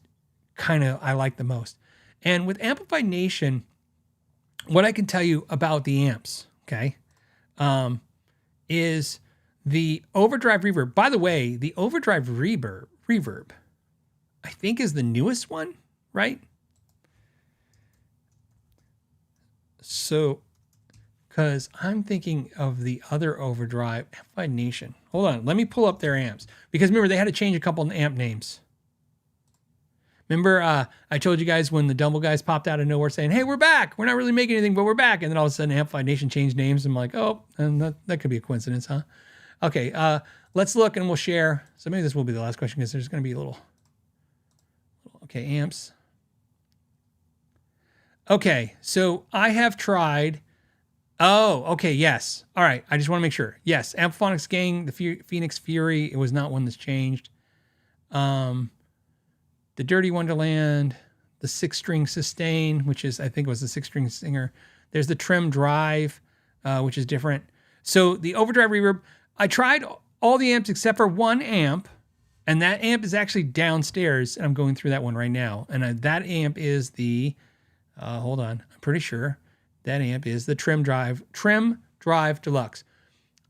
kind of I like the most. And with Amplified Nation, what I can tell you about the amps, okay, is the Overdrive Reverb. By the way, the Overdrive Reverb, I think is the newest one, right? So, because I'm thinking of the other Overdrive, Amplified Nation. Hold on, let me pull up their amps. Because remember, they had to change a couple amp names. Remember, I told you guys when the Dumble guys popped out of nowhere saying, hey, we're back. We're not really making anything, but we're back. And then all of a sudden, Amplified Nation changed names. I'm like, oh, and that could be a coincidence, huh? Okay, let's look and we'll share. So maybe this will be the last question because there's going to be a little. Okay, amps. Okay, so I have tried. Oh, okay, yes. All right, I just want to make sure. Yes, Ampliphonics Gang, the Phoenix Fury. It was not one that's changed. The Dirty Wonderland, the 6-string sustain, which is, I think it was the 6-string singer. There's the Trim Drive, which is different. So the Overdrive Reverb, I tried all the amps except for one amp, and that amp is actually downstairs, and I'm going through that one right now. And that amp is the, hold on, I'm pretty sure that amp is the Trim Drive Deluxe.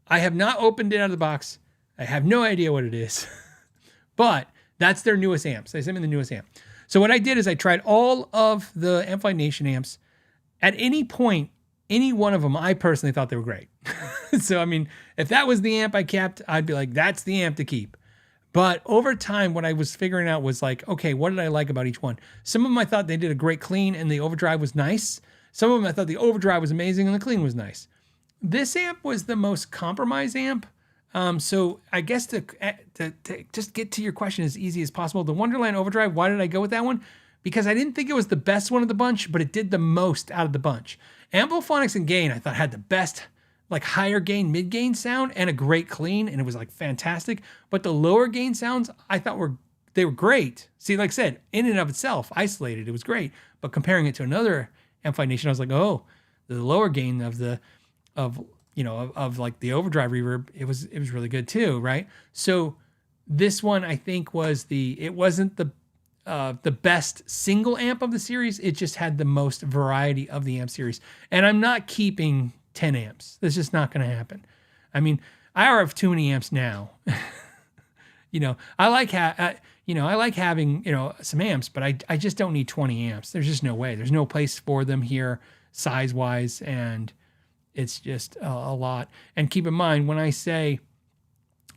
I have not opened it out of the box. I have no idea what it is, but that's their newest amps. They sent me the newest amp. So what I did is I tried all of the Amplified Nation amps. At any point, any one of them, I personally thought they were great. So, I mean, if that was the amp I kept, I'd be like, that's the amp to keep. But over time, what I was figuring out was like, okay, what did I like about each one? Some of them I thought they did a great clean and the Overdrive was nice. Some of them I thought the Overdrive was amazing and the clean was nice. This amp was the most compromised amp. So I guess to just get to your question as easy as possible, the Wonderland Overdrive, why did I go with that one? Because I didn't think it was the best one of the bunch, but it did the most out of the bunch. Ampliphonics and Gain, I thought had the best, like higher gain, mid gain sound and a great clean, and it was like fantastic. But the lower gain sounds, I thought they were great. See, like I said, in and of itself, isolated, it was great. But comparing it to another Amplified Nation, I was like, oh, the lower gain of like the Overdrive Reverb, it was really good too, right? So this one I think it wasn't the best single amp of the series. It just had the most variety of the amp series. And I'm not keeping 10 amps. That's just not going to happen. I mean, I already have too many amps now. I like having, some amps, but I just don't need 20 amps. There's just no way. There's no place for them here size-wise, and it's just a lot. And keep in mind, when I say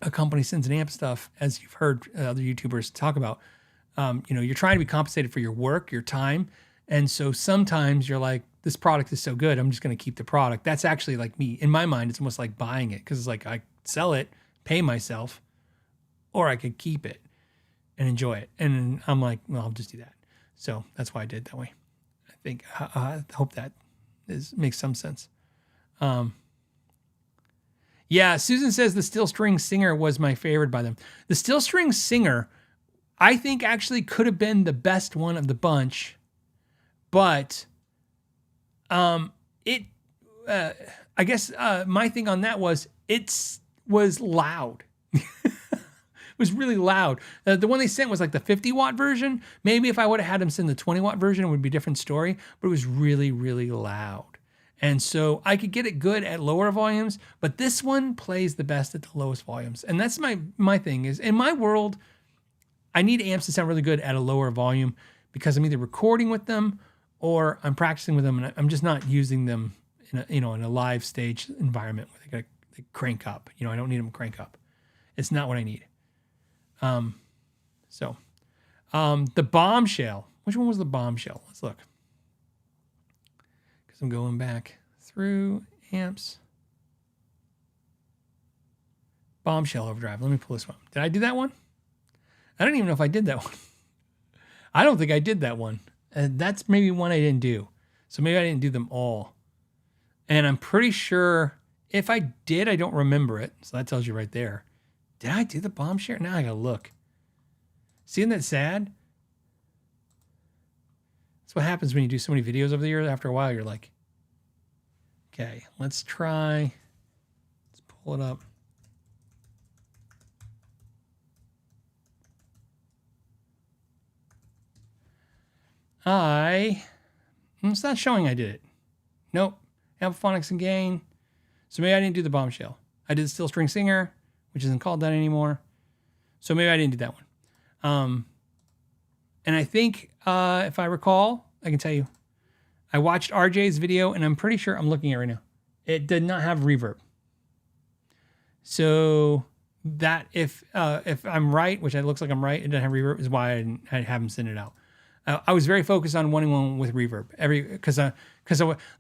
a company sends an amp stuff, as you've heard other YouTubers talk about, you're trying to be compensated for your work, your time. And so sometimes you're like, this product is so good, I'm just going to keep the product. That's actually like me. In my mind, it's almost like buying it because it's like I sell it, pay myself, or I could keep it and enjoy it. And I'm like, well, I'll just do that. So that's why I did it that way. I hope that makes some sense. Yeah, Susan says the Steel String Singer was my favorite by them. The Steel String Singer, I think actually could have been the best one of the bunch, but I guess my thing on that was it was loud. It was really loud. The one they sent was like the 50-watt version. Maybe if I would have had them send the 20-watt version, it would be a different story, but it was really, really loud. And so I could get it good at lower volumes, but this one plays the best at the lowest volumes. And that's my thing is, in my world, I need amps to sound really good at a lower volume because I'm either recording with them or I'm practicing with them, and I'm just not using them in a live stage environment where they crank up. I don't need them to crank up. It's not what I need. The Bombshell. Which one was the Bombshell? Let's look. Because I'm going back through amps. Bombshell Overdrive. Let me pull this one. Did I do that one? I don't even know if I did that one. I don't think I did that one. That's maybe one I didn't do. So maybe I didn't do them all. And I'm pretty sure if I did, I don't remember it. So that tells you right there. Did I do the Bombshell? Now I gotta look. See, isn't that sad? That's what happens when you do so many videos over the years. After a while, you're like, okay, let's try. Let's pull it up. it's not showing I did it. Nope. Ampliphonics and gain. So maybe I didn't do the bombshell. I did the steel string singer, which isn't called that anymore. So maybe I didn't do that one. And I think, if I recall, I can tell you, I watched RJ's video and I'm pretty sure I'm looking at it right now. It did not have reverb. So that if I'm right, which it looks like I'm right, it doesn't have reverb, is why I haven't sent it out. I was very focused on wanting one with reverb.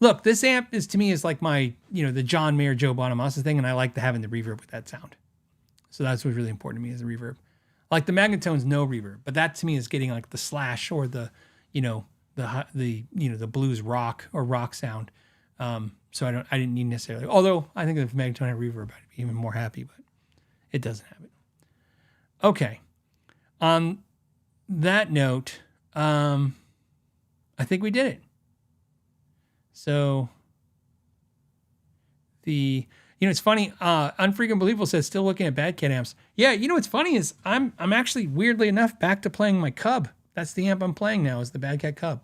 Look, this amp is to me is like my, the John Mayer, Joe Bonamassa thing, and I like having the reverb with that sound. So that's what's really important to me is the reverb. Like the Magnetone's no reverb, but that to me is getting like the slash or the blues rock or rock sound. So I didn't need necessarily, although I think if Magnetone had reverb, I'd be even more happy, but it doesn't have it. Okay. On that note, I think we did it. So it's funny. Unfreaking Believable says still looking at Bad Cat amps. Yeah, what's funny is I'm actually weirdly enough back to playing my Cub. That's the amp I'm playing now is the Bad Cat Cub.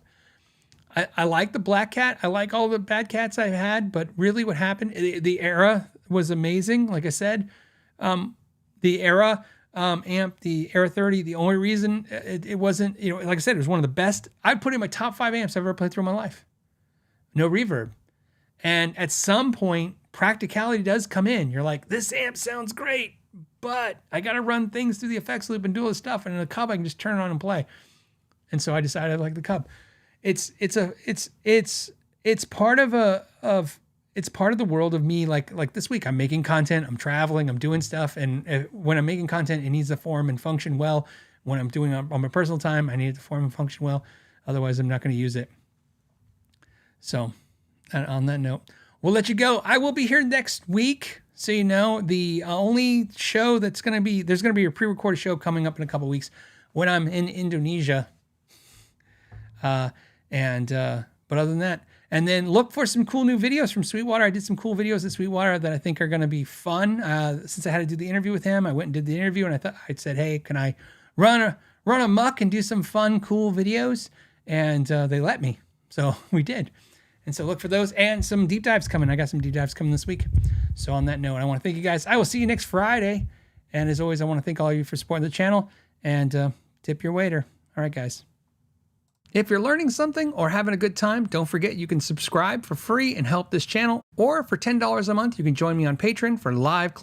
I like the Black Cat. I like all the Bad Cats I've had, but really what happened, the Era was amazing. Like I said, the Era amp, the Era 30, the only reason it wasn't, like I said, it was one of the best. I'd put it in my top 5 amps I've ever played through in my life. No reverb. And at some point, practicality does come in. You're like, this amp sounds great, but I got to run things through the effects loop and do all this stuff. And in the Cub, I can just turn it on and play. And so I decided I like the Cub. It's part of it's part of the world of me. Like this week, I'm making content, I'm traveling, I'm doing stuff. And when I'm making content, it needs to form and function well. When I'm doing it on my personal time, I need it to form and function well. Otherwise, I'm not going to use it. So on that note, we'll let you go. I will be here next week. So, the only show there's going to be a pre-recorded show coming up in a couple of weeks when I'm in Indonesia. But other than that, and then look for some cool new videos from Sweetwater. I did some cool videos at Sweetwater that I think are going to be fun. Since I had to do the interview with him, I went and did the interview and I said, hey, can I run amok and do some fun, cool videos? And, they let me. So we did. And so look for those and some deep dives coming. I got some deep dives coming this week. So on that note, I want to thank you guys. I will see you next Friday. And as always, I want to thank all of you for supporting the channel and, tip your waiter. All right, guys. If you're learning something or having a good time, don't forget you can subscribe for free and help this channel. Or for $10 a month, you can join me on Patreon for live